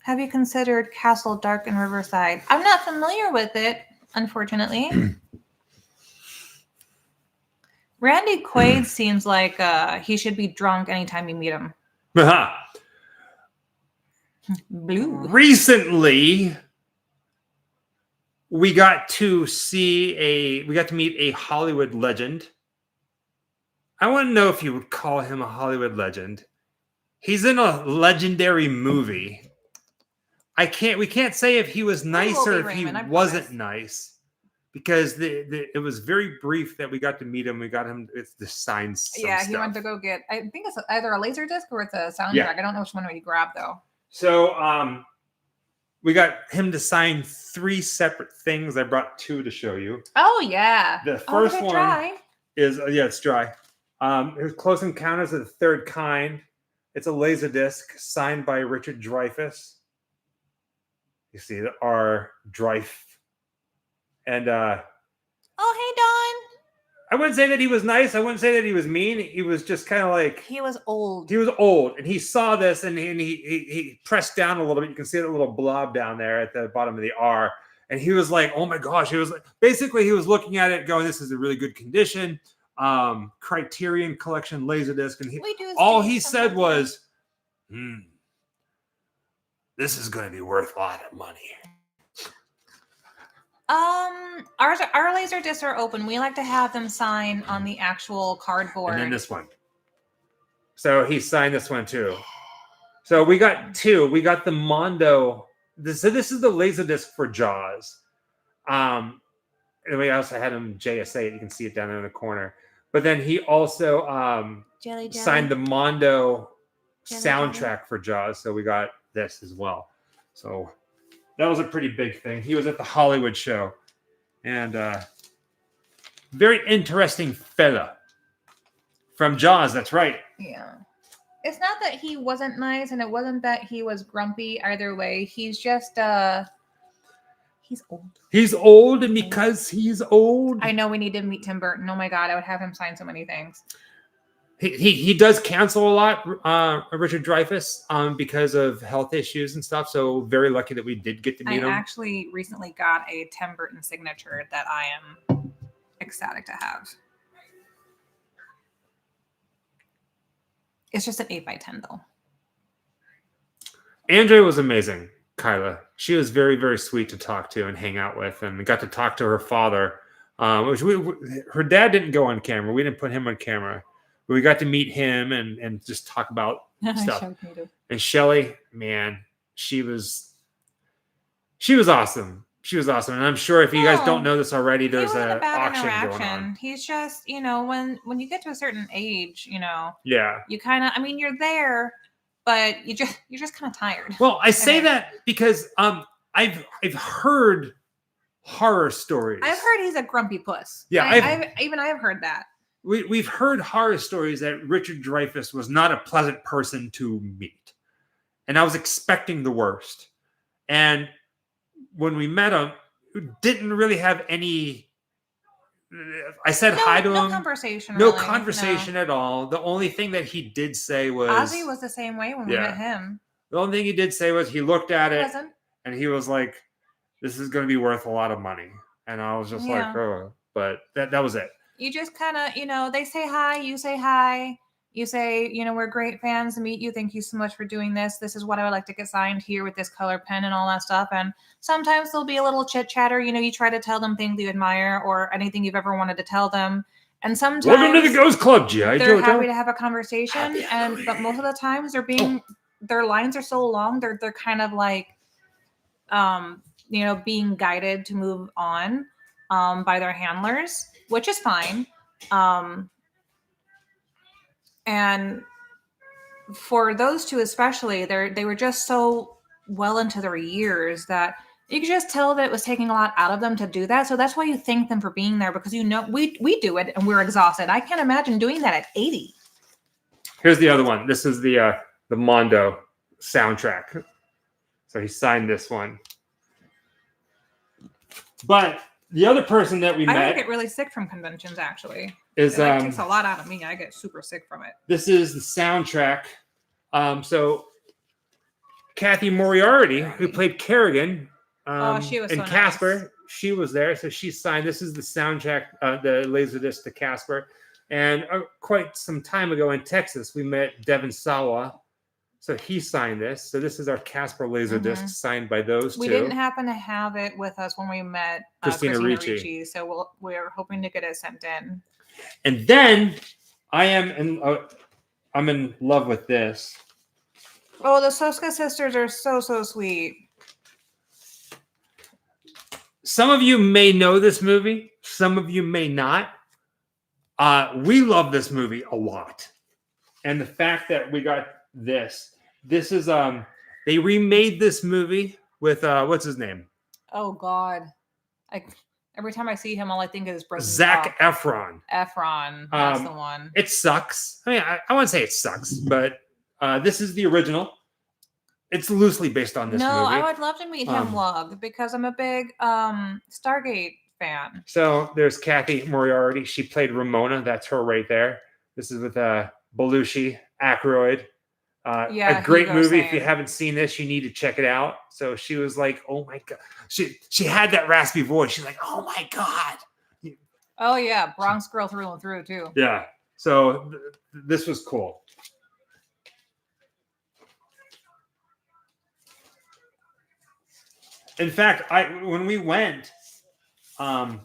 B: Have you considered Castle Dark in Riverside? I'm not familiar with it, unfortunately. Randy Quaid seems like he should be drunk anytime you meet him. Blue.
A: Recently, we got to meet a Hollywood legend. I want to know if you would call him a Hollywood legend. He's in a legendary movie. We can't say if he was nice or if he wasn't nice, because it was very brief that we got to meet him. We got him to sign some stuff.
B: He went to go get, I think it's either a laser disc or it's a soundtrack. I don't know which one we grabbed though. So
A: we got him to sign 3 separate things. I brought 2 to show you.
B: Oh yeah.
A: The first one is it's dry. It was Close Encounters of the Third Kind. It's a laser disc signed by Richard Dreyfuss. You see the R Dreyf. And
B: oh, hey Don.
A: I wouldn't say that he was nice. I wouldn't say that he was mean. He was just kind of like,
B: he was old.
A: He was old, and he saw this, and he pressed down a little bit. You can see that little blob down there at the bottom of the R, and he was like, "Oh my gosh!" He was like, basically he was looking at it, going, "This is a really good condition." Criterion Collection Laserdisc, and all he said was, "This is going to be worth a lot of money."
B: Our laser discs are open. We like to have them sign on the actual cardboard.
A: And then this one. So he signed this one too. So we got 2. We got the Mondo. This is the laser disc for Jaws. And we also had him JSA. You can see it down there in the corner. But then he also signed the Mondo soundtrack for Jaws. So we got this as well. So that was a pretty big thing. He was at the Hollywood show. And very interesting fella. From Jaws, that's right.
B: Yeah. It's not that he wasn't nice, and it wasn't that he was grumpy either way. He's just he's old.
A: He's old, and because he's old.
B: I know we need to meet Tim Burton. Oh my God, I would have him sign so many things.
A: He does cancel a lot, Richard Dreyfuss, because of health issues and stuff. So very lucky that we did get to meet him.
B: I actually recently got a Tim Burton signature that I am ecstatic to have. It's just an 8x10 though.
A: Andrea was amazing, Kyla. She was very, very sweet to talk to and hang out with, and got to talk to her father. Her dad didn't go on camera. We didn't put him on camera. But we got to meet him and just talk about stuff. And Shelly, man, she was awesome. She was awesome. And I'm sure if you guys don't know this already, there's an auction going on.
B: He's just, when you get to a certain age,
A: yeah,
B: you kind of, you're there, but you're just kind of tired.
A: Well, I say that because I've heard horror stories.
B: I've heard he's a grumpy puss.
A: Yeah,
B: I've heard that.
A: We've heard horror stories that Richard Dreyfuss was not a pleasant person to meet. And I was expecting the worst. And when we met him, didn't really have any. I said hi to him.
B: No conversation.
A: No
B: really.
A: conversation at all. The only thing that he did say was
B: Ozzy was the same way when we met him.
A: The only thing he did say was he looked at it
B: Present.
A: and he was like, "This is going to be worth a lot of money." And I was just like, "Oh," but that was it.
B: You just kind of, they say hi, you say hi. You say, we're great fans to meet you. Thank you so much for doing this. This is what I would like to get signed here with this color pen and all that stuff. And sometimes there'll be a little chit chatter. You try to tell them things you admire or anything you've ever wanted to tell them. And sometimes
A: welcome to the Ghost Club, G.I.
B: They're happy to have a conversation. But most of the times their lines are so long. They're kind of like, being guided to move on by their handlers, which is fine. And for those two especially, they were just so well into their years that you could just tell that it was taking a lot out of them to do that. So that's why you thank them for being there, because we do it and we're exhausted. I can't imagine doing that at 80.
A: Here's the other one. This is the Mondo soundtrack. So he signed this one. But the other person that we met,
B: I get really sick from conventions. Actually,
A: it
B: takes a lot out of me. I get super sick from it.
A: This is the soundtrack. So Kathy Moriarty, who played Kerrigan,
B: she was
A: and
B: so
A: Casper,
B: nice.
A: She was there, so she signed. This is the soundtrack, the Laserdisc to Casper. And quite some time ago in Texas, we met Devin Sawa. So he signed this. So this is our Casper Laserdisc signed by those two.
B: We didn't happen to have it with us when we met Christina Ricci. So we're hoping to get it sent in.
A: And then I'm in love with this.
B: Oh, the Soska sisters are so sweet.
A: Some of you may know this movie. Some of you may not. We love this movie a lot. And the fact that we got this is they remade this movie with what's his name?
B: Oh God. Every time I see him, all I think is
A: Zac Efron.
B: That's the one.
A: It sucks. I mean, I wouldn't say it sucks, but this is the original. It's loosely based on this movie.
B: No, I would love to meet him, Lug, because I'm a big Stargate fan.
A: So there's Kathy Moriarty. She played Ramona. That's her right there. This is with Belushi, Aykroyd. A great movie. If you haven't seen this, you need to check it out. So she was like, "Oh my God." She had that raspy voice. She's like, "Oh my God."
B: Oh yeah, Bronx girl through and through too.
A: Yeah. So this was cool. In fact, when we went, I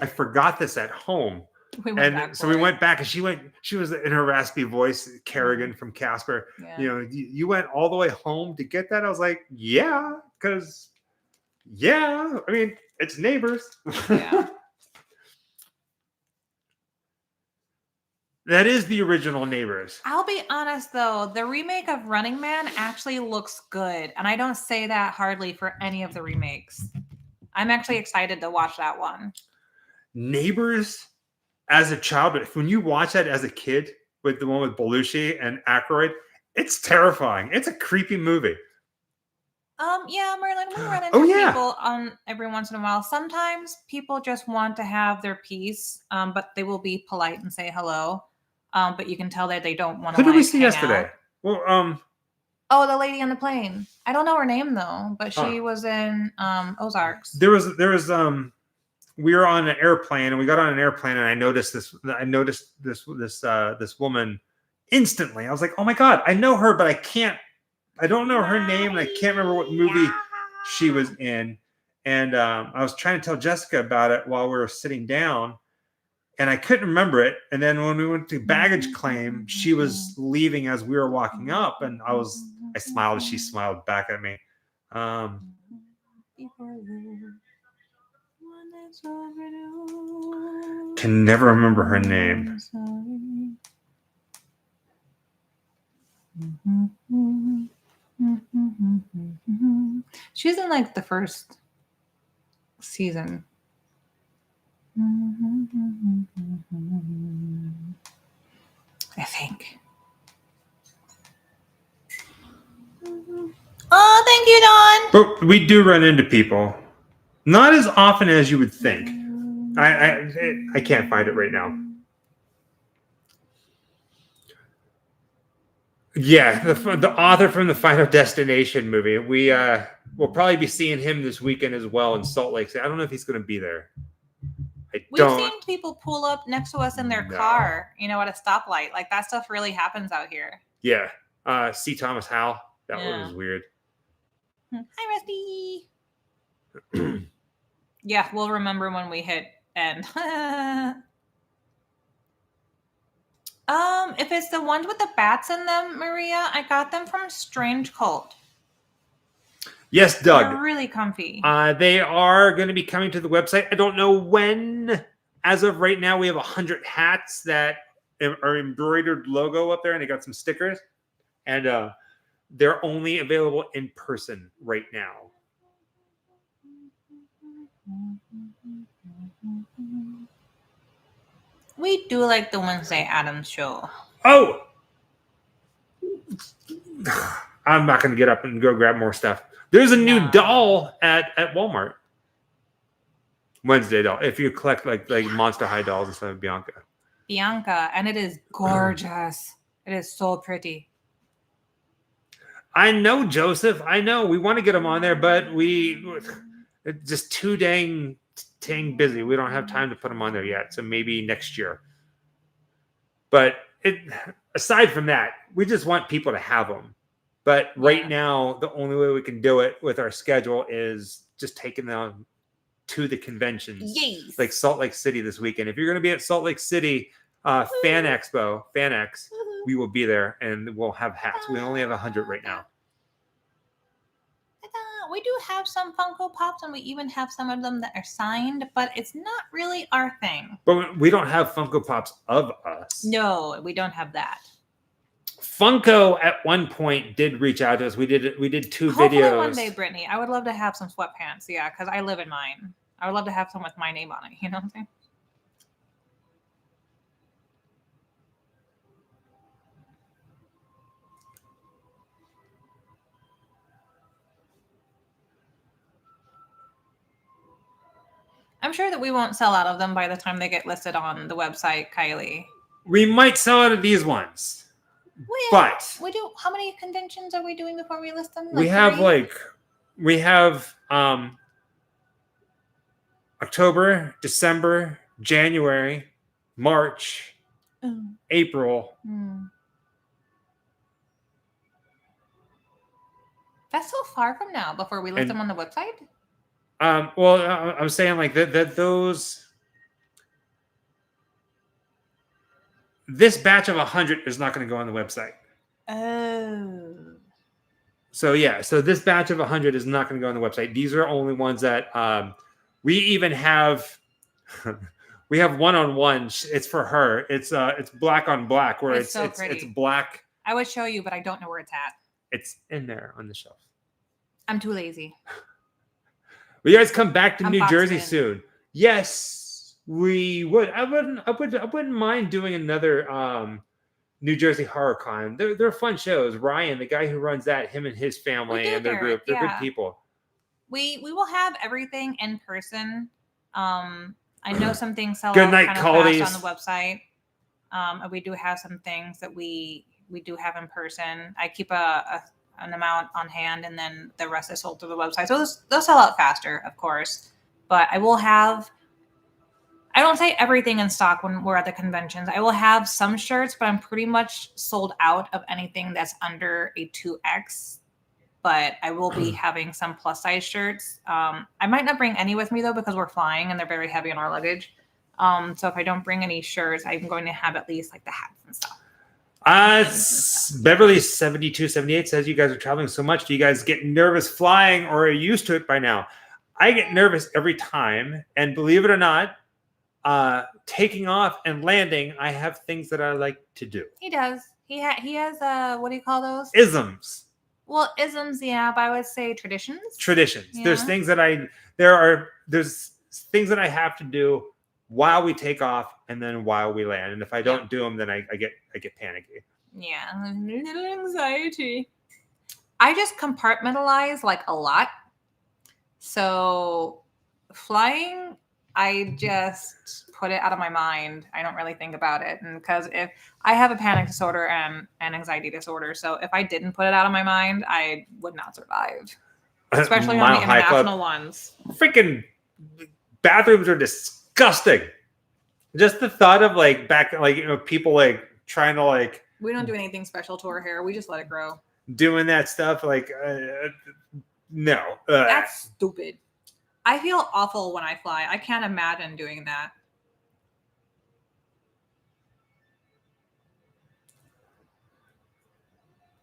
A: forgot this at home. We went back and she was in her raspy voice, Kerrigan from Casper. Yeah. You went all the way home to get that. I was like, yeah, because I mean, it's neighbors.
B: Yeah.
A: That is the original Neighbors.
B: I'll be honest though, the remake of Running Man actually looks good. And I don't say that hardly for any of the remakes. I'm actually excited to watch that one.
A: Neighbors as a child, but when you watch that as a kid with the one with Belushi and Aykroyd, it's terrifying. It's a creepy movie.
B: Yeah, Merlin, we run into people every once in a while. Sometimes people just want to have their peace, but they will be polite and say hello. But you can tell that they don't want to.
A: Who did we see yesterday?
B: Out.
A: Well,
B: oh, the lady on the plane. I don't know her name though, but she was in Ozarks.
A: There was we were on an airplane and we got on an airplane and I noticed this woman instantly. I was like, "Oh my God, I know her, but I don't know her name and I can't remember what movie she was in." And I was trying to tell Jessica about it while we were sitting down. And I couldn't remember it. And then when we went to baggage claim, she was leaving as we were walking up. And I smiled as she smiled back at me. Can never remember her name.
B: She's in like the first season. I think. Oh, thank you, Dawn.
A: But we do run into people. Not as often as you would think. I can't find it right now. Yeah, the author from the Final Destination movie. We'll probably be seeing him this weekend as well in Salt Lake City. I don't know if he's going to be there.
B: We've seen people pull up next to us in their car, at a stoplight. Like that stuff really happens out here.
A: Yeah. C. Thomas Howell. That one was weird.
B: Hi, Rusty. Yeah, we'll remember when we hit end. If it's the ones with the bats in them, Maria, I got them from Strange Cult.
A: Yes, Doug.
B: They're really comfy.
A: They are going to be coming to the website. I don't know when. As of right now, we have 100 hats that are embroidered logo up there, and they got some stickers. And they're only available in person right now.
B: We do like the Wednesday Addams show.
A: Oh! I'm not going to get up and go grab more stuff. There's a new doll at Walmart. Wednesday doll. If you collect like Monster High dolls instead of Bianca.
B: Bianca, and it is gorgeous. It is so pretty.
A: I know, Joseph. I know. We want to get them on there, but it's just too dang busy. We don't have time to put them on there yet. So maybe next year. But aside from that, we just want people to have them. But right now, the only way we can do it with our schedule is just taking them to the conventions.
B: Yes.
A: Like Salt Lake City this weekend. If you're going to be at Salt Lake City Fan X, we will be there and we'll have hats. We only have 100 right now.
B: We do have some Funko Pops, and we even have some of them that are signed, but it's not really our thing. But
A: we don't have Funko Pops of us.
B: No, we don't have that.
A: Funko at one point did reach out to us. We did 2
B: Hopefully
A: videos.
B: One day, Brittany. I would love to have some sweatpants. Yeah, because I live in mine. I would love to have some with my name on it. You know what I'm saying? I'm sure that we won't sell out of them by the time they get listed on the website, Kylie.
A: We might sell out of these ones. But
B: we do. How many conventions are we doing before we list them?
A: We have October, December, January, March, April.
B: That's so far from now before we list them on the website.
A: Well, I'm saying like that those. This batch of 100 is not going to go on the website.
B: Oh.
A: So this batch of 100 is not going to go on the website. These are only ones that we even have. We have one-on-one. It's for her. It's black on black, where it's black.
B: I would show you, but I don't know where it's at.
A: It's in there on the shelf.
B: I'm too lazy.
A: Will you guys come back to New Jersey soon? Yes, we would. I wouldn't mind doing another New Jersey Horror Con. They're fun shows. Ryan, the guy who runs that, him and his family and their group, they're good people.
B: We will have everything in person. I know some things sell
A: good
B: out
A: night,
B: kind of
A: Caldies.
B: fast on the website. And we do have some things that we do have in person. I keep an amount on hand, and then the rest is sold through the website. So they'll sell out faster, of course. But I will have, I don't say everything in stock when we're at the conventions. I will have some shirts, but I'm pretty much sold out of anything that's under a 2X. But I will be having some plus size shirts. I might not bring any with me though, because we're flying and they're very heavy on our luggage. So if I don't bring any shirts, I'm going to have at least like the hats and stuff.
A: Beverly 7278 says you guys are traveling so much. Do you guys get nervous flying, or are you used to it by now? I get nervous every time, and believe it or not, taking off and landing, I have things that I like to do.
B: He does. He has what do you call those?
A: Isms.
B: Well, isms, yeah, but I would say traditions.
A: Traditions.
B: Yeah.
A: There's things that there's things that I have to do while we take off and then while we land. And if I don't do them, then I get panicky.
B: Yeah, a little anxiety. I just compartmentalize like a lot. So Flying, I just put it out of my mind. I don't really think about it. And because if I have a panic disorder and an anxiety disorder, so if I didn't put it out of my mind, I would not survive. Especially on the international ones.
A: Freaking bathrooms are disgusting. Just the thought of like back, like, you know, people like trying to like.
B: We don't do anything special to our hair. We just let it grow.
A: Doing that stuff, like, no.
B: That's stupid. I feel awful when I fly. I can't imagine doing that.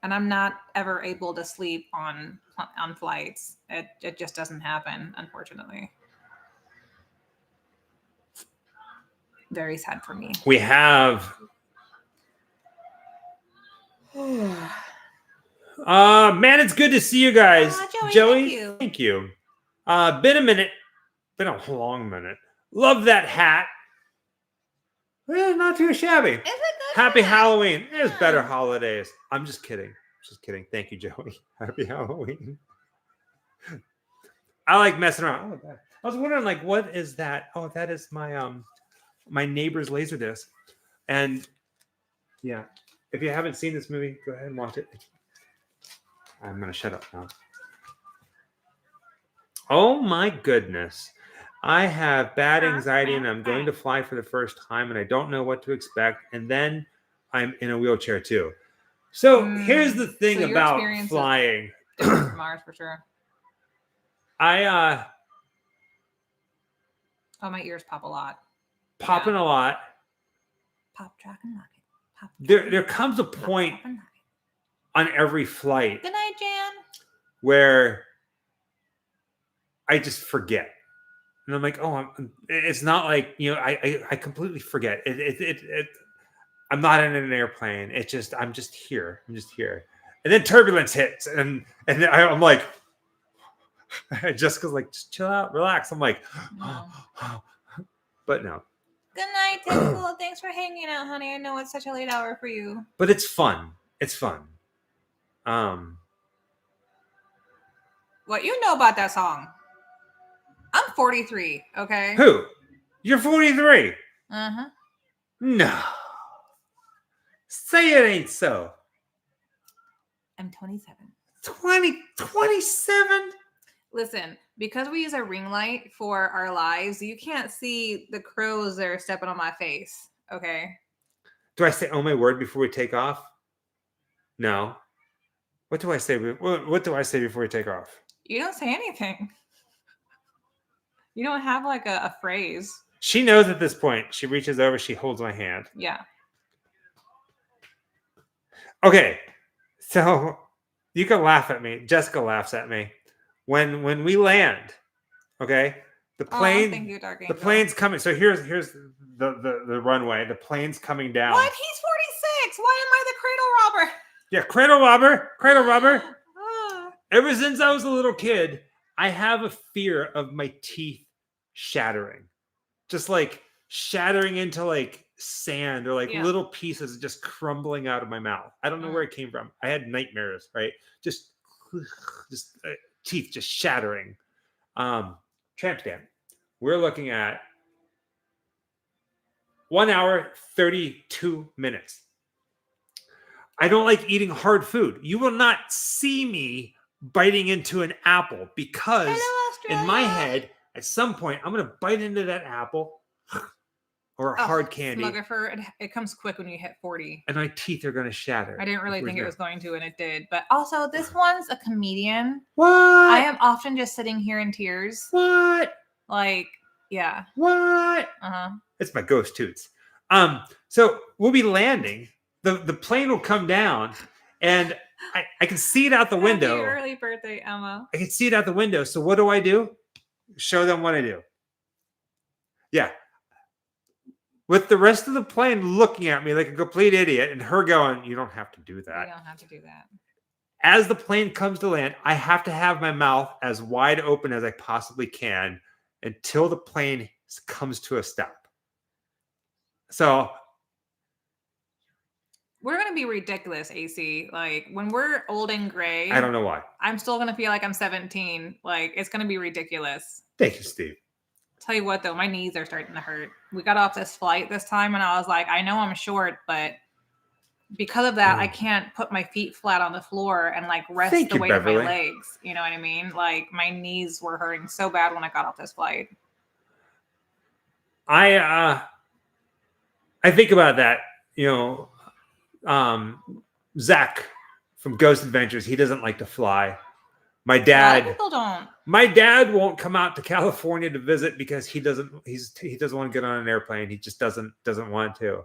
B: And I'm not ever able to sleep on flights. It just doesn't happen, unfortunately. Very sad for me.
A: We have man, it's good to see you guys. Joey, thank you. Been a minute. Been a long minute. Love that hat. Not too shabby.
B: It's a good
A: Happy
B: hat.
A: Halloween. There's
B: Yeah.
A: better holidays. I'm just kidding. Just kidding. Thank you, Joey. Happy Halloween. I like messing around. Oh, that. I was wondering, like, what is that? Oh, that is my my neighbor's Laserdisc. And yeah, if you haven't seen this movie, go ahead and watch it. I'm gonna shut up now. Oh my goodness. I have bad anxiety and I'm going to fly for the first time and I don't know what to expect. And then I'm in a wheelchair too. So here's the thing about flying.
B: From ours for sure.
A: Oh,
B: my ears pop a lot.
A: Popping a lot.
B: Pop, track, and lock it. Pop,
A: There comes a point on every flight.
B: Good night, Jan.
A: Where I just forget. And I'm like, oh, it's not like, you know, I completely forget. I'm not in an airplane. I'm just here. I'm just here. And then turbulence hits. And I'm like, Jessica's like, just chill out, relax. I'm like, but no.
B: Good night, Tickle. Thanks for hanging out, honey. I know it's such a late hour for you.
A: But it's fun. It's fun.
B: What you know about that song? I'm 43, okay?
A: Who? You're 43.
B: Uh-huh.
A: No. Say it ain't so.
B: I'm 27.
A: 27?
B: Listen, because we use a ring light for our lives, you can't see the crows that are stepping on my face, okay?
A: Do I say, oh my word, before we take off? No. What do I say? What do I say before we take off?
B: You don't say anything. You don't have like a phrase.
A: She knows at this point. She reaches over. She holds my hand.
B: Yeah.
A: Okay. So you can laugh at me. Jessica laughs at me. When we land, okay, the plane,
B: thank you, Dark
A: the
B: Angel.
A: plane's coming. So here's the runway. The plane's coming down.
B: What? He's 46. Why am I the cradle robber?
A: Yeah, cradle robber. Cradle robber. Ever since I was a little kid, I have a fear of my teeth shattering. Just like shattering into like sand or like little pieces just crumbling out of my mouth. I don't know where it came from. I had nightmares, right? Just teeth just shattering. Tramp stamp. We're looking at 1 hour, 32 minutes. I don't like eating hard food. You will not see me biting into an apple because in my head, at some point, I'm going to bite into that apple or a hard candy.
B: Smuggifer, it comes quick when you hit 40.
A: And my teeth are going to shatter.
B: I didn't really think it was going to, and it did. But also, this one's a comedian.
A: What?
B: I am often just sitting here in tears.
A: What?
B: Like, yeah.
A: What?
B: Uh-huh.
A: It's my ghost toots. So we'll be landing. The plane will come down, and I can see it out the window.
B: Happy early birthday, Emma.
A: I can see it out the window. So what do? Show them what I do. Yeah. With the rest of the plane looking at me like a complete idiot and her going, you don't have to do that.
B: You don't have to do that.
A: As the plane comes to land, I have to have my mouth as wide open as I possibly can until the plane comes to a stop. So
B: we're going to be ridiculous, AC. Like, when we're old and gray,
A: I don't know why.
B: I'm still going to feel like I'm 17. Like, it's going to be ridiculous.
A: Thank you, Steve.
B: Tell you what, though, my knees are starting to hurt. We got off this flight this time, and I was like, I know I'm short, but because of that, I can't put my feet flat on the floor and like rest the weight of my legs. You know what I mean? Like my knees were hurting so bad when I got off this flight.
A: I think about that. You know, Zach from Ghost Adventures. He doesn't like to fly. My dad.
B: A lot of people don't.
A: My dad won't come out to California to visit because he doesn't want to get on an airplane. He just doesn't want to.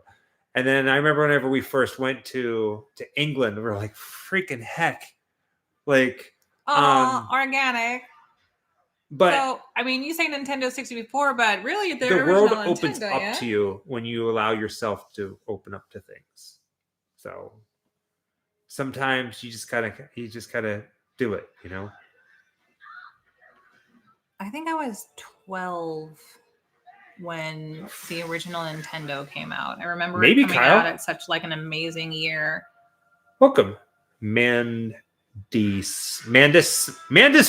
A: And then I remember whenever we first went to England, we were like, freaking heck. Like
B: organic.
A: But
B: so I mean, you say Nintendo 64, but really the
A: world
B: original
A: opens
B: Nintendo,
A: up to you when you allow yourself to open up to things. So sometimes you just gotta do it, you know.
B: I think I was 12 when the original Nintendo came out. I remember it coming out at such like an amazing year.
A: Welcome, Mandis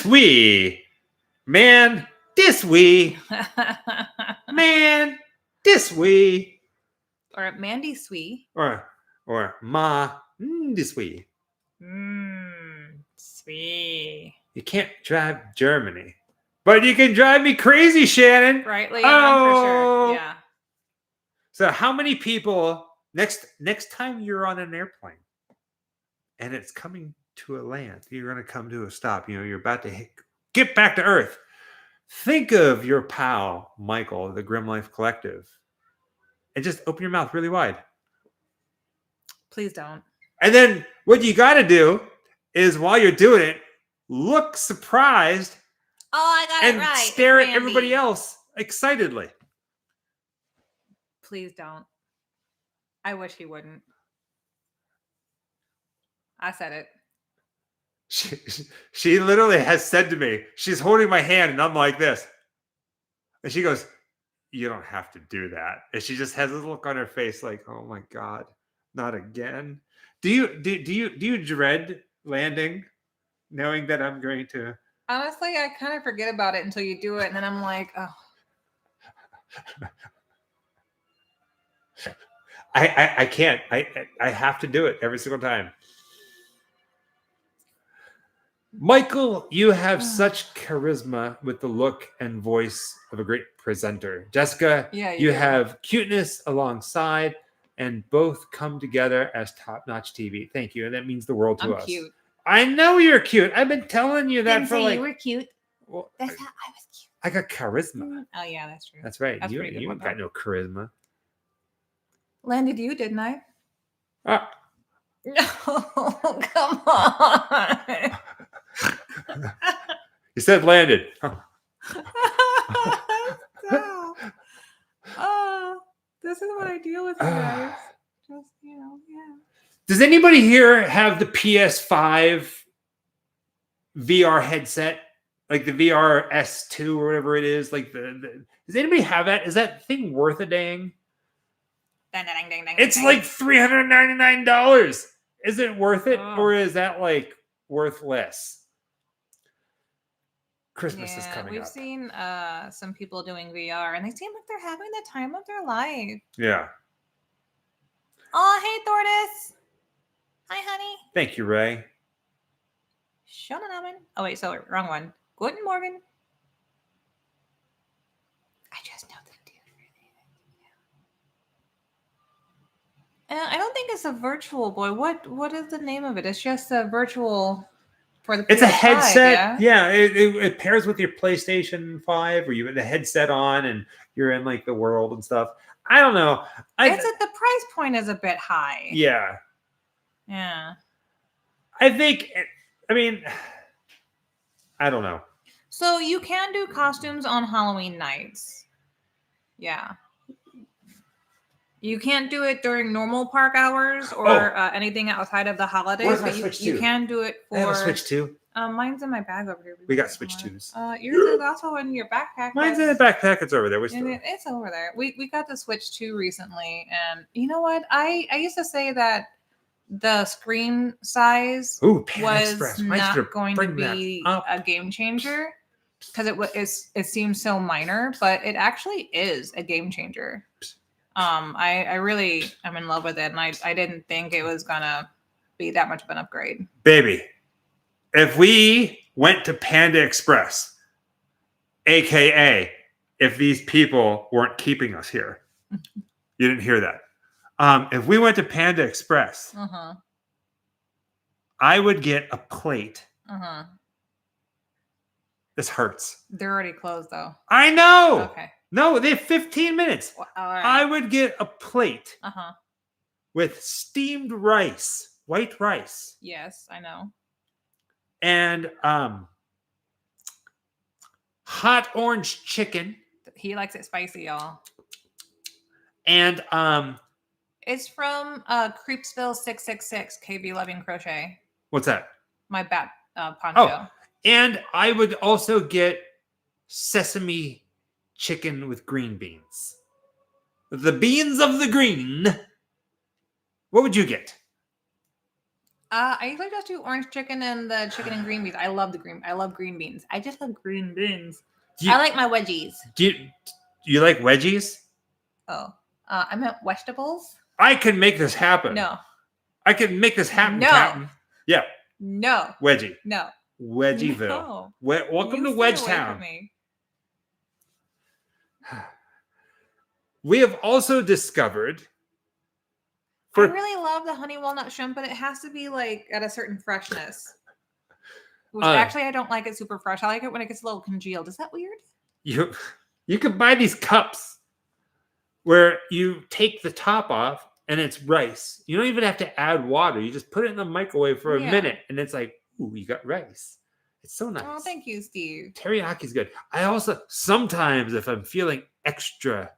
A: Wee. Man, this wee. Man, this wee.
B: Or Mandy Swee.
A: Or Ma this wee.
B: Sweet.
A: You can't drive Germany. But you can drive me crazy, Shannon.
B: Right, Leon, for sure. Yeah.
A: So how many people next time you're on an airplane and it's coming to a land, you're going to come to a stop, you know, you're about to get back to Earth. Think of your pal, Michael, of the Grim Life Collective, and just open your mouth really wide.
B: Please don't.
A: And then what you got to do is while you're doing it, look surprised.
B: Oh, I got it right.
A: And stare at everybody else excitedly.
B: Please don't. I wish he wouldn't. I said it.
A: She literally has said to me, she's holding my hand and I'm like this. And she goes, you don't have to do that. And she just has this look on her face like, oh my God, not again. Do you dread landing knowing that I'm going to?
B: Honestly, I kind of forget about it until you do it. And then I'm like, oh.
A: I can't. I have to do it every single time. Michael, you have such charisma with the look and voice of a great presenter. Jessica, you have cuteness alongside, and both come together as top-notch TV. Thank you, and that means the world to us. I'm cute. I know you're cute. I've been telling you that for like. You were cute. Well, that's how I was cute. I got charisma.
B: Oh yeah, that's true.
A: That's right. That's you got no charisma.
B: Landed you, didn't I?
A: No,
B: come on.
A: You said landed.
B: This is what I deal with, you guys. Just, you know, yeah.
A: Does anybody here have the PS5 VR headset? Like the VR S2 or whatever it is? Like does anybody have that? Is that thing worth a dang? It's like $399. Is it worth it? Or is that like worth less? Christmas is coming up.
B: We've seen some people doing VR and they seem like they're having the time of their life.
A: Yeah.
B: Oh, hey, Thordis. Hi, honey.
A: Thank you, Ray.
B: Schönen Abend. Oh, wait, so wrong one. Guten Morgen. I just know the dude. I don't think it's a virtual boy. What is the name of it? It's just a virtual for the PS5,
A: it's a headset. Yeah, it pairs with your PlayStation 5 or you have the headset on and you're in like the world and stuff. I don't know.
B: The price point is a bit high.
A: Yeah.
B: Yeah.
A: I mean, I don't know.
B: So you can do costumes on Halloween nights. Yeah. You can't do it during normal park hours or anything outside of the holidays. But you can do it for.
A: I have a Switch 2.
B: Mine's in my bag over here.
A: We got Switch 2s.
B: Yours is also in your backpack.
A: Mine's in the backpack. It's over there.
B: It's over there. We got the Switch 2 recently, and you know what? I used to say that the screen size was not going to be a game changer. because it seems so minor, but it actually is a game changer. I really am in love with it, and I didn't think it was gonna be that much of an upgrade.
A: Baby, if we went to Panda Express, aka if these people weren't keeping us here, you didn't hear that. If we went to Panda Express, I would get a plate. This hurts.
B: They're already closed, though.
A: I know.
B: Okay.
A: No, they have 15 minutes.
B: Well, all right.
A: I would get a plate with steamed rice, white rice.
B: Yes, I know.
A: And hot orange chicken.
B: He likes it spicy, y'all.
A: And
B: it's from Creepsville 666 KB Loving Crochet.
A: What's that?
B: My bat poncho.
A: Oh, and I would also get sesame chicken with green beans. The beans of the green. What would you get?
B: I usually just do orange chicken and the chicken and green beans. I love green beans. I just love green beans. I like my wedgies.
A: Do you like wedgies?
B: Oh, I meant vegetables.
A: I can make this happen.
B: No.
A: I can make this happen,
B: No.
A: Captain. Yeah.
B: No.
A: Wedgie.
B: No.
A: Wedgieville.
B: No.
A: Welcome to
B: You
A: Wedge
B: stay away
A: Town.
B: from me.
A: We have also discovered.
B: I really love the honey walnut shrimp, but it has to be like at a certain freshness. Which actually, I don't like it super fresh. I like it when it gets a little congealed. Is that weird?
A: You could buy these cups where you take the top off and it's rice. You don't even have to add water. You just put it in the microwave for a minute and it's like, ooh, you got rice. It's so nice.
B: Oh, thank you, Steve.
A: Teriyaki good. I also, sometimes if I'm feeling extra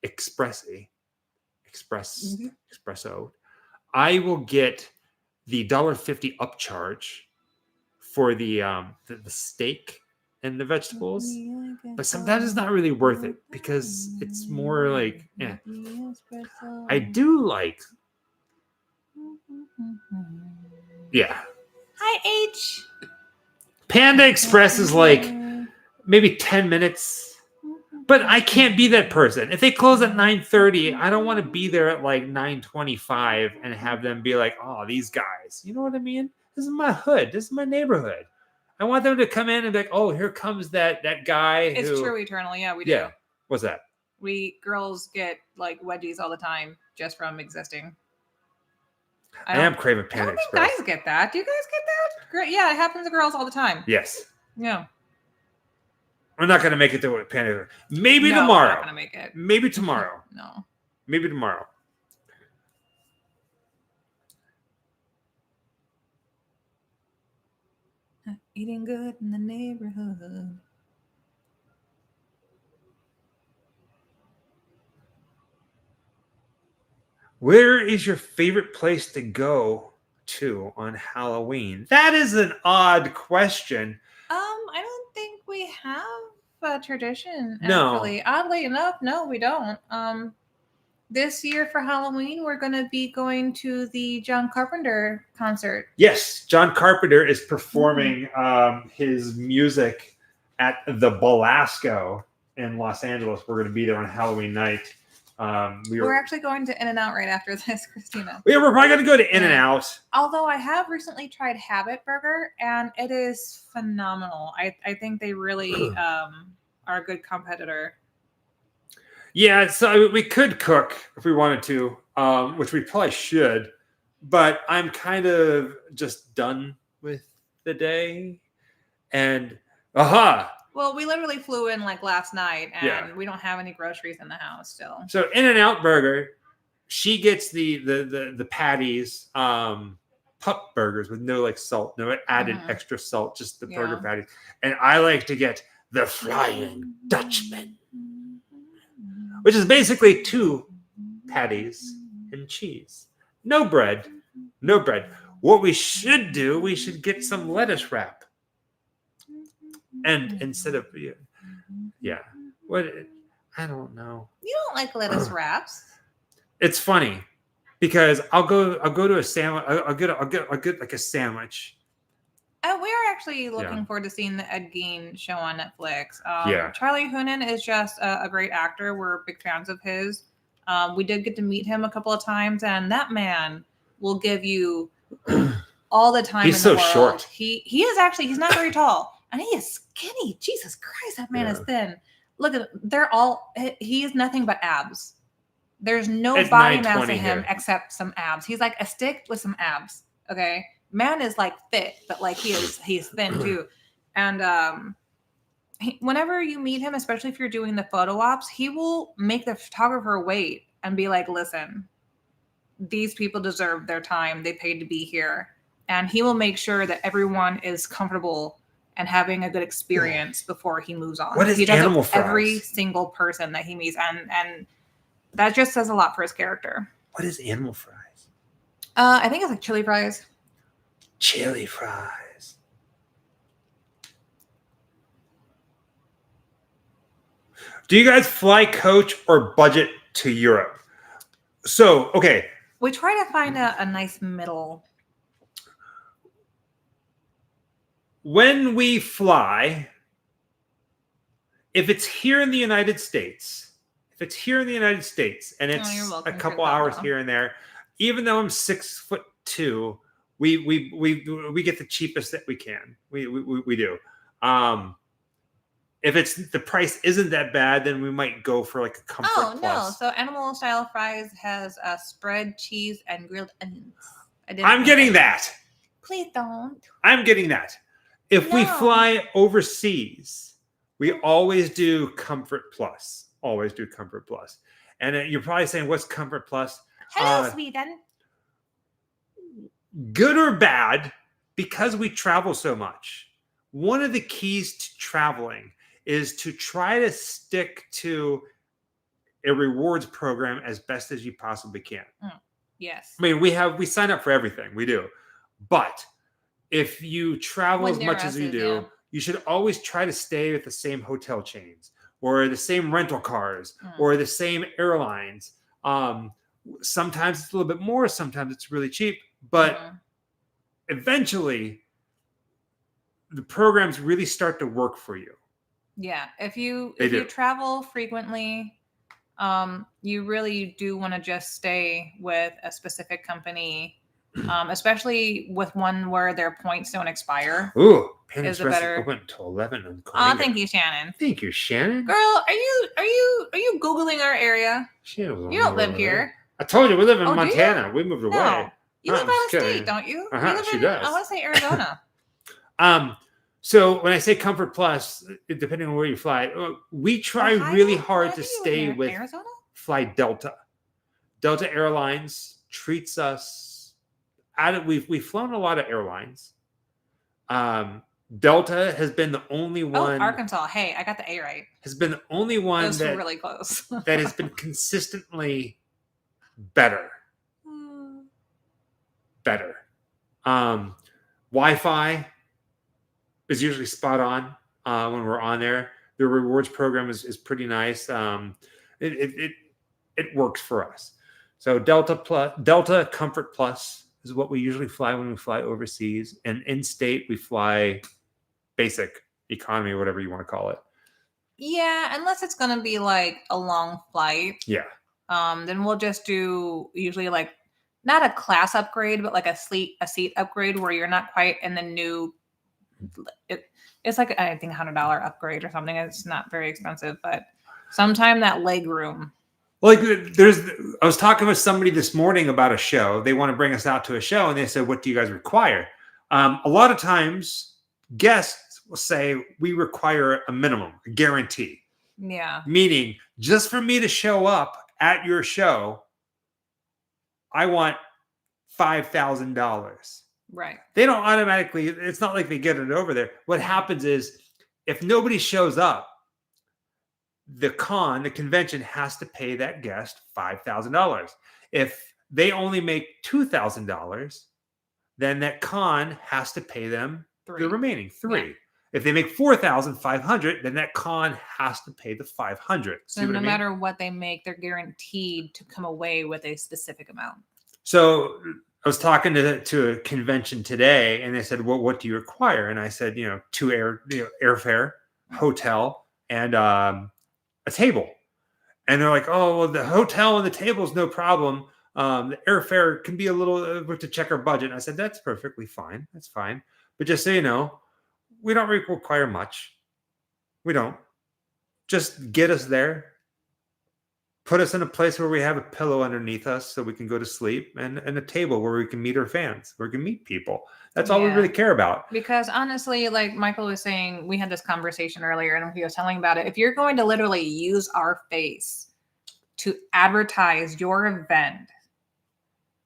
A: espresso, I will get the $1.50 upcharge for the steak and the vegetables. But sometimes it's not really worth it because it's more like, I do like,
B: Hi, H.
A: Panda Express is like maybe 10 minutes. But I can't be that person. If they close at 9:30, I don't want to be there at like 9:25 and have them be like, oh, these guys. You know what I mean? This is my hood. This is my neighborhood. I want them to come in and be like, oh, here comes that guy.
B: It's true eternal. Yeah, we do.
A: Yeah. What's that?
B: We girls get like wedgies all the time just from existing.
A: I am craving Panda Express.
B: I don't think guys get that. Do you guys get that? Great. Yeah, it happens to girls all the time.
A: Yes.
B: Yeah.
A: We're not going to make it to Panda. Maybe tomorrow.
B: We're not going to make it.
A: Maybe tomorrow.
B: No.
A: Maybe tomorrow.
B: Eating good in the neighborhood.
A: Where is your favorite place to go to on Halloween? That is an odd question.
B: I don't think we have a tradition.
A: No.
B: Actually, oddly enough, no, we don't. This year for Halloween, we're going to be going to the John Carpenter concert.
A: Yes, John Carpenter is performing his music at the Belasco in Los Angeles. We're going to be there on Halloween night.
B: We're actually going to In-N-Out right after this, Christina.
A: Yeah, we're probably going to go to In-N-Out.
B: Although I have recently tried Habit Burger, and it is phenomenal. I think they really are a good competitor.
A: Yeah, so we could cook if we wanted to, which we probably should. But I'm kind of just done with the day. And,
B: Well, we literally flew in like last night, and we don't have any groceries in the house still.
A: So In-N-Out Burger, she gets the patties, pup burgers with no like salt, no added extra salt, just the burger patties. And I like to get the Flying Dutchman, which is basically 2 patties and cheese. No bread. What we should do, we should get some lettuce wrap. And instead of, I don't know.
B: You don't like lettuce wraps.
A: It's funny because I'll go to a sandwich. I'll get like a sandwich,
B: We are actually looking forward to seeing the Ed Gein show on Netflix.
A: Yeah.
B: Charlie Hunnam is just a great actor. We're big fans of his. We did get to meet him a couple of times, and that man will give you all the time
A: He's
B: in the
A: so
B: world.
A: short.
B: He is actually, he's not very tall, and he is skinny. Jesus Christ, that man is thin. Look at, he is nothing but abs. There's no
A: It's
B: body mass
A: 9:20
B: in him
A: here.
B: except some abs. He's like a stick with some abs. Okay. Man is like fit, but like he's thin too. And whenever you meet him, especially if you're doing the photo ops, he will make the photographer wait and be like, listen, these people deserve their time. They paid to be here. And he will make sure that everyone is comfortable and having a good experience before he moves on.
A: What is
B: he does
A: animal
B: it with every
A: fries?
B: single person that he meets, and that just says a lot for his character.
A: What is animal fries?
B: I think it's like chili fries.
A: Chili fries. Do you guys fly coach or budget to Europe? So, okay.
B: We try to find a nice middle.
A: When we fly, if it's here in the United States, and it's a couple hours here and there, even though I'm 6'2", we get the cheapest that we can. We do. If it's the price isn't that bad, then we might go for like a comfort plus.
B: No! So animal style fries has spread, cheese, and grilled onions.
A: I'm getting that.
B: Please don't.
A: I'm getting that. If we fly overseas, we always do comfort plus. Always do comfort plus. And you're probably saying, "What's comfort plus?"
B: Hello, Sweden.
A: Good or bad, because we travel so much, one of the keys to traveling is to try to stick to a rewards program as best as you possibly can.
B: Yes.
A: I mean, we sign up for everything. We do. But if you travel as much as you do, you should always try to stay with the same hotel chains or the same rental cars or the same airlines. Sometimes it's a little bit more, sometimes it's really cheap, but eventually the programs really start to work for you.
B: Yeah. If you travel frequently, you really do want to just stay with a specific company, especially with one where their points don't expire.
A: Ooh,
B: is a better.
A: Open until 11.
B: Thank you, Shannon.
A: Thank you, Shannon.
B: Girl, are you Googling our area? You don't live here.
A: I told you we live in Montana. We moved away.
B: No, you live out of state, don't you?
A: She does.
B: I want to say Arizona.
A: So when I say comfort plus, depending on where you fly, we try really hard to stay with
B: Arizona?
A: Fly Delta. Delta Airlines treats us. We've flown a lot of airlines. Delta has been the only one.
B: Oh, Arkansas. Hey, I got the A right.
A: Has been the only one
B: that was really close.
A: that has been consistently better. Better. Wi-Fi is usually spot on when we're on there. The rewards program is pretty nice. It works for us. So Delta Comfort Plus is what we usually fly when we fly overseas, and in state we fly basic economy, whatever you want to call it.
B: Yeah, unless it's gonna be like a long flight.
A: Yeah.
B: Then we'll just do usually like not a class upgrade, but like a seat upgrade where you're not quite in the new. It's like I think $100 upgrade or something. It's not very expensive, but sometime that leg room.
A: Like I was talking with somebody this morning about a show. They want to bring us out to a show, and they said, "What do you guys require?" A lot of times, guests will say we require a minimum, a guarantee.
B: Yeah.
A: Meaning, just for me to show up at your show, I want $5,000.
B: Right.
A: They don't automatically, it's not like they get it over there. What happens is if nobody shows up, the convention has to pay that guest $5,000. If they only make $2,000, then that con has to pay them the remaining $3,000. Yeah. If they make $4,500, then that con has to pay the $500.
B: So no matter what they make, they're guaranteed to come away with a specific amount.
A: So I was talking to a convention today, and they said, "Well, what do you require?" And I said, airfare, hotel, and a table. And they're like, "Oh, well, the hotel and the table is no problem. The airfare can be a little we have to check our budget." And I said, "That's perfectly fine. That's fine. But just so you know, we don't require much. We don't. Just get us there. Put us in a place where we have a pillow underneath us so we can go to sleep, and a table where we can meet our fans, where we can meet people. That's all we really care about."
B: Because honestly, like Michael was saying, we had this conversation earlier and he was telling about it. If you're going to literally use our face to advertise your event,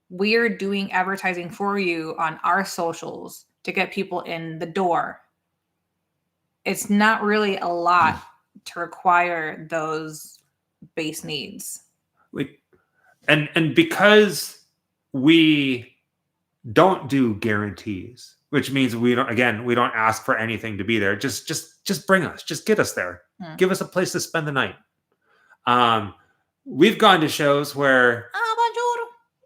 B: we are doing advertising for you on our socials to get people in the door. It's not really a lot to require those base needs.
A: And because we don't do guarantees, which means we don't ask for anything to be there. Just bring us, just get us there. Give us a place to spend the night. We've gone to shows where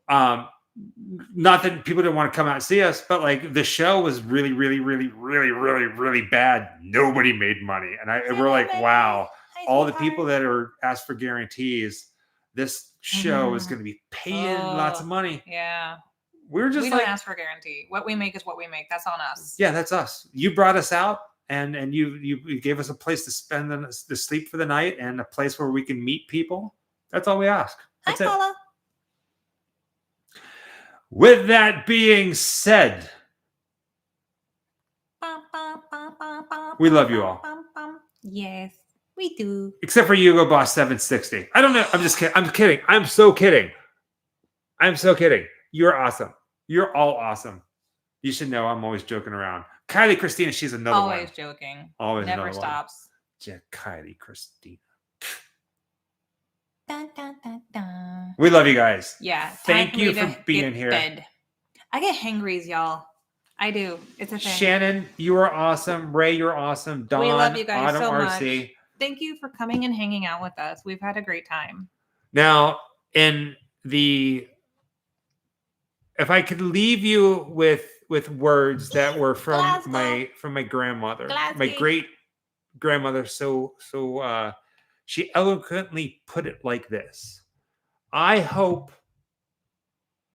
A: not that people didn't want to come out and see us, but like the show was really, really, really, really, really, really bad. Nobody made money. And we're like, wow, all the people that are asked for guarantees, this show is going to be paying lots of money.
B: Yeah.
A: We don't
B: ask for a guarantee. What we make is what we make. That's on us.
A: Yeah, that's us. You brought us out and you gave us a place to spend to sleep for the night and a place where we can meet people. That's all we ask. That's it.
B: Paula.
A: With that being said, we love you all.
B: Yes, we do.
A: Except for Hugo Boss 760. I don't know. I'm just kidding. I'm kidding. I'm so kidding. I'm so kidding. You're awesome. You're all awesome. You should know I'm always joking around. Kylie Christina, she's another one.
B: Always joking.
A: Always
B: never stops.
A: Yeah, Kylie Christina.
B: Dun, dun, dun, dun.
A: We love you guys.
B: Yeah.
A: Thank you for being here.
B: Bed. I get hangries, y'all. I do. It's a thing.
A: Shannon, you are awesome. Ray, you're awesome. Dawn,
B: we love you guys
A: Autumn
B: so
A: RC.
B: much. Thank you for coming and hanging out with us. We've had a great time.
A: Now, if I could leave you with words that were from my grandmother, my great grandmother, so she eloquently put it like this: I hope